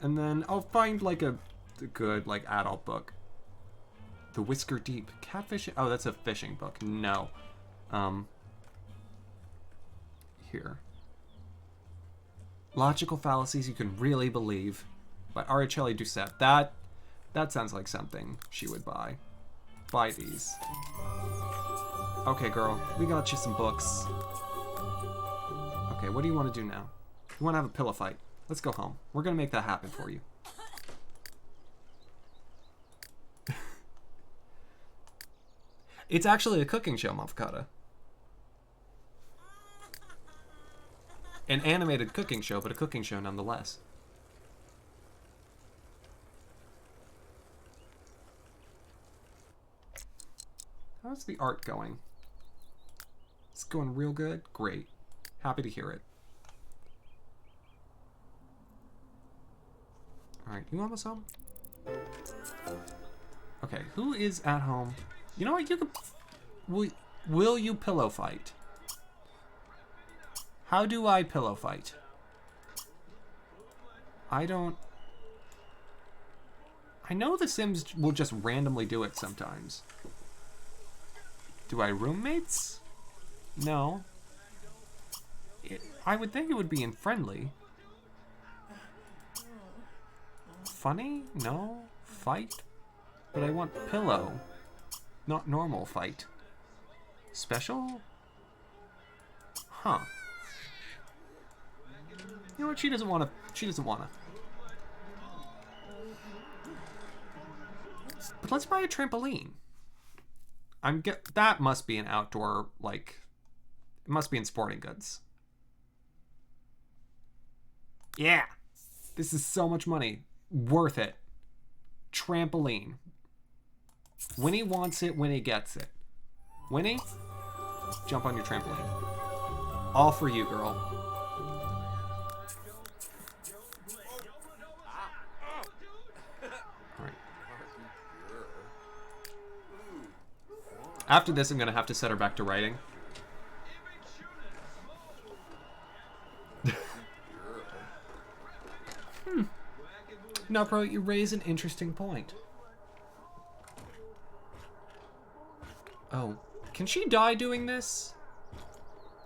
then I'll find like a good like adult book. The Whisker Deep. Catfish. Oh, that's a fishing book. No. Here. Logical fallacies you can really believe. By Araceli Doucette. That sounds like something she would buy. Buy these. Okay, girl. We got you some books. Okay, what do you want to do now? You want to have a pillow fight? Let's go home. We're going to make that happen for you. It's actually a cooking show, Mafakata. An animated cooking show, but a cooking show nonetheless. How's the art going? It's going real good? Great. Happy to hear it. Alright, you almost home? Okay, who is at home? You know what? You could... Will you pillow fight? How do I pillow fight? I don't... I know The Sims will just randomly do it sometimes. Do I roommates? No. I would think it would be in friendly. Funny? No. Fight? But I want pillow. Not normal fight. Special? Huh. You know what? She doesn't want to. She doesn't want to. But let's buy a trampoline. That must be an outdoor, like, it must be in sporting goods. Yeah. This is so much money. Worth it. Trampoline. Winnie wants it, Winnie gets it. Winnie, jump on your trampoline. All for you, girl. After this, I'm going to have to set her back to writing. No, bro, you raise an interesting point. Oh, can she die doing this?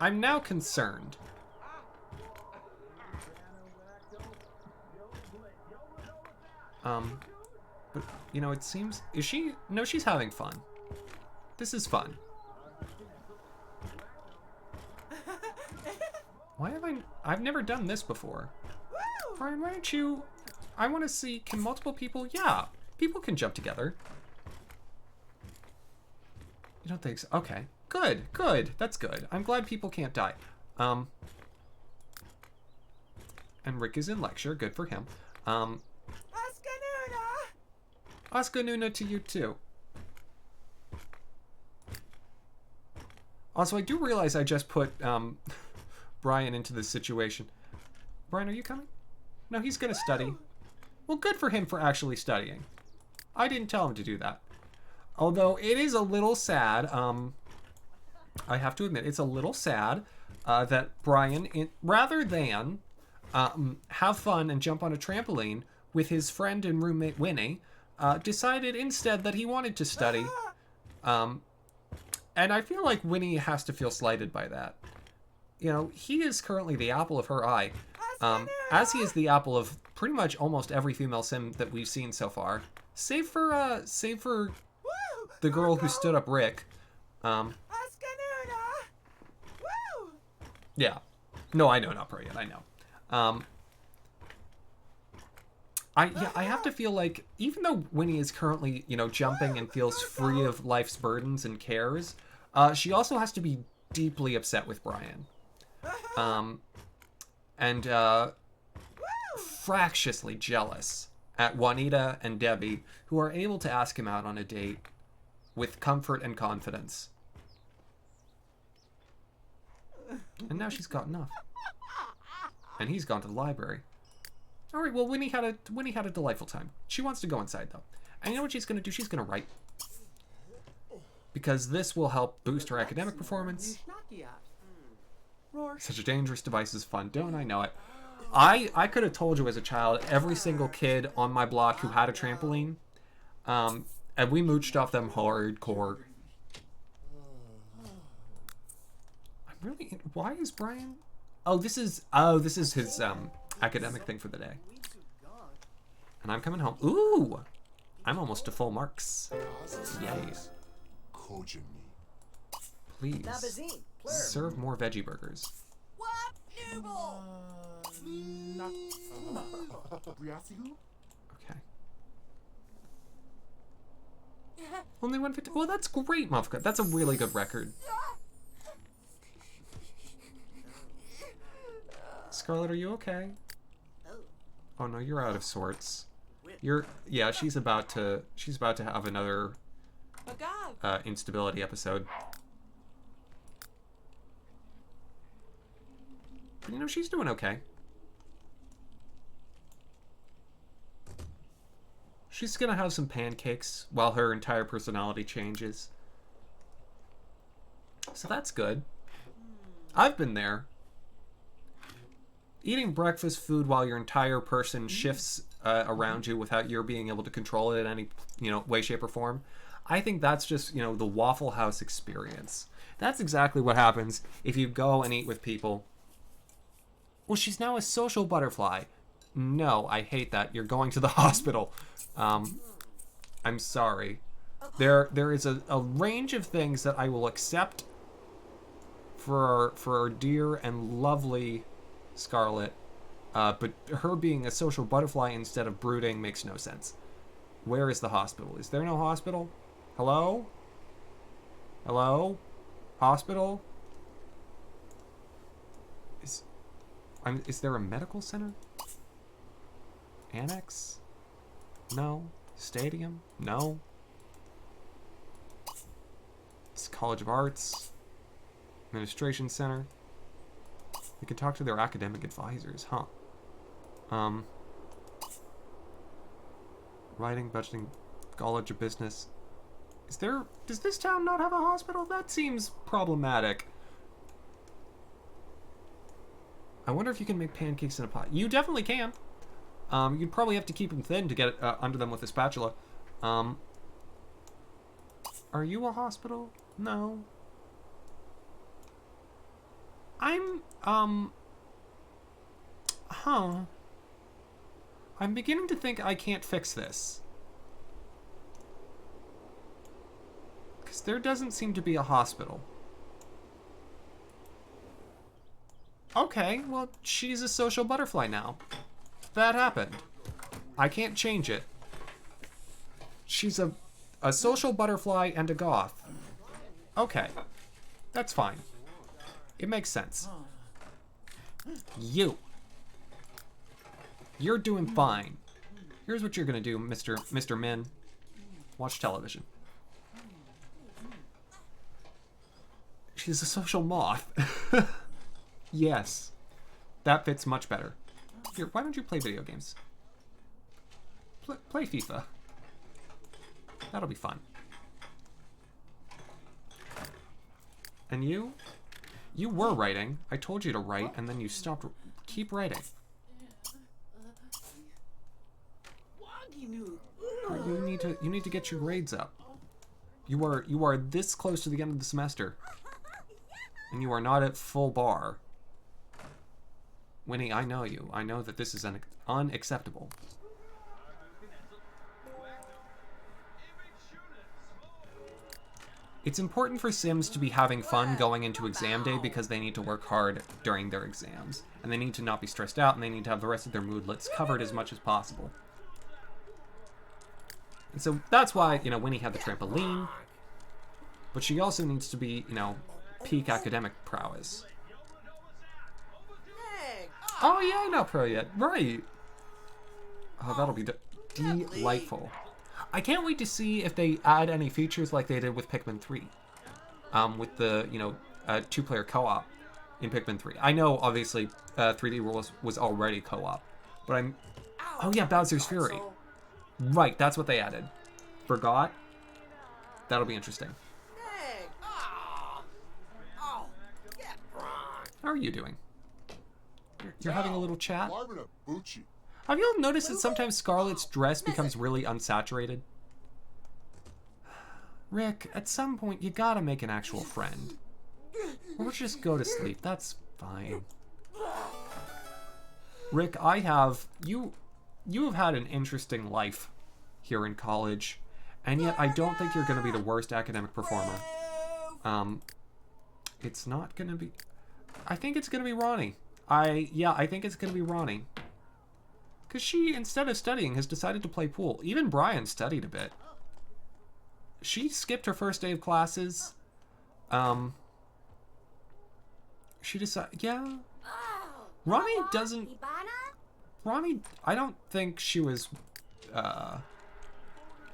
I'm now concerned. But, you know, it seems... Is she... No, she's having fun. This is fun. Why have I've never done this before. Brian, why don't you... I want to see, can multiple people... Yeah, people can jump together. You don't think so? Okay, good, good. That's good. I'm glad people can't die. And Rick is in lecture. Good for him. Oscar Nuna to you too. Also, I do realize I just put Brian into this situation. Brian, are you coming? No, he's going to study. Well, good for him for actually studying. I didn't tell him to do that. Although it is a little sad, I have to admit, it's a little sad that Brian, rather than have fun and jump on a trampoline with his friend and roommate Winnie, decided instead that he wanted to study. And I feel like Winnie has to feel slighted by that. You know, he is currently the apple of her eye, as he is the apple of pretty much almost every female sim that we've seen so far, save for the girl who stood up Rick. Yeah. No, I know, not pro yet. I know. I have to feel like, even though Winnie is currently, you know, jumping and feels free of life's burdens and cares, she also has to be deeply upset with Brian. And fractiously jealous at Juanita and Debbie, who are able to ask him out on a date with comfort and confidence. And now she's gotten off. And he's gone to the library. All right, well, Winnie had a delightful time. She wants to go inside, though. And you know what she's going to do? She's going to write. Because this will help boost her academic performance. Such a dangerous device is fun. Don't I know it? I could have told you as a child, every single kid on my block who had a trampoline, and we mooched off them hardcore. I'm really... Why is Brian... Oh, this is his academic thing for the day. And I'm coming home. Ooh! I'm almost to full marks. Yay. Please. Serve more veggie burgers. What? Noodle! Okay. Only 150. Well, that's great, Mufka. That's a really good record. Scarlett, are you okay? Oh no, you're out of sorts. Yeah, she's about to have another Bagad. instability episode. But, you know, she's doing okay. She's gonna have some pancakes while her entire personality changes. So that's good. I've been there. Eating breakfast food while your entire person shifts around you without your being able to control it in any, way, shape, or form. I think that's just, the Waffle House experience. That's exactly what happens if you go and eat with people. Well, she's now a social butterfly. No, I hate that. You're going to the hospital. I'm sorry. There is a range of things that I will accept for our dear and lovely Scarlett, but her being a social butterfly instead of brooding makes no sense. Where is the hospital? Is there no hospital? Hello? Hello? Hospital? Is there a medical center? Annex? No. Stadium? No. It's College of Arts. Administration Center. You can talk to their academic advisors, huh? Writing, budgeting, College of Business. Does this town not have a hospital? That seems problematic. I wonder if you can make pancakes in a pot. You definitely can. You'd probably have to keep them thin to get under them with a spatula. Are you a hospital? No. I'm beginning to think I can't fix this. Because there doesn't seem to be a hospital. Okay, well, she's a social butterfly now. That happened. I can't change it. She's a social butterfly and a goth. Okay. That's fine. It makes sense. You're doing fine. Here's what you're gonna do, Mr. Min. Watch television. She's a social moth. Yes. That fits much better. Here, why don't you play video games? Play FIFA. That'll be fun. And you? You were writing. I told you to write, and then you stopped. Keep writing. You need to get your grades up. You are this close to the end of the semester, and you are not at full bar. Winnie, I know you. I know that this is unacceptable. It's important for Sims to be having fun going into exam day because they need to work hard during their exams. And they need to not be stressed out, and they need to have the rest of their moodlets covered as much as possible. And so that's why, Winnie had the trampoline. But she also needs to be, peak academic prowess. Oh yeah, not pro yet. Right. Oh, that'll be delightful. I can't wait to see if they add any features like they did with Pikmin 3. With the, two-player co-op in Pikmin 3. I know, obviously, 3D World was already co-op. But I'm... Oh yeah, Bowser's Fury. Right, that's what they added. Forgot? That'll be interesting. How are you doing? You're having a little chat? Have you all noticed that sometimes Scarlett's dress becomes really unsaturated? Rick, at some point you gotta make an actual friend. Or just go to sleep, that's fine. Rick, you have had an interesting life here in college, and yet I don't think you're going to be the worst academic performer. It's not going to be... I think it's going to be Ronnie. I think it's going to be Ronnie. Because she, instead of studying, has decided to play pool. Even Brian studied a bit. She skipped her first day of classes. She decided... Yeah. Ronnie doesn't... Ronnie, I don't think she was... I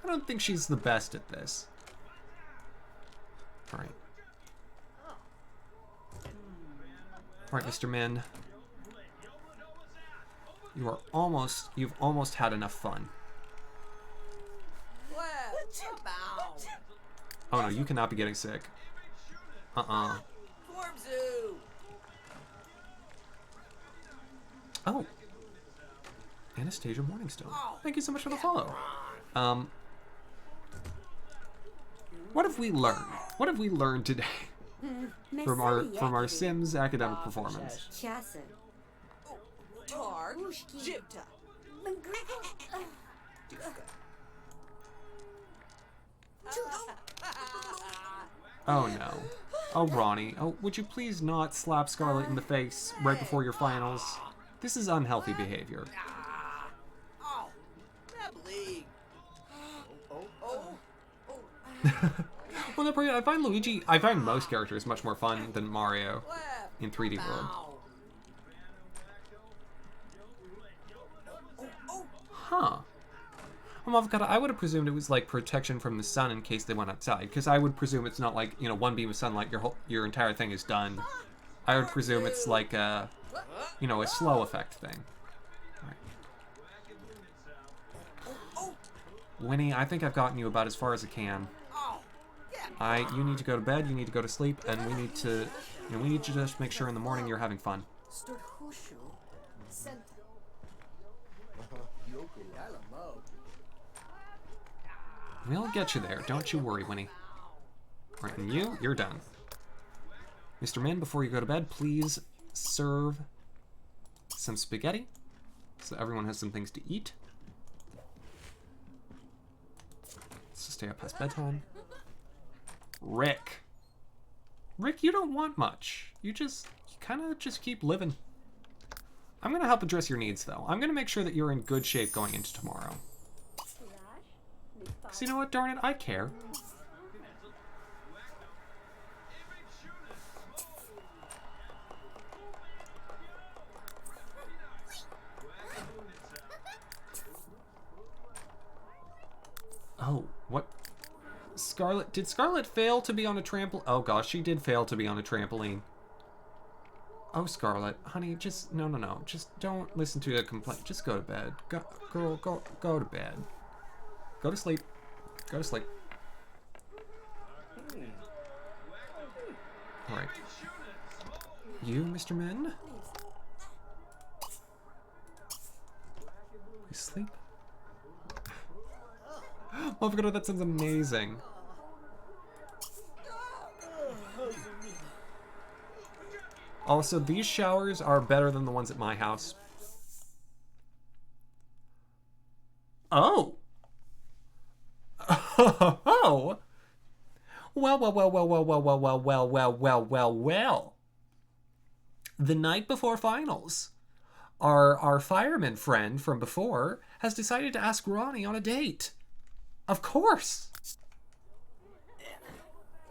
don't think she's the best at this. Alright. Alright, Mr. Min. You've almost had enough fun. Oh no, you cannot be getting sick. Oh. Anastasia Morningstone. Thank you so much for the follow. What have we learned? What have we learned today from our Sims academic performance? Oh no. Oh, Ronnie. Oh, would you please not slap Scarlet in the face right before your finals? This is unhealthy behavior. Well, no, I find most characters much more fun than Mario in 3D World. Huh. Well, Avocado, I would have presumed it was like protection from the sun in case they went outside, because I would presume it's not like, you know, one beam of sunlight, your entire thing is done. I would presume it's like a, you know, a slow effect thing. Right. Winnie, I think I've gotten you about as far as I can. You need to go to bed, you need to go to sleep, and we need to just make sure in the morning you're having fun. We'll get you there, don't you worry, Winnie. Alright, and you're done. Mr. Min, before you go to bed, please serve some spaghetti so everyone has some things to eat. So stay up past bedtime. Rick, you don't want much. You kind of just keep living. I'm going to help address your needs, though. I'm going to make sure that you're in good shape going into tomorrow. Because you know what, darn it, I care. Oh, what? Scarlet, did Scarlet fail to be on a trampoline? Oh gosh, she did fail to be on a trampoline. Oh, Scarlet, honey, just, no. Just don't listen to a complaint. Just go to bed. Girl, go to bed. Go to sleep. Go to sleep. Alright. You, Mr. Min? Please sleep. Oh, God, that sounds amazing. Also, these showers are better than the ones at my house. Oh! Oh! Well. The night before finals, our fireman friend from before has decided to ask Ronnie on a date. Of course!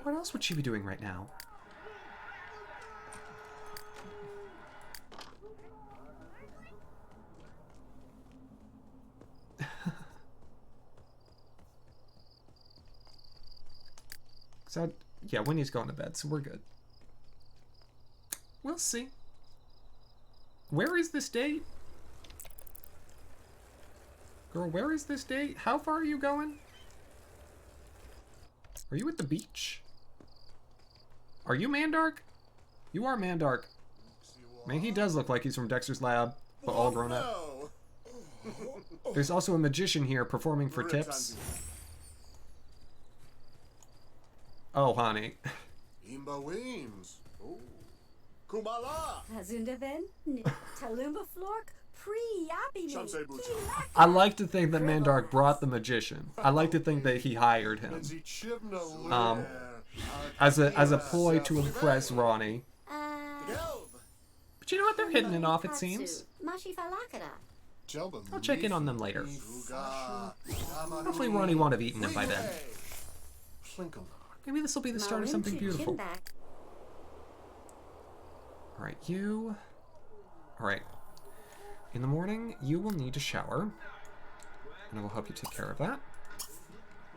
What else would she be doing right now? Yeah, Winnie's going to bed, so we're good. We'll see. Where is this date? Girl, where is this date? How far are you going? Are you at the beach? Are you Mandark? You are Mandark. Man, he does look like he's from Dexter's Lab, but all grown up. There's also a magician here performing for tips. Oh, honey. Imba Weems. Kumala. Hazundaven, Talumba Flork, Pre-yappy Shamsei Buncha. I like to think that Mandark brought the magician. I like to think that he hired him Benzi Chivna Um, as a ploy to impress Ronnie. But you know what? They're hitting it off, it seems. I'll check in on them later. Hopefully Ronnie won't have eaten him by then. Maybe this will be the start of something beautiful. Alright, you... Alright. In the morning, you will need to shower. And I will help you take care of that.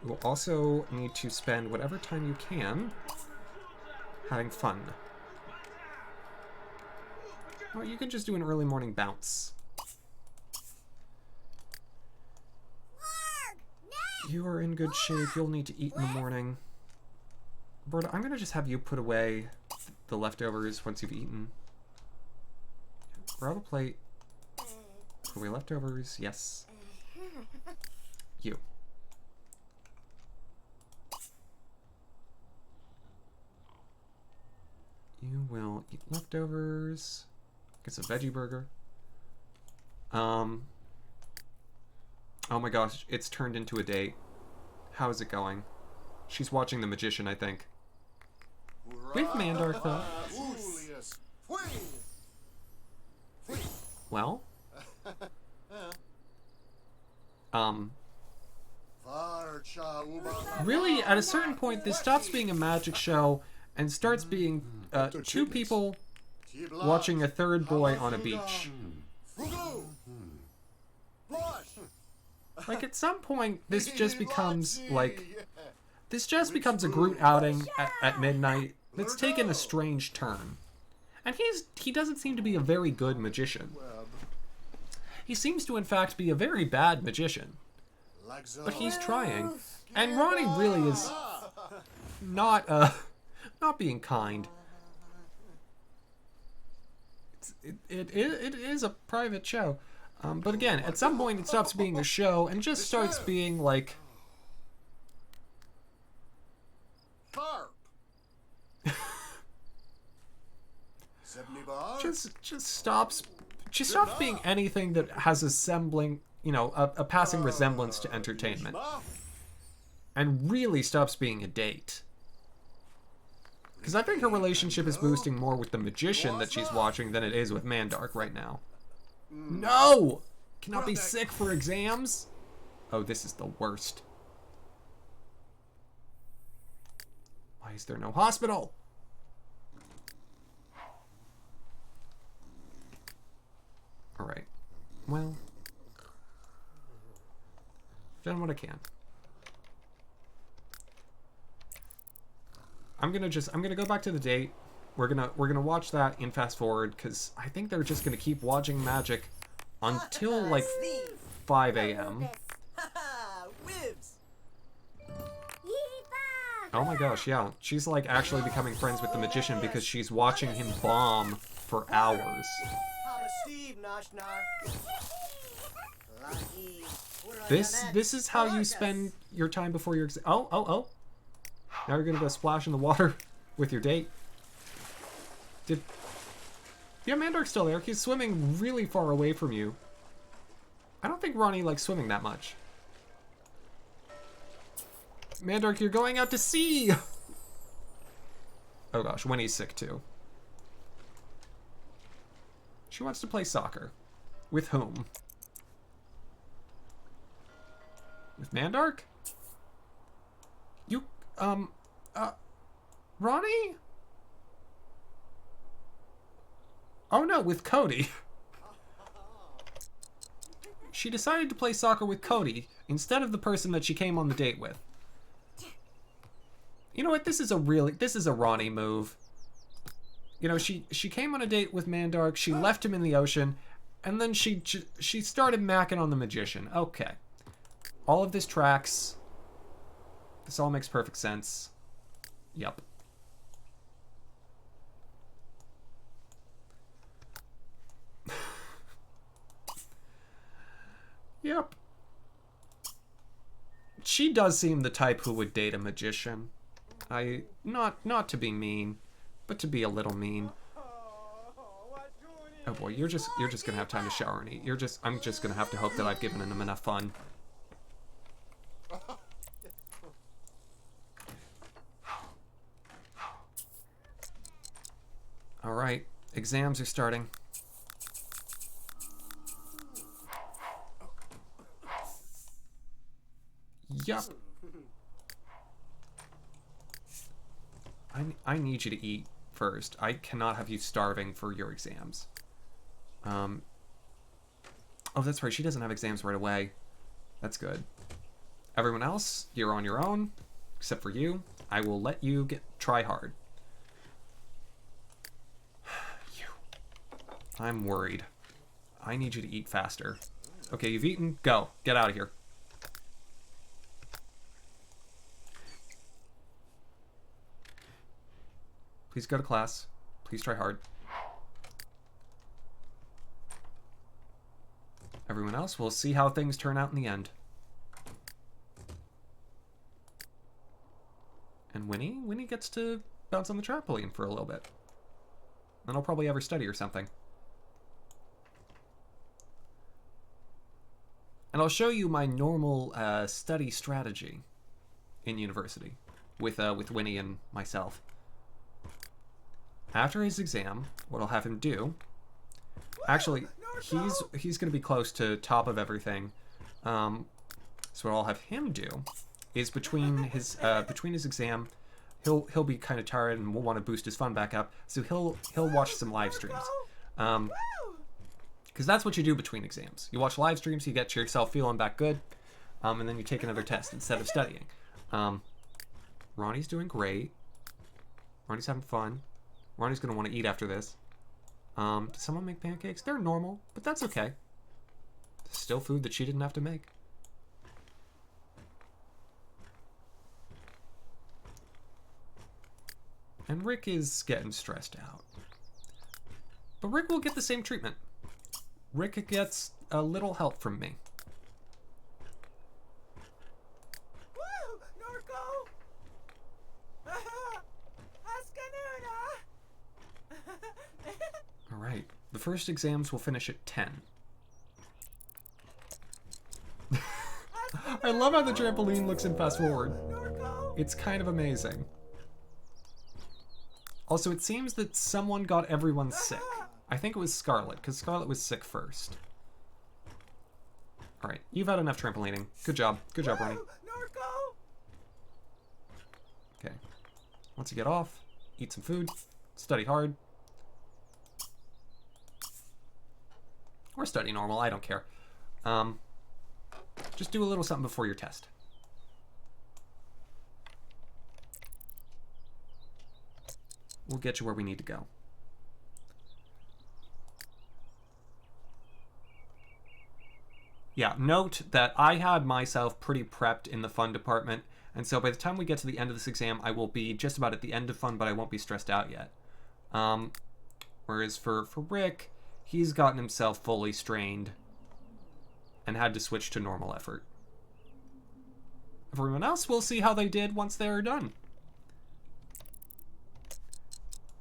You will also need to spend whatever time you can having fun. Or you can just do an early morning bounce. You are in good shape. You'll need to eat in the morning. Roberta, I'm going to just have you put away the leftovers once you've eaten. Grab a plate. Put away leftovers. Yes. You. You will eat leftovers. Get a veggie burger. Oh my gosh, it's turned into a date. How is it going? She's watching The Magician, I think. With Mandark, though. Well? Really, at a certain point, this stops being a magic show and starts being two people watching a third boy on a beach. Like, at some point, this just becomes, like... This just becomes a Groot outing at midnight that's taken a strange turn. And he doesn't seem to be a very good magician. He seems to, in fact, be a very bad magician. But he's trying. And Ronnie really is not being kind. It is a private show. But again, at some point it stops being a show and just starts being like... just stops being anything that has a sembling, you know, a passing resemblance to entertainment. And really stops being a date. Because I think her relationship is boosting more with the magician that she's watching than it is with Mandark right now. No! Cannot be sick for exams? Oh, this is the worst. Why is there no hospital? Alright. Well. I've done what I can. I'm gonna go back to the date. We're gonna watch that in fast forward because I think they're just gonna keep watching magic until like 5 a.m. Oh my gosh, yeah. She's like actually becoming friends with the magician because she's watching him bomb for hours. This is how you spend your time before your exam. Oh. Now you're gonna go splash in the water with your date. Yeah, Mandark's still there. He's swimming really far away from you. I don't think Ronnie likes swimming that much. Mandark, you're going out to sea! Oh gosh, Winnie's sick too. She wants to play soccer. With whom? With Mandark? You, Ronnie? Oh no, with Cody. She decided to play soccer with Cody instead of the person that she came on the date with. You know what? This is a Ronnie move. You know, she came on a date with Mandark, she left him in the ocean, and then she started macking on the magician. Okay. All of this tracks. This all makes perfect sense. Yep. Yep. She does seem the type who would date a magician. Not to be mean, but to be a little mean. Oh boy, you're just gonna have time to shower and eat. I'm just gonna have to hope that I've given him enough fun. All right, exams are starting. Yup. I need you to eat first. I cannot have you starving for your exams. Oh, that's right. She doesn't have exams right away. That's good. Everyone else, you're on your own, except for you. I will let you try hard. You. I'm worried. I need you to eat faster. Okay, you've eaten. Go. Get out of here. Please go to class. Please try hard. Everyone else, we'll see how things turn out in the end. And Winnie gets to bounce on the trampoline for a little bit. Then I'll probably have her study or something. And I'll show you my normal study strategy in university with Winnie and myself. After his exam, what I'll have him do... Actually, he's going to be close to top of everything. So what I'll have him do is between his exam, he'll be kind of tired and will want to boost his fun back up. So he'll watch some live streams. Because that's what you do between exams. You watch live streams, you get yourself feeling back good, and then you take another test instead of studying. Ronnie's doing great. Ronnie's having fun. Ronnie's going to want to eat after this. Did someone make pancakes? They're normal, but that's okay. Still food that she didn't have to make. And Rick is getting stressed out. But Rick will get the same treatment. Rick gets a little help from me. Woo! Norco! Ascanuna! Alright, the first exams will finish at 10. I love how the trampoline looks in fast forward. It's kind of amazing. Also, it seems that someone got everyone sick. I think it was Scarlet, because Scarlet was sick first. Alright, you've had enough trampolining. Good job. Good job, Ronnie. Okay. Once you get off, eat some food, study hard. Or study normal, I don't care. Just do a little something before your test. We'll get you where we need to go. Yeah, note that I had myself pretty prepped in the fun department, and so by the time we get to the end of this exam, I will be just about at the end of fun, but I won't be stressed out yet. Whereas for Rick, he's gotten himself fully strained and had to switch to normal effort. Everyone else, we'll see how they did once they're done.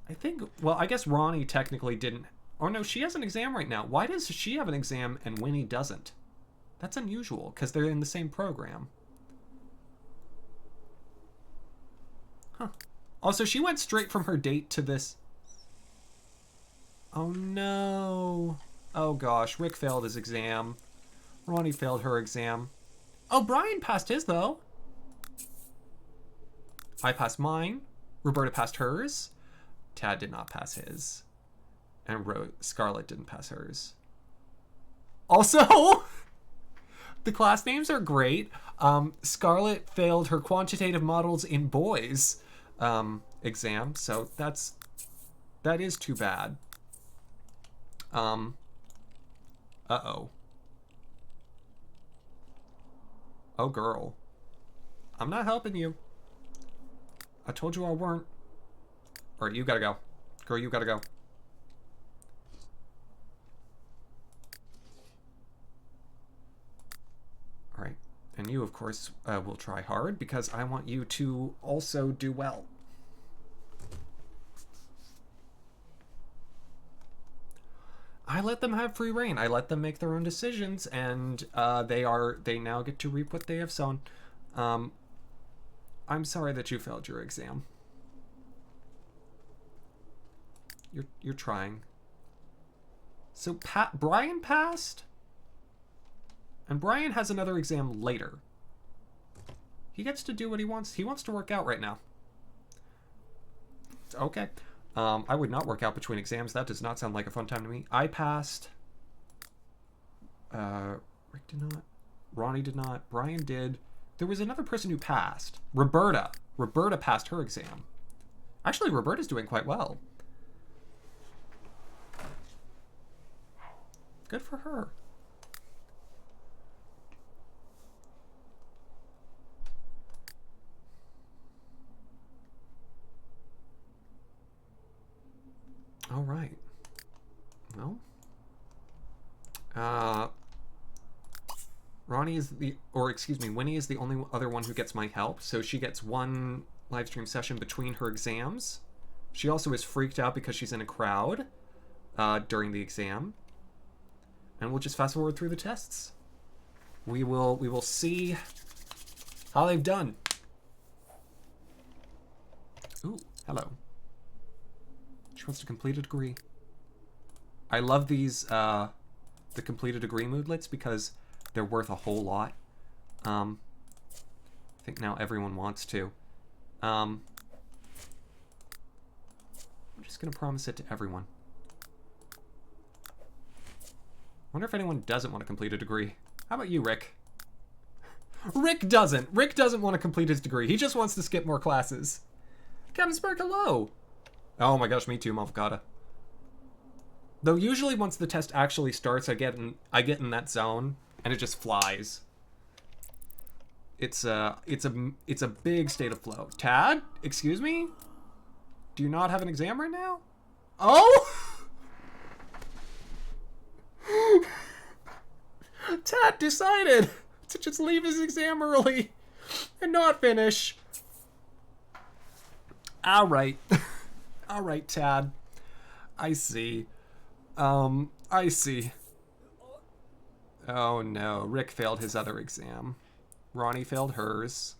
I think, well, I guess Ronnie technically didn't. Oh no, she has an exam right now. Why does she have an exam and Winnie doesn't? That's unusual, because they're in the same program. Huh. Also, she went straight from her date to this. Oh no. Oh gosh, Rick failed his exam. Ronnie failed her exam. Oh, Brian passed his, though. I passed mine. Roberta passed hers. Tad did not pass his. And Scarlet didn't pass hers. Also, the class names are great. Scarlet failed her quantitative models in boys exam, so that is too bad. Uh-oh. Oh, girl. I'm not helping you. I told you I weren't. Alright, you gotta go. Girl, you gotta go. Alright. And you, of course, will try hard, because I want you to also do well. I let them have free reign. I let them make their own decisions, and they now get to reap what they have sown. I'm sorry that you failed your exam. You're trying. So Brian passed, and Brian has another exam later. He gets to do what he wants. He wants to work out right now. Okay. I would not work out between exams. That does not sound like a fun time to me. I passed. Rick did not. Ronnie did not. Brian did. There was another person who passed. Roberta. Roberta passed her exam. Actually, Roberta's doing quite well. Good for her. All right. Well, Ronnie is Winnie is the only other one who gets my help. So she gets one live stream session between her exams. She also is freaked out because she's in a crowd during the exam. And we'll just fast forward through the tests. We will see how they've done. Ooh, hello. She wants to complete a degree. I love these, the completed degree moodlets because they're worth a whole lot. I think now everyone wants to. I'm just gonna promise it to everyone. Wonder if anyone doesn't want to complete a degree. How about you, Rick? Rick doesn't. Rick doesn't want to complete his degree. He just wants to skip more classes. Captain Spark, hello. Oh my gosh, me too, Mavocata. Though usually once the test actually starts, I get in that zone and it just flies. It's a big state of flow. Tad, excuse me? Do you not have an exam right now? Oh! Tad decided to just leave his exam early and not finish. All right. All right, Tad. I see. I see. Oh no, Rick failed his other exam. Ronnie failed hers.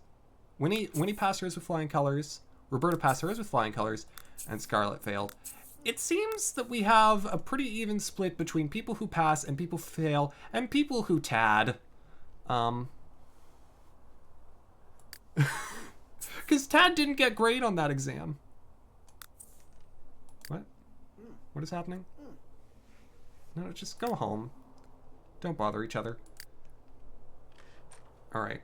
Winnie passed hers with flying colors. Roberta passed hers with flying colors. And Scarlett failed. It seems that we have a pretty even split between people who pass and people fail and people who Tad. Because Tad didn't get great on that exam. What? What is happening? No, just go home. Don't bother each other. All right.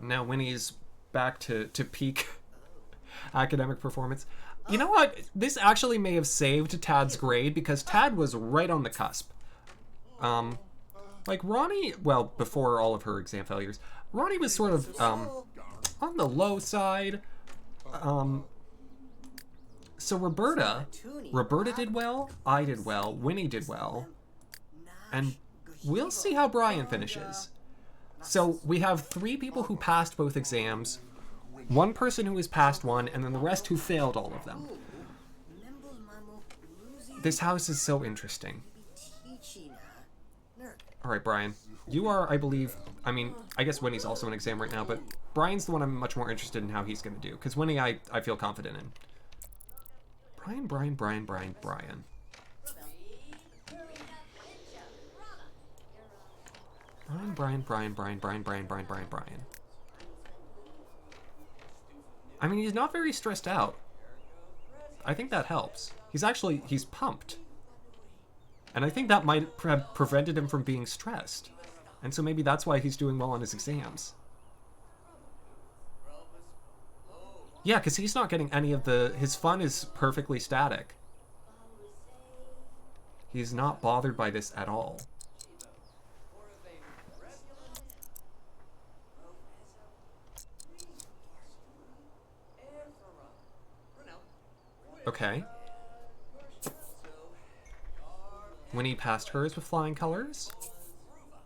Now Winnie's back to peak academic performance. You know what? This actually may have saved Tad's grade because Tad was right on the cusp. Like Ronnie, well, before all of her exam failures, Ronnie was sort of on the low side. So Roberta did well, I did well, Winnie did well, and we'll see how Brian finishes. So we have 3 people who passed both exams, 1 person who has passed one, and then the rest who failed all of them. This house is so interesting. All right, Brian, you are, I believe, I mean, I guess Winnie's also an exam right now, but Brian's the one I'm much more interested in how he's going to do, because Winnie I feel confident in. Brian. Brian. I mean, he's not very stressed out. I think that helps. He's pumped. And I think that might have prevented him from being stressed. And so maybe that's why he's doing well on his exams. Yeah, because he's not getting any of his fun is perfectly static. He's not bothered by this at all. Okay. Winnie passed hers with flying colors.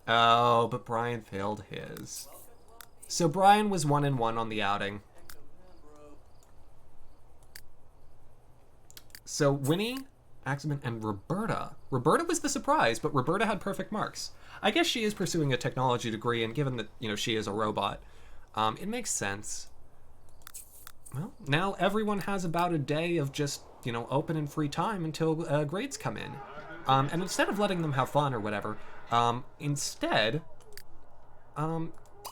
Oh, but Brian failed his. So Brian was 1-1 on the outing. So Winnie, Axamin, and Roberta. Roberta was the surprise, but Roberta had perfect marks. I guess she is pursuing a technology degree, and given that, she is a robot, it makes sense. Well, now everyone has about a day of just, open and free time until grades come in. And instead of letting them have fun or whatever, instead,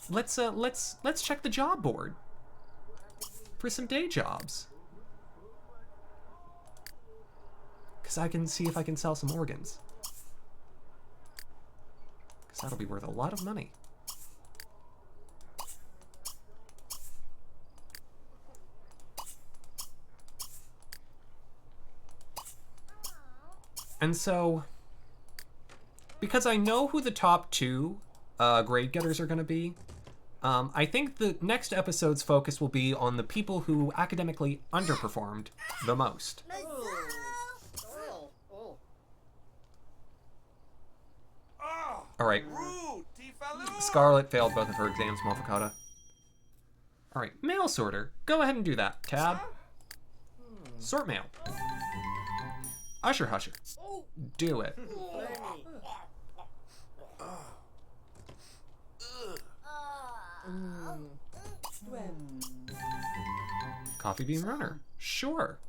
let's check the job board for some day jobs. Because I can see if I can sell some organs. Because that'll be worth a lot of money. And so, because I know who the top 2 grade getters are going to be, I think the next episode's focus will be on the people who academically underperformed the most. Alright. Scarlet failed both of her exams, Morphicata. Alright, mail sorter. Go ahead and do that. Tab. Sort mail. Usher Husher. Do it. Coffee bean runner. Sure.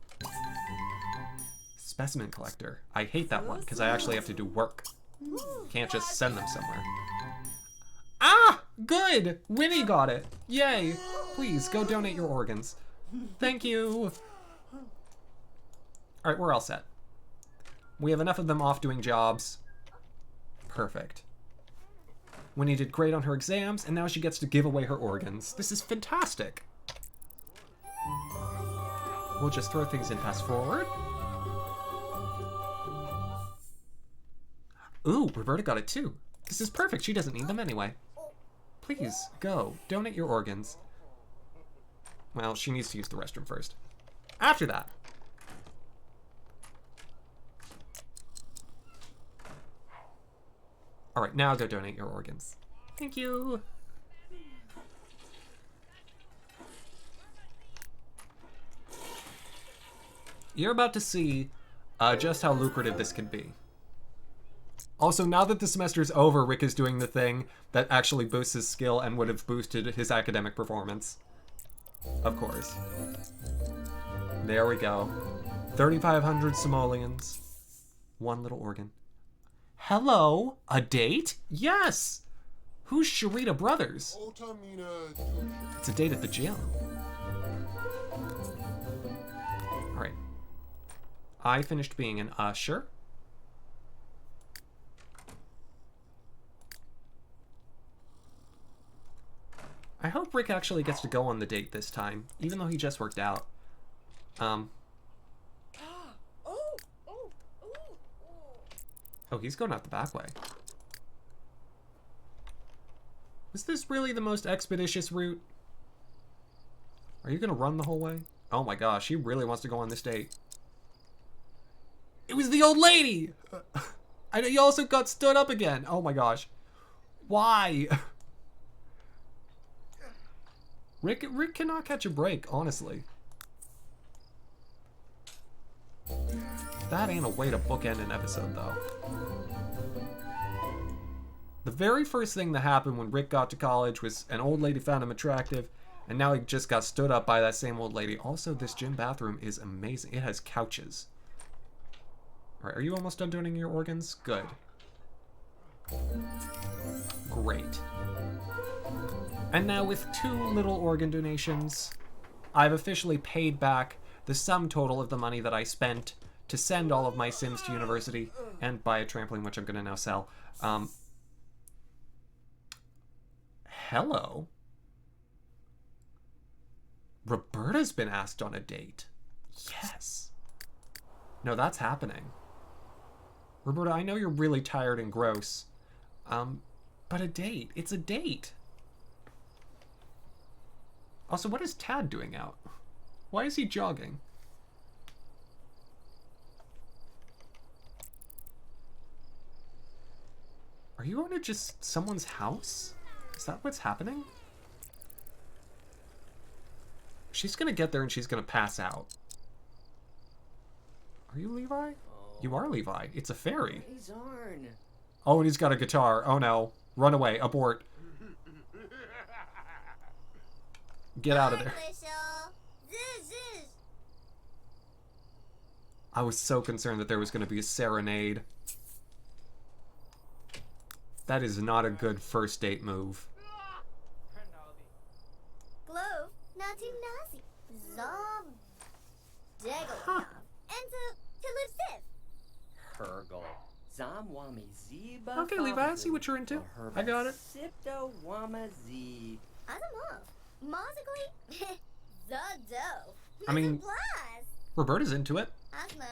Specimen collector. I hate that one because I actually have to do work. Can't just send them somewhere. Ah! Good! Winnie got it. Yay. Please, go donate your organs. Thank you. Alright, we're all set. We have enough of them off doing jobs. Perfect. Winnie did great on her exams, and now she gets to give away her organs. This is fantastic. We'll just throw things in fast forward. Ooh, Roberta got it too. This is perfect. She doesn't need them anyway. Please, go. Donate your organs. Well, she needs to use the restroom first. After that. Alright, now go donate your organs. Thank you. You're about to see just how lucrative this can be. Also, now that the semester's over, Rick is doing the thing that actually boosts his skill and would have boosted his academic performance. Of course. There we go. 3,500 simoleons. One little organ. Hello? A date? Yes! Who's Sharita Brothers? It's a date at the gym. Alright. I finished being an usher. I hope Rick actually gets to go on the date this time, even though he just worked out. Oh, he's going out the back way. Is this really the most expeditious route? Are you gonna run the whole way? Oh my gosh, he really wants to go on this date. It was the old lady! I know, he also got stood up again. Oh my gosh. Why? Rick cannot catch a break, honestly. That ain't a way to bookend an episode, though. The very first thing that happened when Rick got to college was an old lady found him attractive, and now he just got stood up by that same old lady. Also, this gym bathroom is amazing. It has couches. Alright, are you almost done donating your organs? Good. Great. And now with 2 little organ donations, I've officially paid back the sum total of the money that I spent to send all of my Sims to university and buy a trampoline, which I'm going to now sell. Hello? Roberta's been asked on a date. Yes. No, that's happening. Roberta, I know you're really tired and gross. But a date. It's a date. Also, what is Tad doing out? Why is he jogging? Are you going to just someone's house? Is that what's happening? She's gonna get there and she's gonna pass out. Are you Levi? You are Levi. It's a fairy. He's Arn. Oh, and he's got a guitar. Oh no. Run away. Abort. Get out of there. I was so concerned that there was going to be a serenade. That is not a good first date move. Glove, not too nazi. Zob. Degel. And to live stiff. Hergel. Zamwami Ziba. Okay, Levi, I see what you're into. I got it. Sipto Wama Zeb. Azamov. Musically. Zodo. I mean, Plus. Roberta's into it. Asma.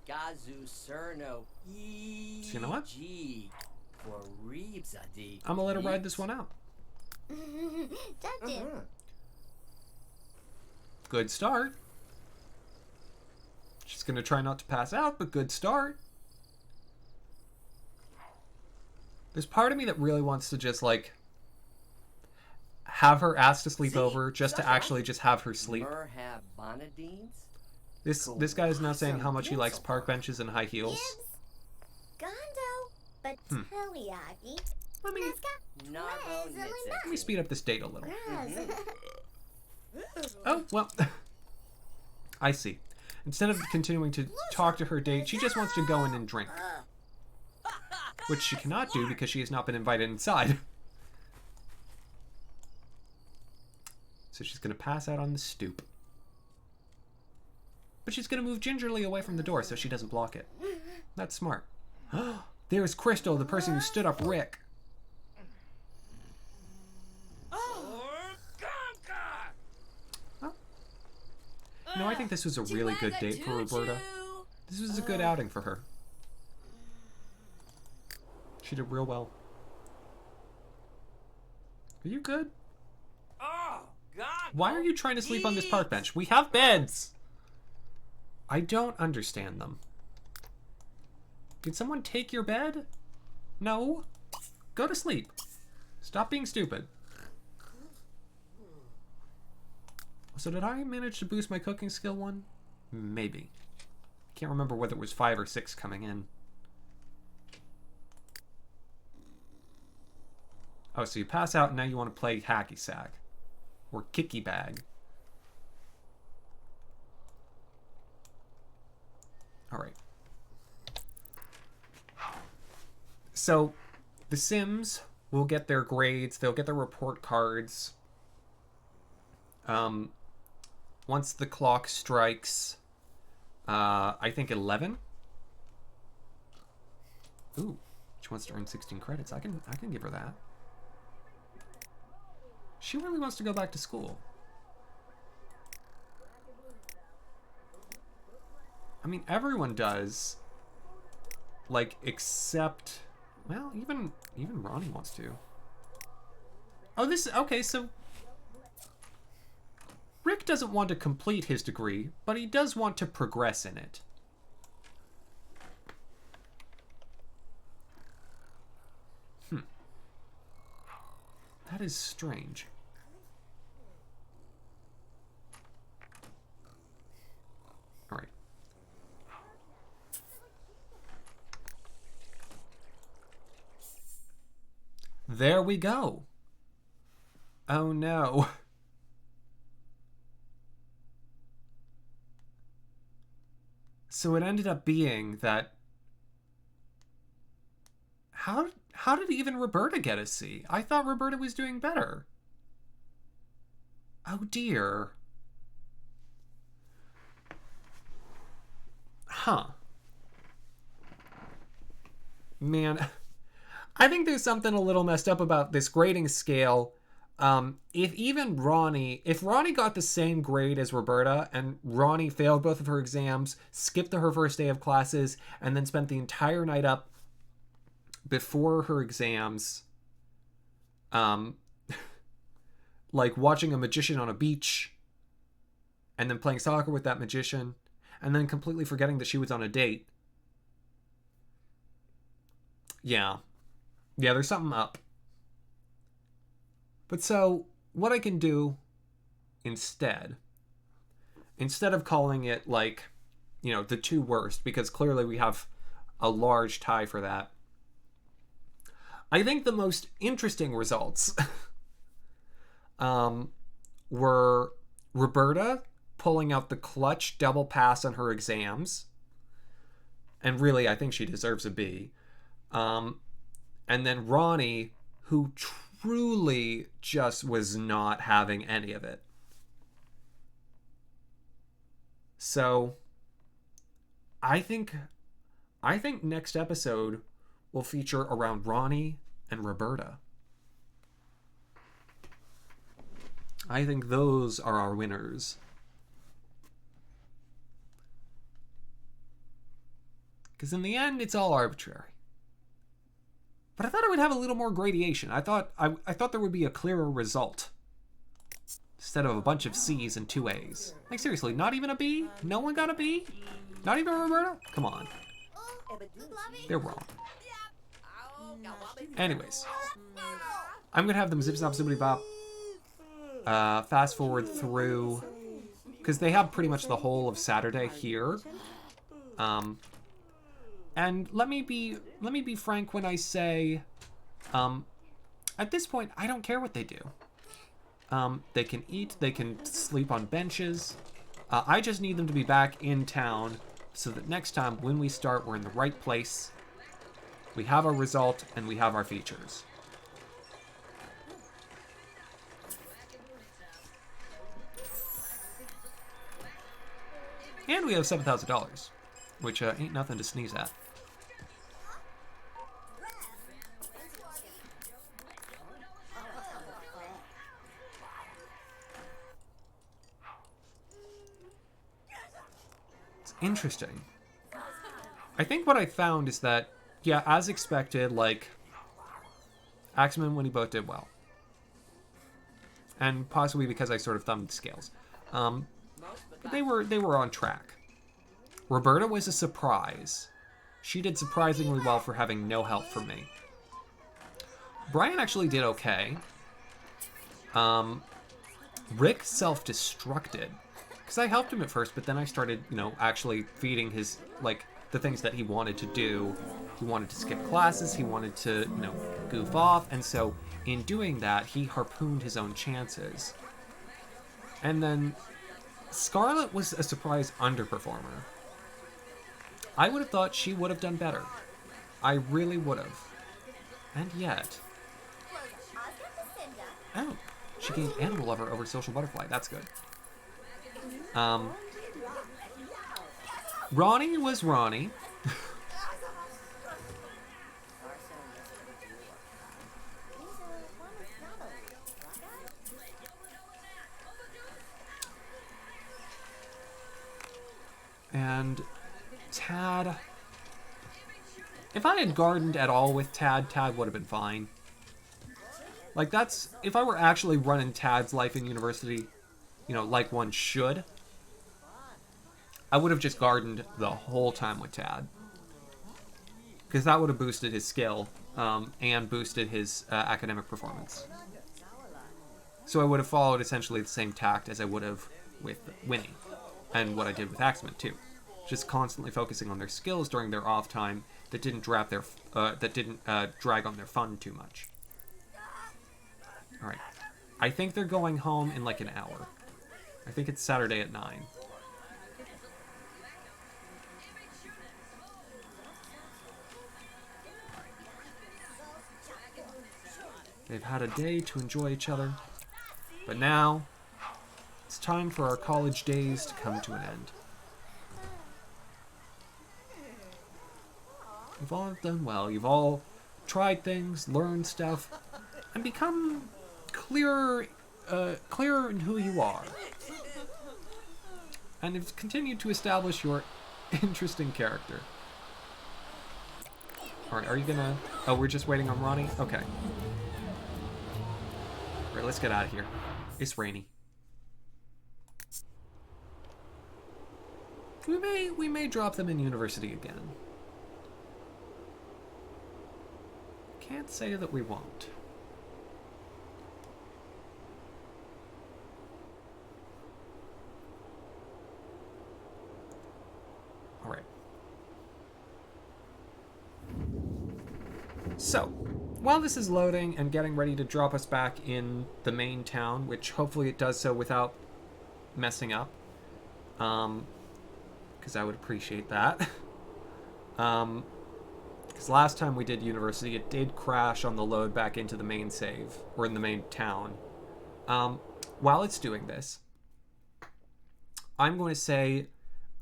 Gazu Cerno. So you know what? For Reebzadi. I'm gonna let her ride this one out. Touch it. Good start. She's gonna try not to pass out, but good start. There's part of me that really wants to just, like, have her ask to sleep over just to actually just have her sleep. Merhab Bonadines. This guy is now saying how much he likes park benches and high heels. Gibbs. Gondo. But teriyaki. Let me Navo let me speed up this date a little. Graz. Oh, well, I see. Instead of continuing to talk to her date, she just wants to go in and drink. Which she cannot do because she has not been invited inside. So she's going to pass out on the stoop. But she's going to move gingerly away from the door so she doesn't block it. That's smart. There's Crystal, the person who stood up Rick. No, I think this was a really good date for Roberta. This was a good outing for her. She did real well. Are you good? Oh, God. Why are you trying to sleep on this park bench? We have beds! I don't understand them. Did someone take your bed? No. Go to sleep. Stop being stupid. So did I manage to boost my cooking skill one? Maybe. Can't remember whether it was 5 or 6 coming in. Oh, so you pass out and now you want to play hacky sack. Or kicky bag. Alright. So, the Sims will get their grades, they'll get their report cards. Once the clock strikes, I think 11. Ooh, she wants to earn 16 credits. I can give her that. She really wants to go back to school. I mean, everyone does. Like, except, well, even Ronnie wants to. Oh, okay, so Rick doesn't want to complete his degree, but he does want to progress in it. That is strange. All right. There we go. Oh no. So it ended up being that... How did even Roberta get a C? I thought Roberta was doing better. Oh dear. Huh. Man, I think there's something a little messed up about this grading scale. If Ronnie got the same grade as Roberta and Ronnie failed both of her exams, skipped her first day of classes, and then spent the entire night up before her exams, like watching a magician on a beach, and then playing soccer with that magician, and then completely forgetting that she was on a date. Yeah, there's something up. But so, what I can do instead of calling it, like, the two worst, because clearly we have a large tie for that. I think the most interesting results were Roberta pulling out the clutch double pass on her exams. And really, I think she deserves a B. And then Ronnie, who truly just was not having any of it. So, I think next episode will feature around Ronnie and Roberta. I think those are our winners. Because in the end, it's all arbitrary. But I thought it would have a little more gradation. I thought there would be a clearer result. Instead of a bunch of C's and 2 A's. Like, seriously, not even a B? No one got a B? Not even Roberta? Come on. They're wrong. Anyways. I'm going to have them zip zop zippity bop. Fast forward through... Because they have pretty much the whole of Saturday here. And let me be frank when I say, at this point, I don't care what they do. They can eat, they can sleep on benches. I just need them to be back in town so that next time when we start, we're in the right place. We have our result and we have our features. And we have $7,000, which ain't nothing to sneeze at. Interesting. I think what I found is that, yeah, as expected, like, Axamin and Winnie both did well. And possibly because I sort of thumbed the scales. But they were on track. Roberta was a surprise. She did surprisingly well for having no help from me. Brian actually did okay. Rick self-destructed. Because I helped him at first, but then I started, actually feeding his, the things that he wanted to do. He wanted to skip classes, he wanted to, goof off, and so in doing that, he harpooned his own chances. And then Scarlett was a surprise underperformer. I would have thought she would have done better. I really would have. And yet... Oh, she gained Animal Lover over Social Butterfly. That's good. Ronnie was Ronnie. And Tad... If I had gardened at all with Tad, Tad would have been fine. That's... If I were actually running Tad's life in university, like one should, I would have just gardened the whole time with Tad. Because that would have boosted his skill, and boosted his academic performance. So I would have followed essentially the same tact as I would have with Winnie. And what I did with Axamin, too. Just constantly focusing on their skills during their off time that didn't drag on their fun too much. Alright. I think they're going home in an hour. I think it's Saturday at 9. They've had a day to enjoy each other. But now, it's time for our college days to come to an end. You've all done well. You've all tried things, learned stuff, and become clearer in who you are. And have continued to establish your interesting character. Alright, are you gonna... Oh, we're just waiting on Ronnie? Okay. Alright, let's get out of here. It's rainy. We may drop them in university again. Can't say that we won't. All right. So, while this is loading and getting ready to drop us back in the main town, which hopefully it does so without messing up, because I would appreciate that. Because last time we did University, it did crash on the load back into the main save, or in the main town. While it's doing this, I'm going to say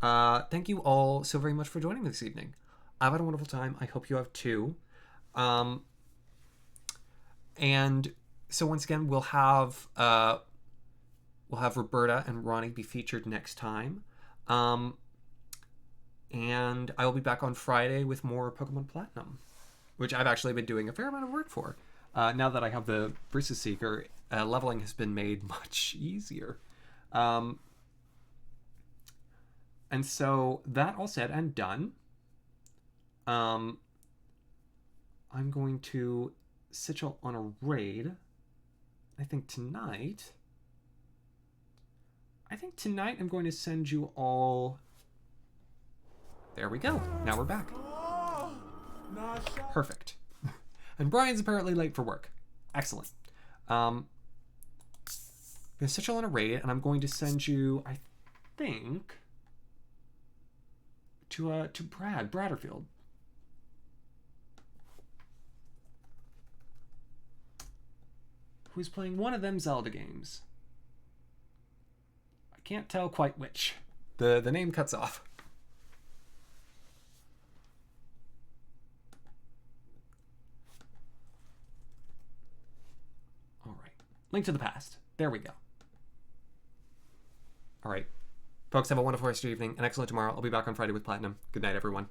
thank you all so very much for joining me this evening. I've had a wonderful time. I hope you have too. And so once again, we'll have Roberta and Ronnie be featured next time. And I will be back on Friday with more Pokemon Platinum, which I've actually been doing a fair amount of work for. Now that I have the Bruce's Seeker, leveling has been made much easier. And so that all said and done, I'm going to sigil on a raid. I think tonight I'm going to send you all... There we go. Now we're back. Perfect. And Brian's apparently late for work. Excellent. I'm going to sigil on a raid, and I'm going to send you, I think, to Bradderfield. Who's playing one of them Zelda games. I can't tell quite which. The name cuts off. All right. Link to the past. There we go. All right. Folks, have a wonderful rest of your evening. An excellent tomorrow. I'll be back on Friday with Platinum. Good night, everyone.